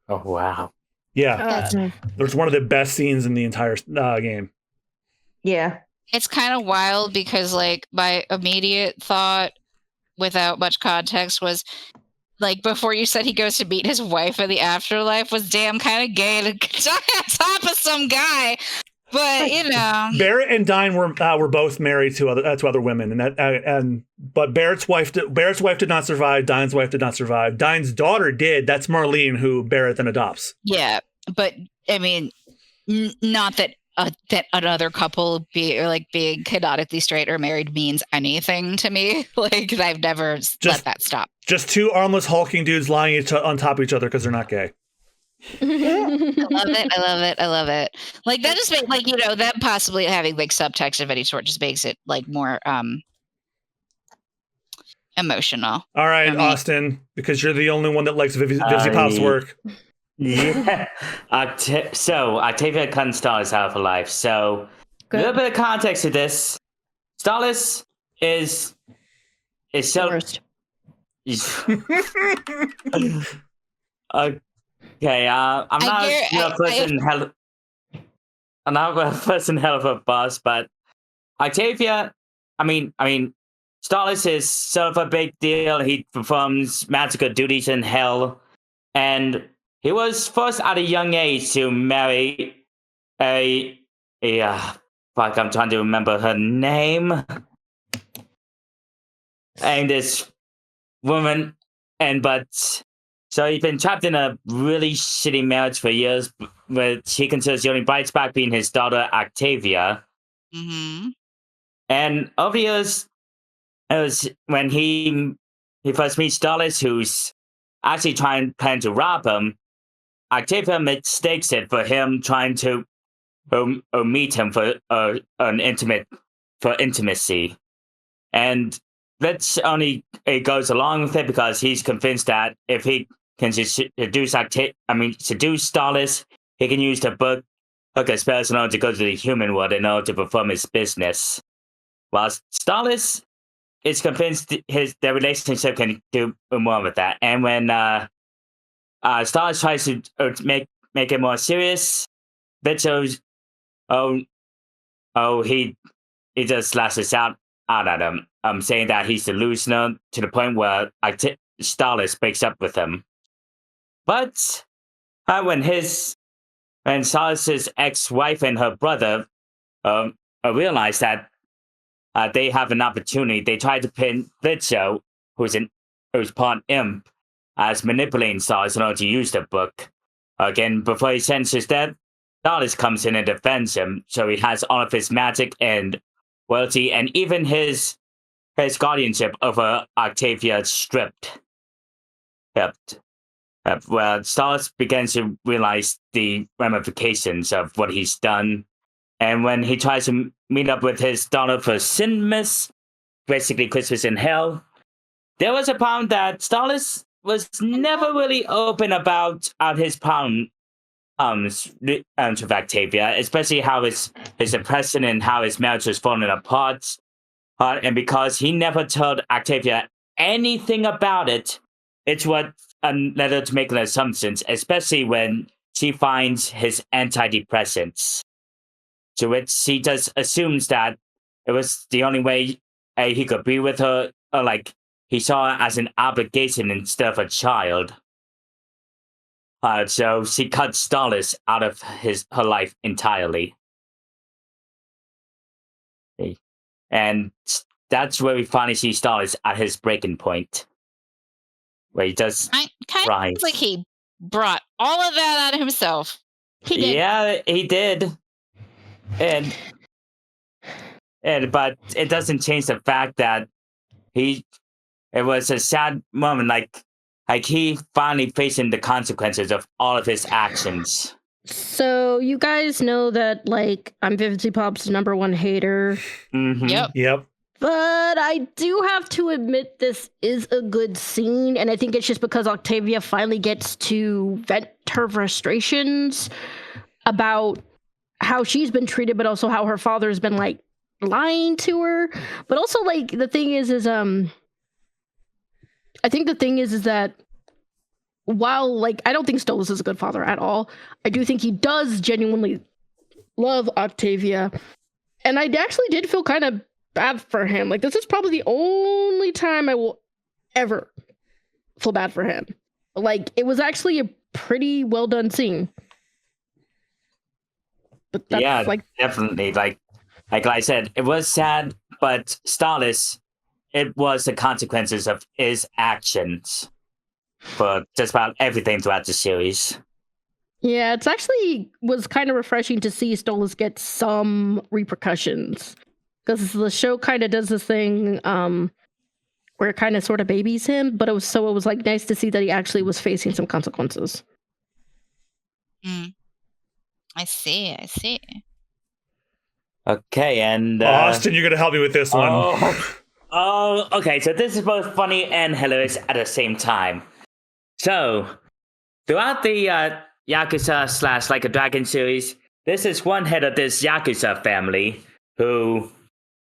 Oh, wow. Yeah. There's one of the best scenes in the entire game. Yeah. It's kind of wild because like my immediate thought without much context was like, before you said he goes to meet his wife in the afterlife, was damn kind of gay to die on top of some guy. But you know, Barrett and Dine were both married to other women, but Barrett's wife did not survive. Dine's wife did not survive. Dine's daughter did. That's Marlene, who Barrett then adopts. Yeah, but I mean, not that that another couple being canonically straight or married means anything to me. Like, I've never let that stop. Just two armless hulking dudes lying on top of each other because they're not gay. I love it. Like, that just makes, like, you know, that possibly having like subtext of any sort just makes it like more emotional. All right, Austin, because you're the only one that likes Vivzy Pop's work. Yeah. So Octavia couldn't start his Alpha Life. So a little bit of context to this. Starless is so Worst. Okay, I'm not a person hell of a boss, but Octavia, I mean, Starless is sort of a big deal. He performs magical duties in hell, and he was forced at a young age to marry I'm trying to remember her name. And this woman, but So he's been trapped in a really shitty marriage for years, which he considers the only bright spot being his daughter Octavia. Mm-hmm. And over the years, it was when he first meets Dallas, who's actually planning to rob him. Octavia mistakes it for him trying to meet him for intimacy, and that's only it goes along with it because he's convinced that if he can seduce Dallas, he can use the book as spells in order to go to the human world in order to perform his business. While Dallas is convinced their relationship can do more with that, and when Dallas tries to make it more serious, Bitcho's he just lashes out at him, saying that he's delusional to the point where Dallas breaks up with him. But when Dallas's ex-wife and her brother realize that they have an opportunity, they try to pin Bitcho, who's part imp, as manipulating Dallas in order to use the book. Again, before he senses death, Dallas comes in and defends him, so he has all of his magic and royalty, and even his guardianship over Octavia stripped. Well, Dallas begins to realize the ramifications of what he's done, and when he tries to meet up with his daughter for Sinmas, basically Christmas in Hell, there was a problem that Dallas was never really open about his problems with Octavia, especially how his depression and how his marriage was falling apart. And because he never told Octavia anything about it, it's what led her to make an assumptions, especially when she finds his antidepressants. To which she just assumes that it was the only way he could be with her, or like he saw her as an obligation instead of a child. So she cuts Dallas out of her life entirely. And that's where we finally see Dallas at his breaking point. Where he does kind of like he brought all of that out of himself. He did. Yeah, he did. But it doesn't change the fact that it was a sad moment, like he finally facing the consequences of all of his actions. So you guys know that, like, I'm Vivid Pop's #1 hater. Mm-hmm. Yep. But I do have to admit this is a good scene, and I think it's just because Octavia finally gets to vent her frustrations about how she's been treated, but also how her father's been, like, lying to her. But also, like, the thing is I think the thing is that while, like, I don't think Stolas is a good father at all, I do think he does genuinely love Octavia. And I actually did feel kind of bad for him. Like, this is probably the only time I will ever feel bad for him. Like, it was actually a pretty well done scene. But that's, definitely. Like I said, it was sad, but Stolas, it was the consequences of his actions for just about everything throughout the series. Yeah, it's actually was kind of refreshing to see Stolas get some repercussions. Because the show kind of does this thing where it kind of sort of babies him, but it was like nice to see that he actually was facing some consequences. I see. Okay, and Austin, you're gonna help me with this one. Oh, okay. So this is both funny and hilarious at the same time. So throughout the Yakuza / Like a Dragon series, this is one head of this Yakuza family who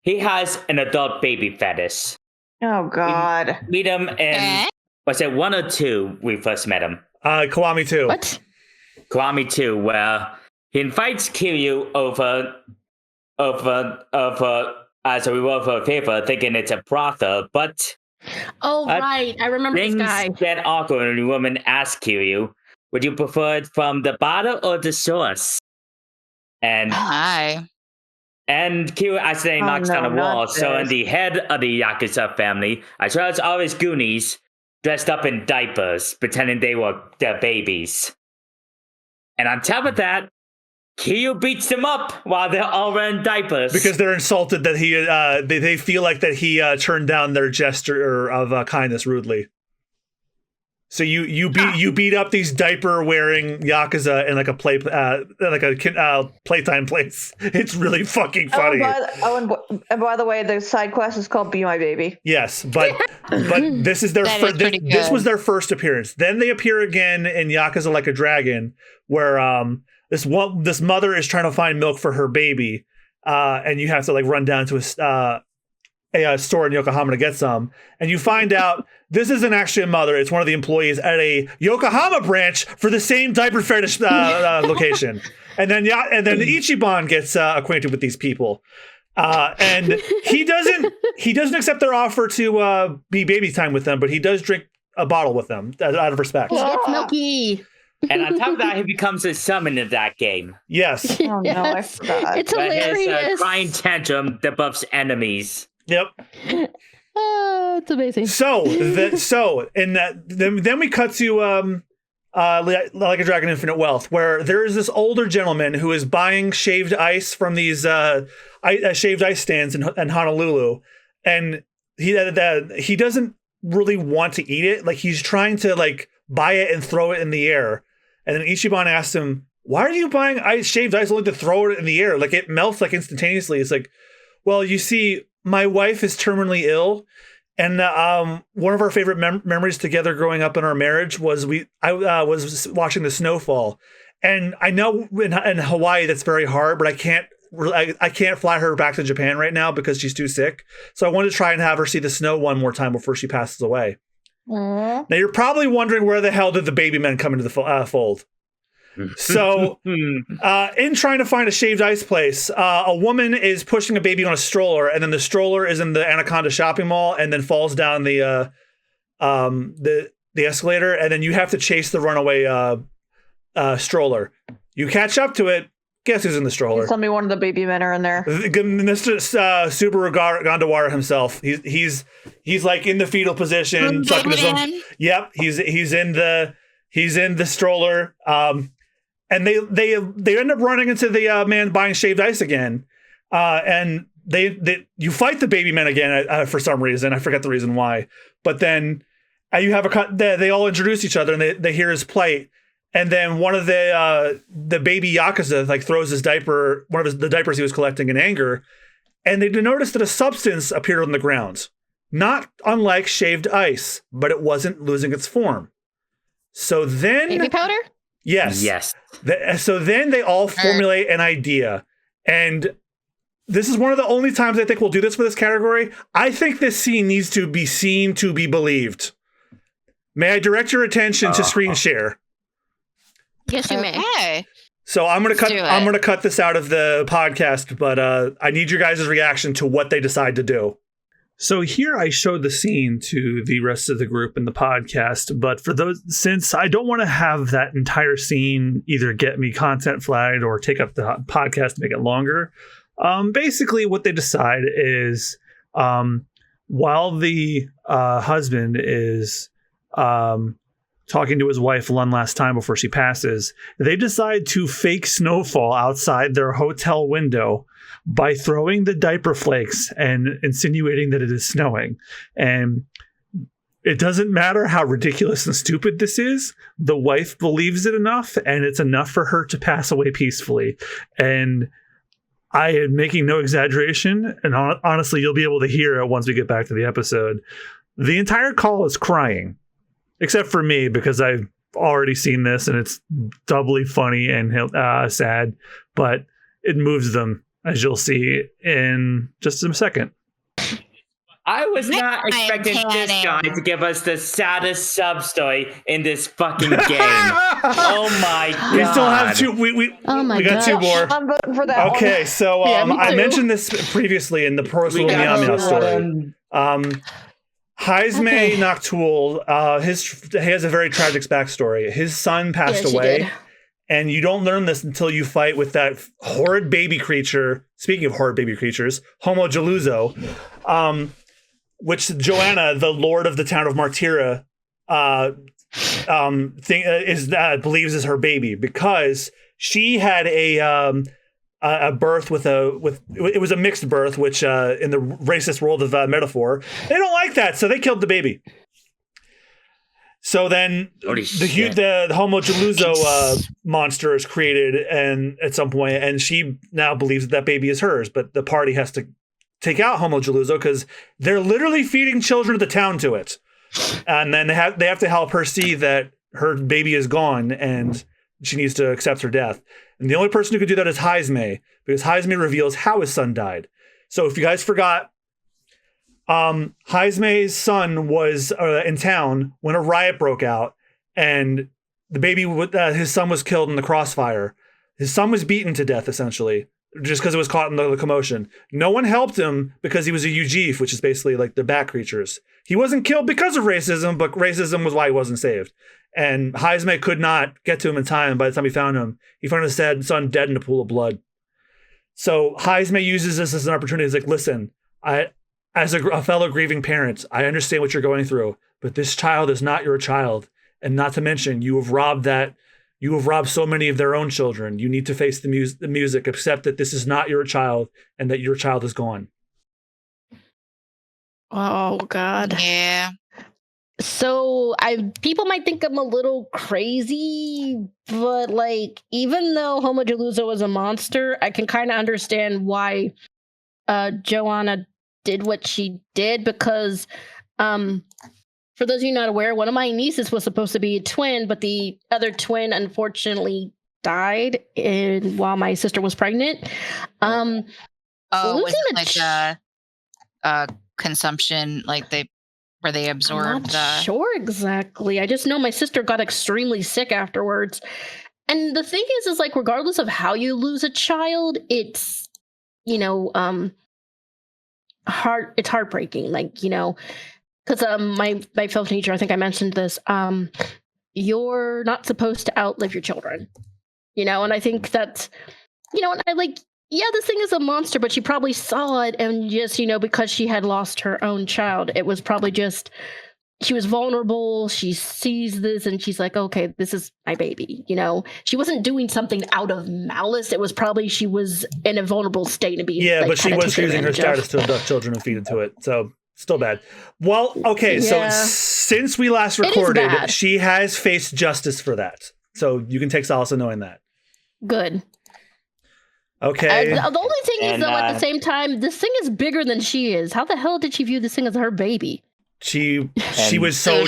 he has an adult baby fetish. Oh God. We meet him in was it 1 or 2? We first met him. Kiwami 2. What? Kiwami 2, where he invites Kiryu over as a reward for a favor, thinking it's a brothel, but right, I remember this guy. Things get awkward when the woman asks Kiryu, would you prefer it from the bottle or the source? And Kiryu accidentally knocks down a wall, so in the head of the Yakuza family, as well as all his Goonies, dressed up in diapers, pretending they were their babies. And on top of that, Kiryu beats them up while they're all wearing diapers. Because they're insulted that he, they feel like that he turned down their gesture of kindness rudely. So you beat up these diaper wearing Yakuza in like a playtime place. It's really fucking funny. And by the way, the side quest is called "Be My Baby." Yes, but this is their this was their first appearance. Then they appear again in Yakuza Like a Dragon, where this mother is trying to find milk for her baby, and you have to like run down to a store in Yokohama to get some, and you find out this isn't actually a mother. It's one of the employees at a Yokohama branch for the same diaper fetish location. And then Ichiban gets acquainted with these people, and he doesn't accept their offer to be baby time with them, but he does drink a bottle with them out of respect. It's milky. And on top of that, he becomes a summon in that game. Yes. Oh no, I forgot. It's But hilarious. his crying tantrum that buffs enemies. Yep. It's amazing. Then we cut to Like a Dragon Infinite Wealth, where there is this older gentleman who is buying shaved ice from these shaved ice stands in Honolulu, and he doesn't really want to eat it. Like, he's trying to like buy it and throw it in the air, and then Ichiban asks him, "Why are you buying shaved ice only to throw it in the air? Like, it melts like instantaneously." It's like, well, you see, my wife is terminally ill, and one of our favorite memories together growing up in our marriage was I was watching the snowfall. And I know in Hawaii that's very hard, but I can't fly her back to Japan right now because she's too sick. So I wanted to try and have her see the snow one more time before she passes away. Now you're probably wondering, where the hell did the baby men come into the fold? So, in trying to find a shaved ice place, a woman is pushing a baby on a stroller, and then the stroller is in the Anaconda shopping mall, and then falls down the escalator, and then you have to chase the runaway stroller. You catch up to it. Guess who's in the stroller? Tell me one of the baby men are in there. Mr. Subaru Gondawara himself. He's like in the fetal position, sucking his own. Yep, he's in the stroller. And they end up running into the man buying shaved ice again, and you fight the baby men again for some reason. I forget the reason why, but then you have they all introduce each other, and they hear his plight, and then one of the baby Yakuza like throws his diaper, the diapers he was collecting in anger, and they notice that a substance appeared on the ground, not unlike shaved ice, but it wasn't losing its form. So then, Baby powder? Yes. So then they all formulate an idea. And this is one of the only times I think we'll do this for this category. I think this scene needs to be seen to be believed. May I direct your attention to screen share? Yes, you may. Okay. So I'm gonna cut this out of the podcast, but I need your guys' reaction to what they decide to do. So here I showed the scene to the rest of the group in the podcast, but since I don't want to have that entire scene either get me content flagged or take up the podcast to make it longer, basically what they decide is while the husband is talking to his wife one last time before she passes, they decide to fake snowfall outside their hotel window by throwing the diaper flakes and insinuating that it is snowing. And it doesn't matter how ridiculous and stupid this is. The wife believes it enough, and it's enough for her to pass away peacefully. And I am making no exaggeration, and honestly, you'll be able to hear it once we get back to the episode. The entire call is crying, except for me, because I've already seen this, and it's doubly funny and sad, but it moves them, as you'll see in just a second. I was not expecting this guy to give us the saddest sub story in this fucking game. Oh my god! We still have two. We got two more. I'm voting for that. Okay, so I mentioned this previously in the personal Meow story. Haizme Noctul, he has a very tragic backstory. His son passed away. And you don't learn this until you fight with that horrid baby creature. Speaking of horrid baby creatures, Homo Jaluzo, which Joanna, the lord of the town of Martira, believes is her baby because she had a birth with it was a mixed birth, which in the racist world of metaphor, they don't like that, so they killed the baby. So then the Homo Jaluzo monster is created, and at some point, and she now believes that baby is hers, but the party has to take out Homo Jaluzo because they're literally feeding children of the town to it, and then they have to help her see that her baby is gone and she needs to accept her death. And the only person who could do that is Heisme, because Heisme reveals how his son died. So if you guys forgot, Heisme's son was in town when a riot broke out, and the baby, his son was killed in the crossfire. His son was beaten to death, essentially, just because it was caught in the commotion. No one helped him because he was a Ujif, which is basically like the bat creatures. He wasn't killed because of racism, but racism was why he wasn't saved. And Heisme could not get to him in time. By the time he found his son dead in a pool of blood. So Heisme uses this as an opportunity. He's like, listen, as a fellow grieving parent, I understand what you're going through, but this child is not your child. And not to mention, you have robbed so many of their own children. You need to face the music, accept that this is not your child and that your child is gone. Oh, God. Yeah. So people might think I'm a little crazy, but like, even though Homo Jaluzo was a monster, I can kind of understand why Joanna did what she did, because for those of you not aware, one of my nieces was supposed to be a twin, but the other twin unfortunately died while my sister was pregnant. Was it like consumption, like where they absorbed? I'm not sure exactly. I just know my sister got extremely sick afterwards. And the thing is like, regardless of how you lose a child, it's, it's heartbreaking. Like, because my fellow teacher, I think I mentioned this, you're not supposed to outlive your children, and I think that's, and I like, yeah, this thing is a monster, but she probably saw it and just, because she had lost her own child, it was probably just, she was vulnerable. She sees this and she's like, okay, this is my baby. She wasn't doing something out of malice. It was probably she was in a vulnerable state to be. Yeah, but she was using her status to abduct children and feed into it. So still bad. Well, okay. Yeah. So since we last recorded, she has faced justice for that. So you can take solace in knowing that. Good. Okay. The only thing is, though, at the same time, this thing is bigger than she is. How the hell did she view this thing as her baby? She was so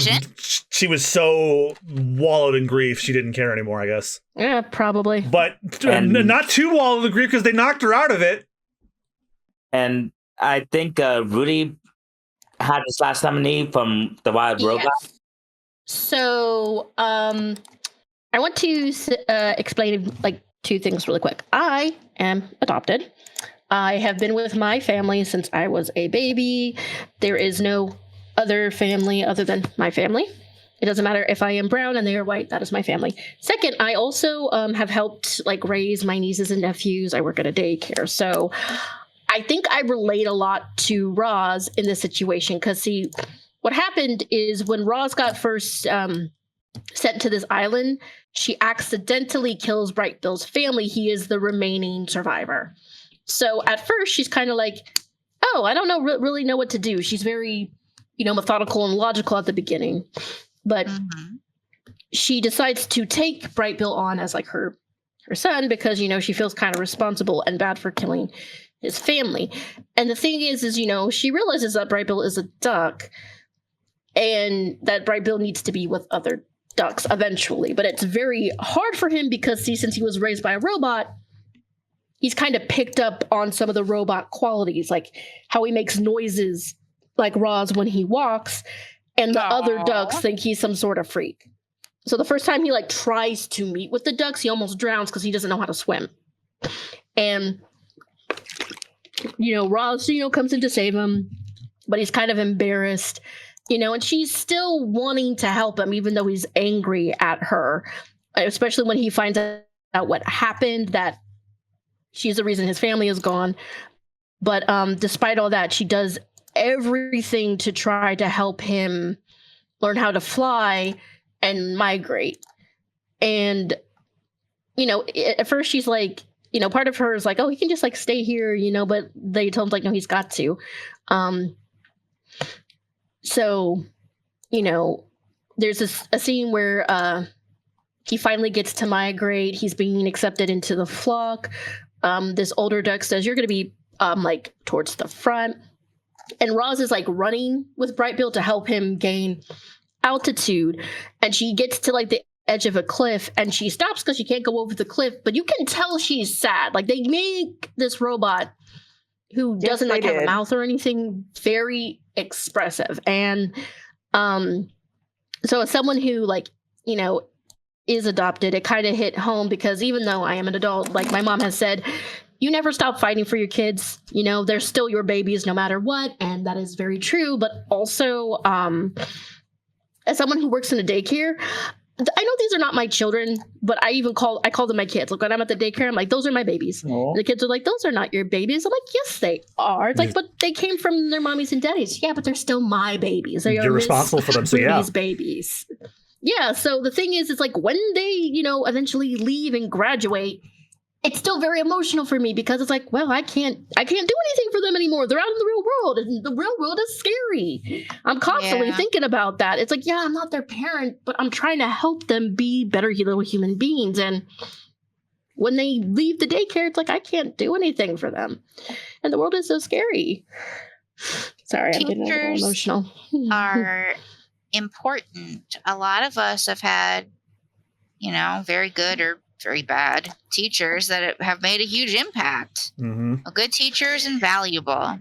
wallowed in grief she didn't care anymore, I guess. Yeah, probably. But not too wallowed in grief because they knocked her out of it. And I think Rudy had this last nominee from the Wild Robot. So I want to explain two things really quick. I am adopted. I have been with my family since I was a baby. There is no other family other than my family. It doesn't matter if I am brown and they are white. That is my family. Second, I also have helped raise my nieces and nephews. I work at a daycare. So I think I relate a lot to Roz in this situation because, see, what happened is when Roz got first sent to this island, she accidentally kills Bright Bill's family. He is the remaining survivor. So at first, she's kind of like, oh, I don't really know what to do. She's very, methodical and logical at the beginning. But she decides to take Bright Bill on as her son because, she feels kind of responsible and bad for killing his family. And the thing is, she realizes that Bright Bill is a duck and that Bright Bill needs to be with other ducks eventually, but it's very hard for him because, see, since he was raised by a robot, he's kind of picked up on some of the robot qualities, like how he makes noises like Roz when he walks, and the other ducks think he's some sort of freak. So the first time he tries to meet with the ducks, he almost drowns because he doesn't know how to swim. And Roz, comes in to save him, but he's kind of embarrassed. And she's still wanting to help him, even though he's angry at her, especially when he finds out what happened, that she's the reason his family is gone. But despite all that, she does everything to try to help him, learn how to fly and migrate. And, at first she's like, part of her is like, oh, he can just like stay here, but they tell him like, no, he's got to. So, there's a scene where he finally gets to migrate. He's being accepted into the flock. This older duck says, you're going to be like towards the front. And Roz is like running with Brightbill to help him gain altitude. And she gets to like the edge of a cliff and she stops because she can't go over the cliff. But you can tell she's sad. Like they make this robot who doesn't like have a mouth or anything very expressive. And so as someone who like, is adopted, it kind of hit home because even though I am an adult, like my mom has said, you never stop fighting for your kids. They're still your babies no matter what. And that is very true. But also, as someone who works in a daycare, I know these are not my children, but I call them my kids. Like when I'm at the daycare, I'm like, those are my babies. And the kids are like, those are not your babies. I'm like, yes, they are. It's like, but they came from their mommies and daddies. Yeah, but they're still my babies. They You're responsible for them, so yeah. Babies. Yeah, so the thing is, it's like when they, eventually leave and graduate, it's still very emotional for me because it's like, well, I can't do anything for them anymore. They're out in the real world, and the real world is scary. I'm constantly thinking about that. It's like, yeah, I'm not their parent, but I'm trying to help them be better little human beings. And when they leave the daycare, it's like, I can't do anything for them. And the world is so scary. Sorry, I'm getting a little emotional. Are important. A lot of us have had, very good or very bad teachers that have made a huge impact. Mm-hmm. A good teacher is invaluable.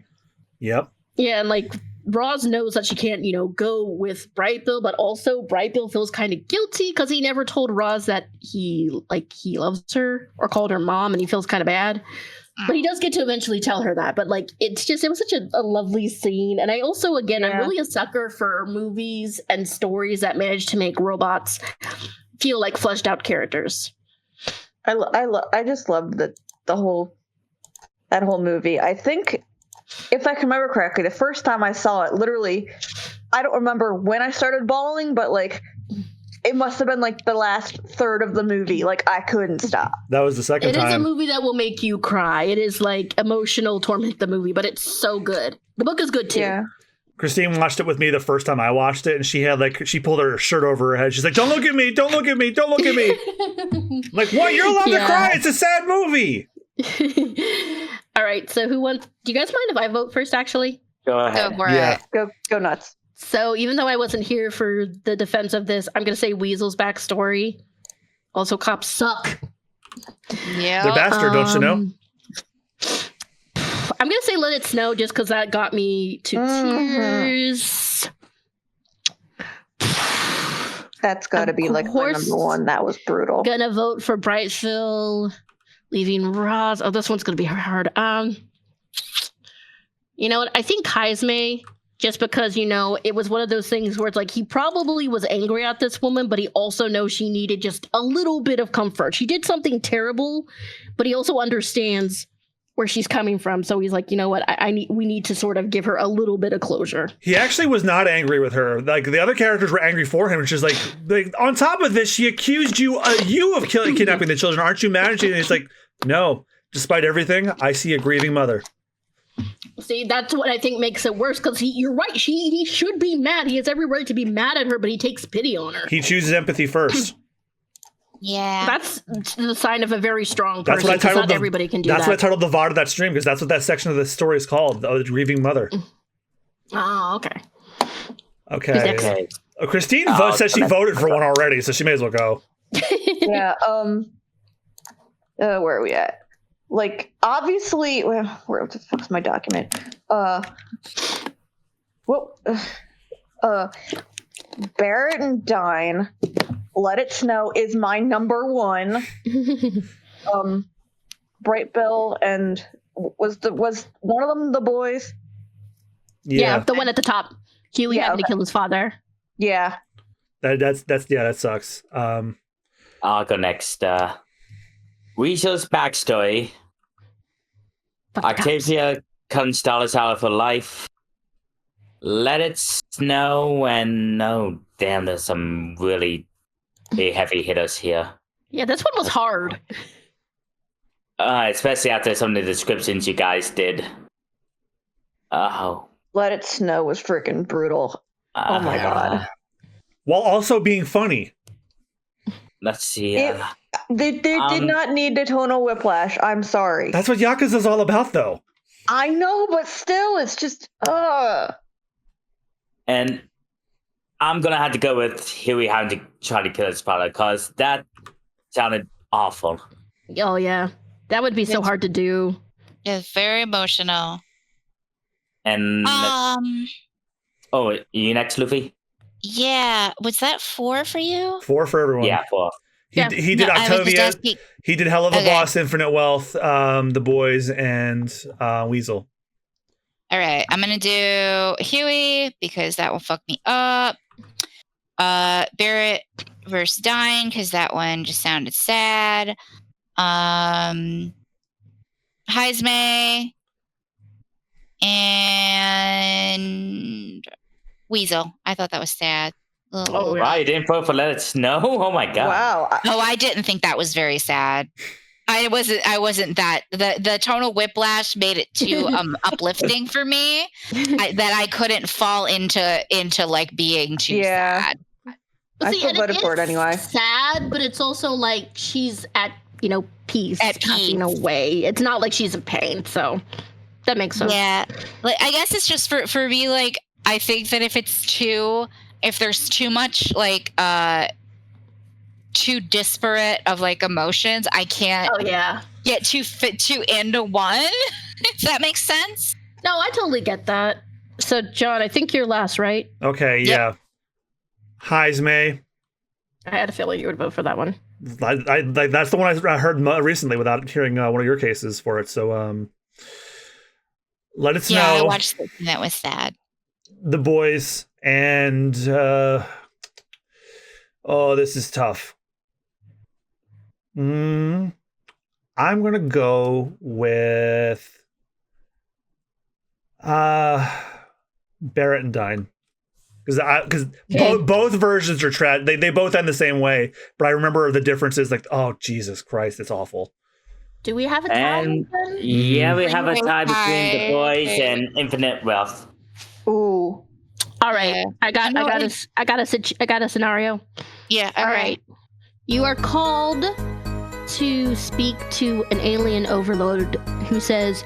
Yep. Yeah, and like Roz knows that she can't, go with Brightbill, but also Brightbill feels kind of guilty because he never told Roz that he loves her or called her mom, and he feels kind of bad. But he does get to eventually tell her that. But like, it was such a lovely scene. And I also, again, I'm really a sucker for movies and stories that manage to make robots feel like fleshed out characters. I just loved that whole movie. I think, if I can remember correctly, the first time I saw it, literally, I don't remember when I started bawling, but like, it must have been like the last third of the movie. Like I couldn't stop. That was the second time. It is a movie that will make you cry. It is like emotional torment, the movie, but it's so good. The book is good too. Yeah. Christine watched it with me the first time I watched it, and she pulled her shirt over her head. She's like, "Don't look at me! Don't look at me! Don't look at me!" I'm like, what? You're allowed to cry. It's a sad movie. All right. So do you guys mind if I vote first? Actually, Go ahead. Go for it. Go nuts. So even though I wasn't here for the defense of this, I'm going to say Weasel's backstory. Also, cops suck. Yeah. They're bastard, don't you know? I'm going to say Let It Snow just because that got me to tears. That's got to be like my number one. That was brutal. Gonna vote for Brightfield, leaving Roz. Oh, this one's going to be hard. You know what? I think Kaizme. Just because, it was one of those things where it's like he probably was angry at this woman, but he also knows she needed just a little bit of comfort. She did something terrible, but he also understands where she's coming from. So he's like, you know what? We need to sort of give her a little bit of closure. He actually was not angry with her. Like the other characters were angry for him, which is like on top of this, she accused you of kidnapping the children. Aren't you mad? And he's like, no, despite everything, I see a grieving mother. See, that's what I think makes it worse, because you're right. He should be mad. He has every right to be mad at her, but he takes pity on her. He chooses empathy first. Yeah. That's the sign of a very strong person. That's what I titled not everybody can do that. That's what I titled the VOD of that stream, because that's what that section of the story is called, the grieving mother. Oh, okay. Okay. Christine said she voted for one already, so she may as well go. Yeah. Where are we at? Like, obviously, well, where the fuck's my document? Barrett and Dine, Let It Snow is my number one. Brightbill and was one of them the boys? Yeah, the one at the top. Huey having to kill his father. Yeah. That sucks. I'll go next. Weasel's backstory. Octavia Constellas out for life. Let It Snow and oh damn, there's some really big heavy hitters here. Yeah, this one was hard. Especially after some of the descriptions you guys did. Oh. Let It Snow was freaking brutal. Oh my god. While also being funny. Let's see. They did not need the tonal whiplash. I'm sorry. That's what Yakuza's all about, though. I know, but still, it's just, And I'm gonna have to go with Huey having to try to kill his father, because that sounded awful. Oh, yeah. That would be so hard to do. It's very emotional. And oh, you next, Luffy? Yeah. Was that 4 for you? 4 for everyone. Yeah, 4. He did No, I was just Octavia. asking- He did Hell of a Okay. Boss, Infinite Wealth, The Boys, and Weasel. All right, I'm gonna do Huey because that will fuck me up. Barrett versus Dying because that one just sounded sad. Heismay and Weasel. I thought that was sad. Oh, yeah. Wow, you didn't vote for Let It Snow? Oh my god. wow. Oh, I didn't think that was very sad. I wasn't that the tonal whiplash made it too uplifting for me that I couldn't fall into like being too sad. But I see, still and voted for it anyway. Sad, but it's also like she's at peace. At peace. In a way. It's not like she's in pain, so that makes sense. Yeah, like I guess it's just for me. Like I think that if there's too much like too disparate of like emotions, I can't get too into one. If that makes sense. No, I totally get that. So, John, I think you're last, right? Okay, yeah. Heismay. I had a feeling you would vote for that one. I that's the one I heard recently without hearing one of your cases for it. So, Let It Snow. Yeah, I watched something that was sad. The Boys, and this is tough. I'm gonna go with Barrett and Dine, because both versions are trash. They both end the same way, but I remember the differences. Like, oh Jesus Christ, it's awful. Do we have a tie? And then? yeah, we have a tie between The Okay. Boys and Infinite Wealth. Ooh. All right, Yeah. I got a scenario. Yeah. All right. You are called to speak to an alien overlord who says,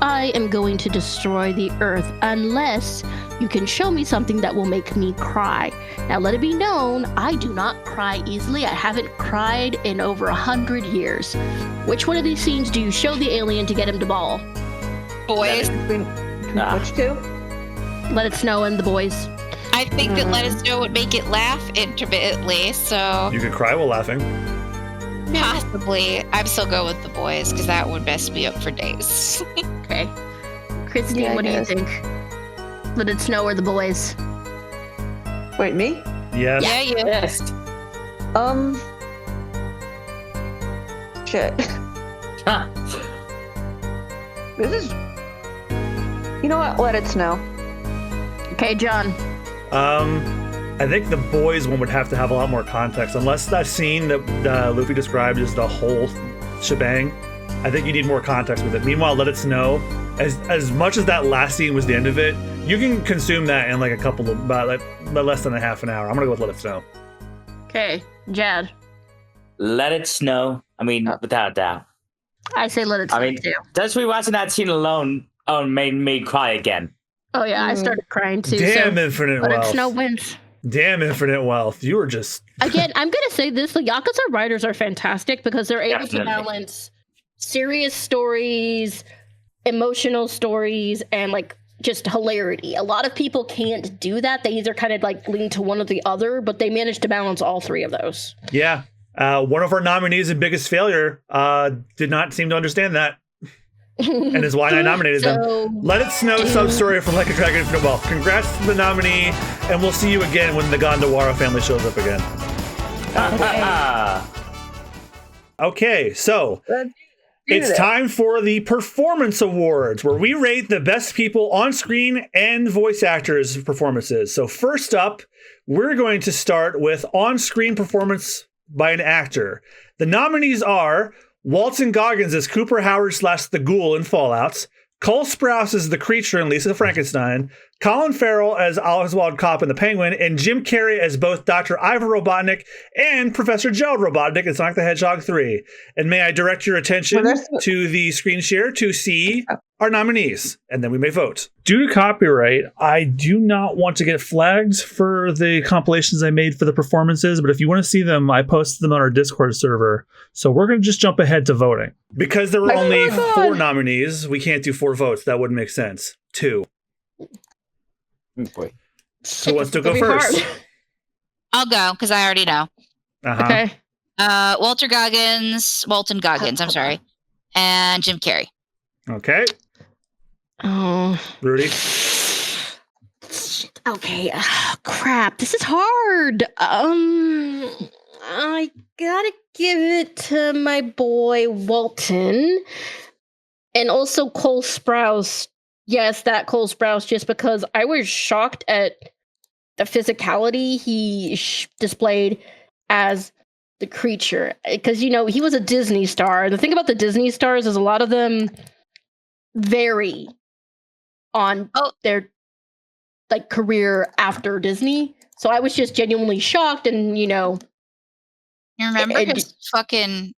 I am going to destroy the Earth unless you can show me something that will make me cry. Now, let it be known, I do not cry easily. I haven't cried in over 100 years. Which one of these scenes do you show the alien to get him to bawl? Boys. Which two? Let It Snow and The Boys. I think that Let Us Know would make it laugh intermittently, so You could cry while laughing. possibly I'm still go with The Boys because that would mess me up for days. Okay. Christine, Yeah, I what do you guess. think? Let It Snow or The Boys? Wait, me? Yes. Yeah, you. Yes. Shit. This is. You know what? Let It Snow. Okay, John. I think The Boys one would have to have a lot more context, unless that scene that Luffy described is the whole shebang. I think you need more context with it. Meanwhile, Let It Snow, as much as that last scene was the end of it, you can consume that in like about less than a half an hour. I'm gonna go with Let It Snow. Okay, Jad. Let It Snow. I mean, without a doubt. I say Let It Snow too. Just rewatching that scene alone made me cry again. Oh yeah, I started crying too. Damn so Infinite Let It Wealth. Snow wins. Damn Infinite Wealth. You were just Again, I'm gonna say this: the Yakuza writers are fantastic because they're able to Definitely. balance serious stories, emotional stories, and like just hilarity. A lot of people can't do that. They either kind of like lean to one or the other, but they manage to balance all three of those. yeah. One of our nominees in Biggest Failure did not seem to understand that, and is why I nominated them. So Let It Snow sub-story from Like a Dragon Infinite Wealth. Congrats to the nominee, and we'll see you again when the Gondawara family shows up again. Okay, so It's time for the Performance Awards, where we rate the best people on screen and voice actors' performances. So first up, we're going to start with on-screen performance by an actor. The nominees are Walton Goggins as Cooper Howard / the Ghoul in Fallout, Cole Sprouse as the Creature in Lisa Frankenstein, Colin Farrell as Oswald Cobb in The Penguin, and Jim Carrey as both Dr. Ivor Robotnik and Professor Gerald Robotnik in Sonic the Hedgehog 3. And may I direct your attention to the screen share to see our nominees, and then we may vote. Due to copyright, I do not want to get flagged for the compilations I made for the performances, but if you want to see them, I posted them on our Discord server. So we're going to just jump ahead to voting. Because there were only 4 nominees, we can't do 4 votes. That wouldn't make sense. 2. Boy. Who wants to go first? I'll go because I already know. Okay. Walton Goggins, I'm sorry, and Jim Carrey. Okay. Oh. Rudy? Okay. Crap. This is hard. I gotta give it to my boy Walton. And also Cole Sprouse. Yes, that Cole Sprouse, just because I was shocked at the physicality he displayed as the Creature. Because, you know, he was a Disney star. The thing about the Disney stars is a lot of them vary on their like career after Disney. So I was just genuinely shocked, and you know. You remember his fucking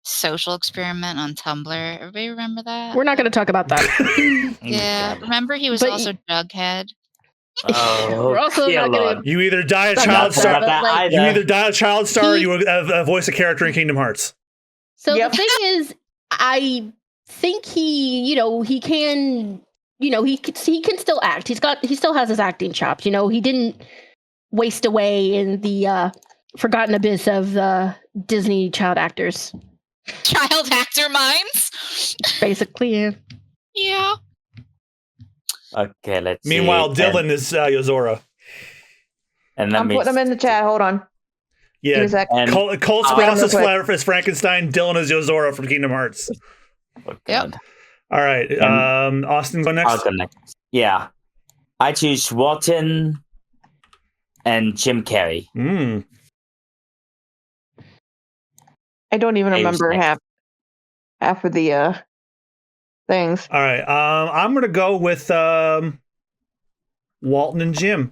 social experiment on Tumblr? Everybody remember that? We're not going to talk about that. Yeah, remember he was also Jughead. Oh, We're also not going to. You either die a child star. You either die a child star, or you voice a character in Kingdom Hearts. So the thing is, I think he can still act. He still has his acting chops. You know, he didn't waste away in the forgotten abyss of the Disney child actors. Child actor minds? Basically, yeah. Yeah. Okay, let's see. Meanwhile, Dylan is Yozora. And I'm putting them in the chat. Hold on. Yeah. And Cole Sprouse is Frankenstein. Dylan is Yozora from Kingdom Hearts. Yep. All right. Austin, go next. I'll go next. Yeah. I choose Walton and Jim Carrey. I don't even remember half of the things. All right. I'm gonna go with Walton and Jim.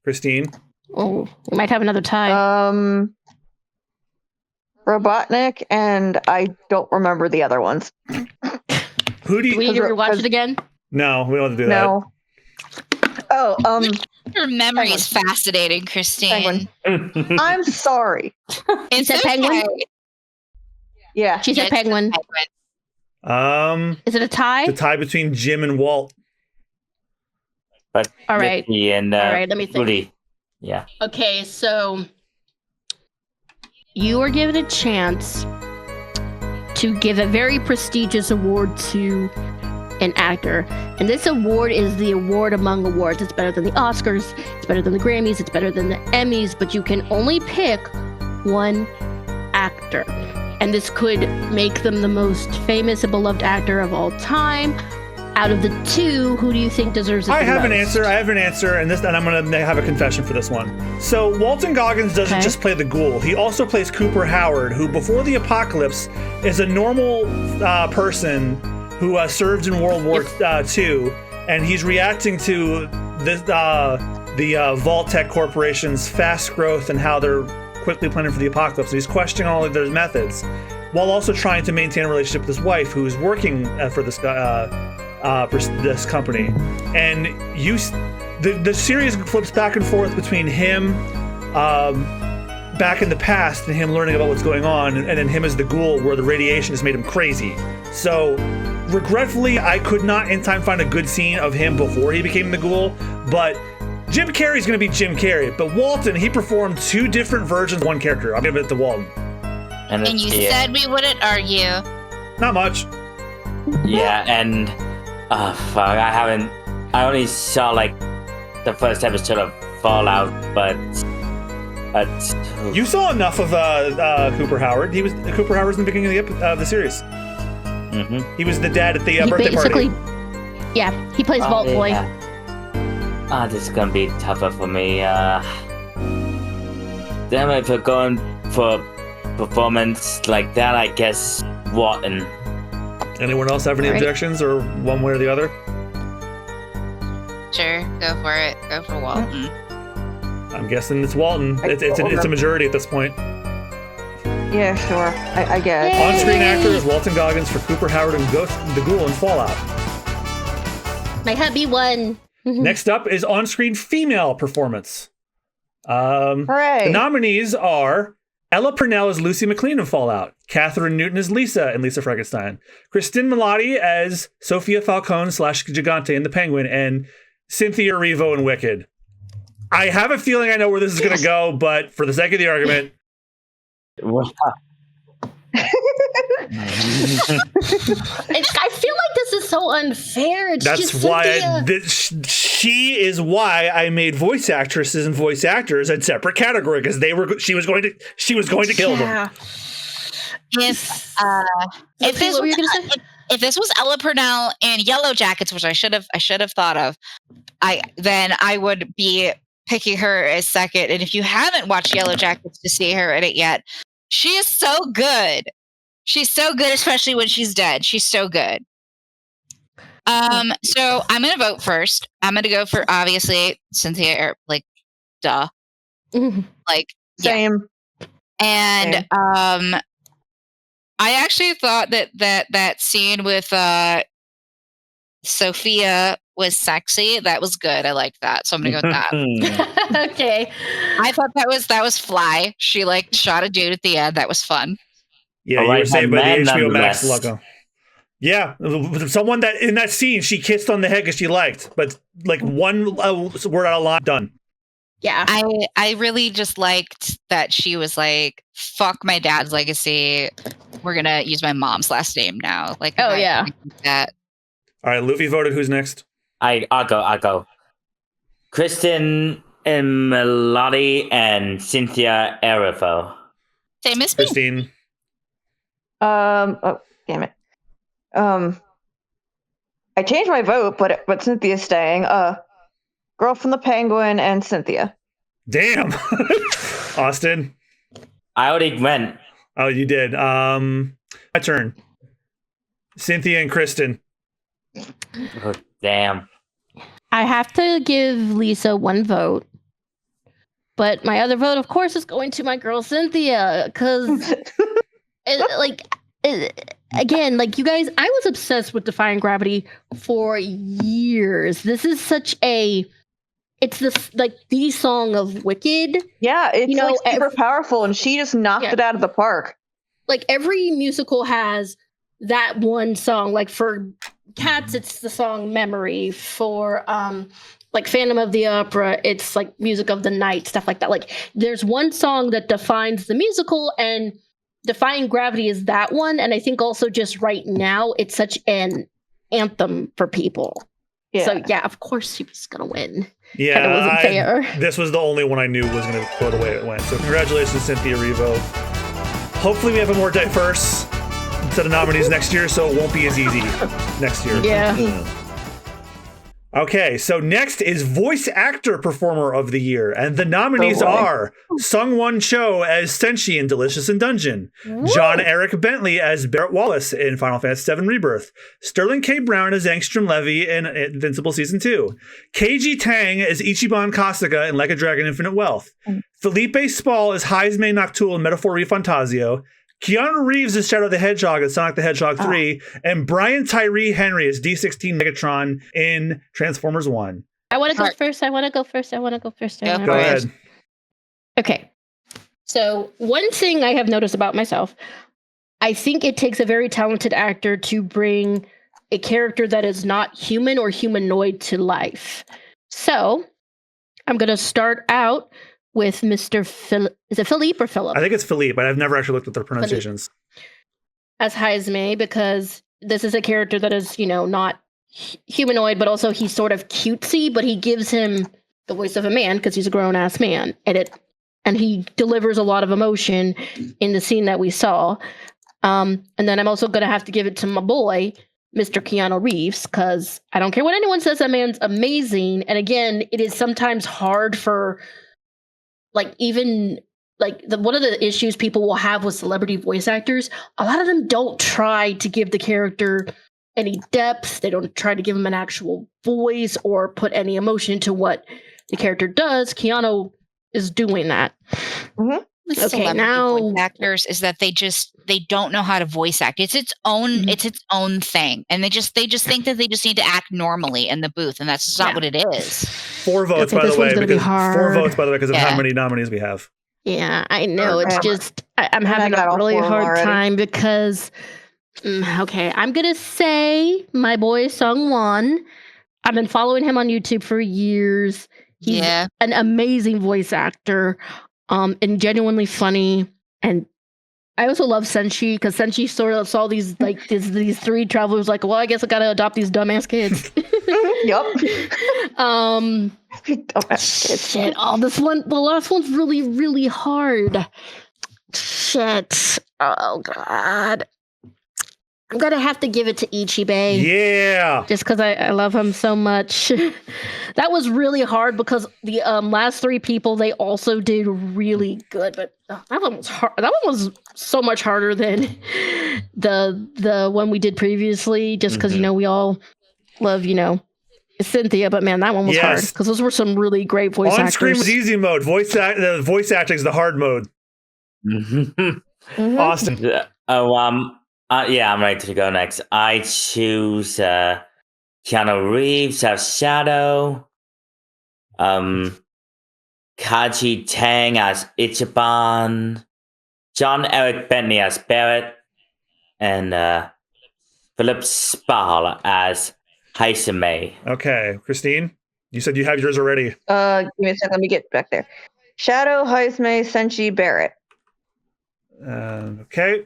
Christine. Oh, we might have another tie. Robotnik, and I don't remember the other ones. Who do you? Do we need to rewatch it again? No, we don't have to do that. No. Oh, Your memory is fascinating, Christine. Penguin. I'm sorry. It's said Penguin? Yeah. She said Penguin. Is it a tie? The tie between Jim and Walt. But all right. And, all right, let me think. Rudy. Yeah. Okay, so you are given a chance to give a very prestigious award to an actor. And this award is the award among awards. It's better than the Oscars, it's better than the Grammys, it's better than the Emmys, but you can only pick one actor. And this could make them the most famous and beloved actor of all time. Out of the 2, who do you think deserves it the most? I have an answer, and I'm going to have a confession for this one. So Walton Goggins doesn't just play the Ghoul. He also plays Cooper Howard, who before the apocalypse is a normal person who served in World War II, and he's reacting to this, the Vault-Tec Corporation's fast growth and how they're quickly planning for the apocalypse. And he's questioning all of their methods, while also trying to maintain a relationship with his wife, who's working for this company. And the series flips back and forth between him back in the past and him learning about what's going on, and then him as the Ghoul, where the radiation has made him crazy. So regretfully, I could not in time find a good scene of him before he became the Ghoul, but Jim Carrey's going to be Jim Carrey. But Walton, he performed 2 different versions of one character. I'll give it to Walton. And you said we wouldn't argue. Not much. Yeah, and fuck, I only saw like the first episode of Fallout, but You saw enough of Cooper Howard. Cooper Howard's in the beginning of the series. Mm-hmm. He was the dad at the birthday party. Yeah, he plays Vault Boy. This is gonna be tougher for me. Damn it, if we're going for performance like that, I guess Walton. Anyone else have any objections, or one way or the other? Sure, go for it. Go for Walton. I'm guessing it's Walton. It's a majority at this point. Yeah, sure. I guess. On-screen actor is Walton Goggins for Cooper Howard and Ghost the Ghoul in Fallout. My hubby won. Next up is on-screen female performance. Hooray! The nominees are Ella Purnell as Lucy McLean in Fallout, Catherine Newton as Lisa in Lisa Frankenstein, Kristen Milotti as Sophia Falcone / Gigante in The Penguin, and Cynthia Erivo in Wicked. I have a feeling I know where this is going to go, but for the sake of the argument... I feel like this is so unfair. It's That's just why she is why I made voice actresses and voice actors a separate category, because she was going to kill them. If this was Ella Purnell in Yellow Jackets, which I should have thought of, then I would be picking her as second. And if you haven't watched Yellow Jackets to see her in it yet, she is so good. She's so good, especially when she's dead. She's so good. So I'm gonna vote first. I'm gonna go for obviously Cynthia, duh. Like Same. Yeah. And I actually thought that scene with Sophia was sexy. That was good. I liked that. So I'm gonna go with that. Okay. I thought that was fly. She shot a dude at the end. That was fun. Yeah, you were saying by the HBO Max logo. Yeah, someone that in that scene she kissed on the head because she liked, but one word out of line, done. Yeah, I really just liked that she was like, "Fuck my dad's legacy. We're gonna use my mom's last name now." Yeah. That. All right, Luffy voted. Who's next? I'll go. Kristen Milotti and Cynthia Erivo. Same as me. Christine. Oh, damn it. I changed my vote, but Cynthia's staying. Girl from the Penguin and Cynthia. Damn. Austin. I already went. Oh, you did. My turn. Cynthia and Kristen. Oh, damn. I have to give Lisa one vote, but my other vote, of course, is going to my girl Cynthia, because again, you guys, I was obsessed with Defying Gravity for years. This is it's the song of Wicked. Yeah, it's super powerful, and she just knocked it out of the park. Every musical has that one song. For Cats, it's the song Memory. For Phantom of the Opera, it's Music of the Night, stuff like that. There's one song that defines the musical, and Defying Gravity is that one. And I think also just right now, it's such an anthem for people. Yeah. So yeah, of course she was gonna win. Yeah, it wasn't fair. This was the only one I knew was gonna go the way it went. So congratulations, Cynthia Erivo. Hopefully we have a more diverse set of nominees next year, so it won't be as easy next year. Yeah. Okay, so next is Voice Actor Performer of the Year, and the nominees are Sung-Won Cho as Senshi in Delicious in Dungeon, John Eric Bentley as Barrett Wallace in Final Fantasy VII Rebirth, Sterling K. Brown as Angstrom Levy in Invincible Season 2, Keiji Tang as Ichiban Kasuga in Like a Dragon Infinite Wealth, Felipe Spall as Heisme Noctul in Metaphor Refantasio, Keanu Reeves as Shadow the Hedgehog in Sonic the Hedgehog 3, and Brian Tyree Henry as D16 Megatron in Transformers 1. I want to go first. Go ahead. Okay. So one thing I have noticed about myself, I think it takes a very talented actor to bring a character that is not human or humanoid to life. So I'm going to start out with Mr. Is it Philippe or Philip? I think it's Philippe, but I've never actually looked at their pronunciations. As Heisme, because this is a character that is, not humanoid, but also he's sort of cutesy, but he gives him the voice of a man because he's a grown-ass man. And and he delivers a lot of emotion in the scene that we saw. And then I'm also going to have to give it to my boy, Mr. Keanu Reeves, because I don't care what anyone says, that man's amazing. And again, it is sometimes hard for, like, even like one of the issues people will have with celebrity voice actors. A lot of them don't try to give the character any depth. They don't try to give him an actual voice or put any emotion into what the character does. Keanu is doing that. Mm-hmm. With Okay, celebrity now voice actors is that they don't know how to voice act. It's its own thing, and they just think that they just need to act normally in the booth, and that's just not what it is. 4 votes, Okay, by this the way, one's gonna be because 4 hard. votes, by the way, because of how Yeah. many nominees we have. Yeah, I know. It's just I'm having got a all really 4 of them hard already. time because okay, I'm gonna say my boy Sungwon. I've been following him on YouTube for years. He's Yeah. an amazing voice actor, and genuinely funny. And I also love Senshi because Senshi sort of saw these like these 3 travelers like, well, I guess I gotta adopt these dumbass kids. Yup. Shit. Oh, the last one's really, really hard. Shit. Oh God. I'm gonna have to give it to Ichibei. Yeah. Just because I love him so much. That was really hard because the last 3 people, they also did really good, but that one was hard. That one was so much harder than the one we did previously, just because we all love Cynthia, but man, that one was hard because those were some really great voice actors. On screen was easy mode. Voice acting is the hard mode. Mm-hmm. Austin. Yeah, I'm ready to go next. I choose Keanu Reeves as Shadow, Kaji Tang as Ichiban, John Eric Bentley as Barrett, and Philip Spall as Haisame. Okay, Christine, you said you have yours already. Give me a second. Let me get back there. Shadow, Heisme, Senshi, Barrett. Okay.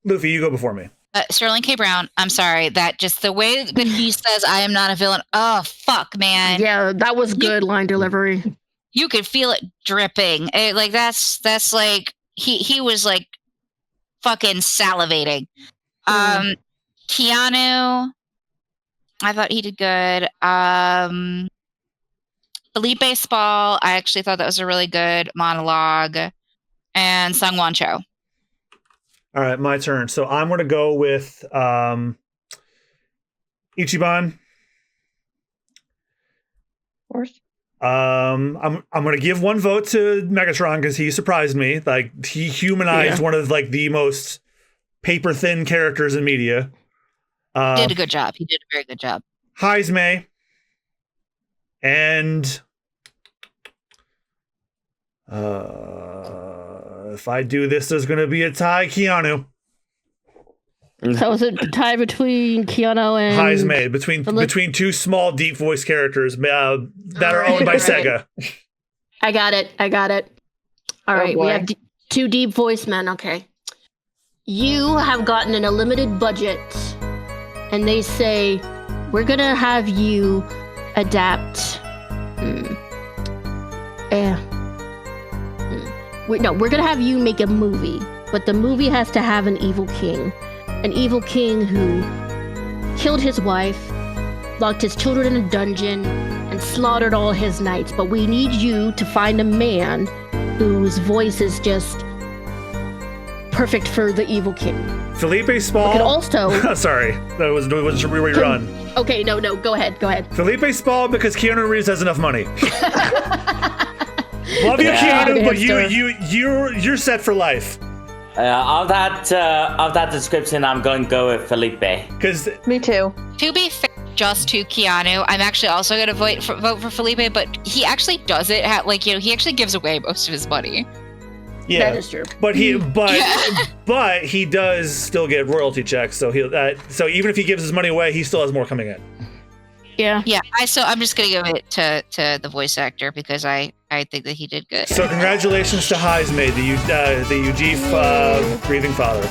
Luffy, you go before me. Sterling K. Brown. I'm sorry that just the way that he says "I am not a villain." Oh fuck, man. Yeah, that was good line delivery. You could feel it dripping. Like that's like he was like fucking salivating. Keanu, I thought he did good. Felipe Spall, I actually thought that was a really good monologue. And Sungwon Cho. All right, my turn. So I'm going to go with Ichiban. Of course. I'm going to give 1 vote to Megatron because he surprised me. Like he humanized one of like the most paper thin characters in media. He did a good job. He did a very good job. Heisme and if I do this, there's going to be a tie. Keanu. So was it a tie between Keanu and Heisme between 2 small deep voice characters that are owned by Sega. I got it. All right, we have 2 deep voice men. Okay. You have gotten an unlimited budget, and they say, we're going to have you adapt. We're going to have you make a movie, but the movie has to have an evil king. An evil king who killed his wife, locked his children in a dungeon, and slaughtered all his knights. But we need you to find a man whose voice is just perfect for the evil king. Felipe Spall. Could also. Sorry, that was rerun. Okay, no, go ahead. Felipe Spall because Keanu Reeves has enough money. Love you, Keanu, but you're set for life. Of that description, I'm going to go with Felipe. Because Me too. To be fair, just to Keanu, I'm actually also going to vote for Felipe, but he actually does it he actually gives away most of his money. yeah, That is true. but he does still get royalty checks. So so even if he gives his money away, he still has more coming in. Yeah. Yeah, I'm just going to give it to the voice actor because I think that he did good. So congratulations to Heisme, the Ujif grieving father.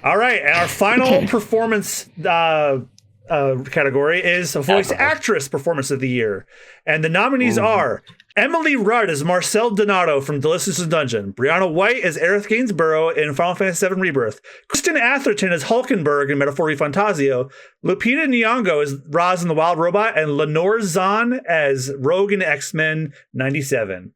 All right, and our final performance category is Voice Actress Performance of the Year. And the nominees are Emily Rudd as Marcel Donato from Delicious Dungeon, Brianna White as Aerith Gainsborough in Final Fantasy VII Rebirth, Kristen Atherton as Hulkenberg in Metaphor Fantasio, Lupita Nyong'o as Roz in The Wild Robot, and Lenore Zahn as Rogue in X-Men 97.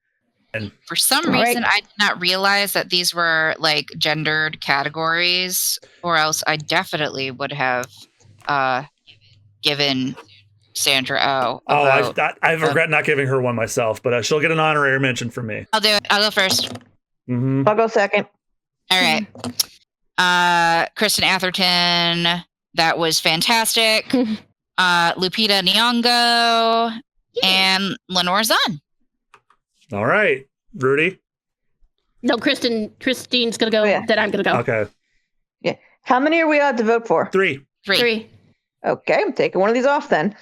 And for some reason, I did not realize that these were like gendered categories, or else I definitely would have given Sandra O. I regret not giving her one myself, but she'll get an honorary mention from me. I'll do it. I'll go first. Mm-hmm. I'll go second. All right. Kristen Atherton, that was fantastic. Lupita Nyong'o and Lenore Zahn. All right, Rudy. No, Christine's gonna go. Then I'm gonna go. Okay. Yeah. How many are we allowed to vote for? 3. 3. Okay, I'm taking one of these off then.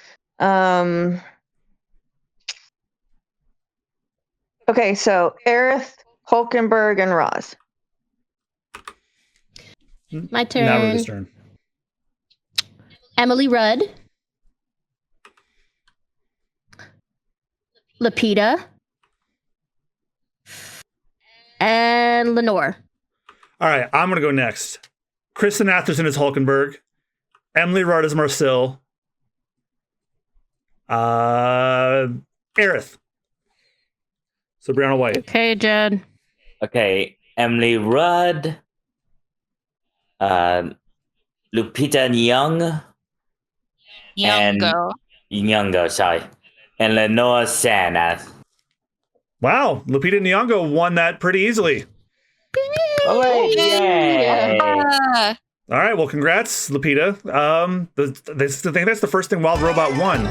Okay, so Aerith, Hulkenberg, and Roz. My turn. Now Rudy's turn. Emily Rudd. Lupita. And Lenore. All right, I'm going to go next. Kristen Atherton is Hulkenberg. Emily Rudd is Marcel. Aerith. So Brianna White. Okay, Jed. Okay, Emily Rudd. Lupita Nyong'o, sorry. And Lenore Zahn. Wow, Lupita Nyong'o won that pretty easily. All right, yay. All right, well, congrats, Lupita. I think that's the first thing Wild Robot won.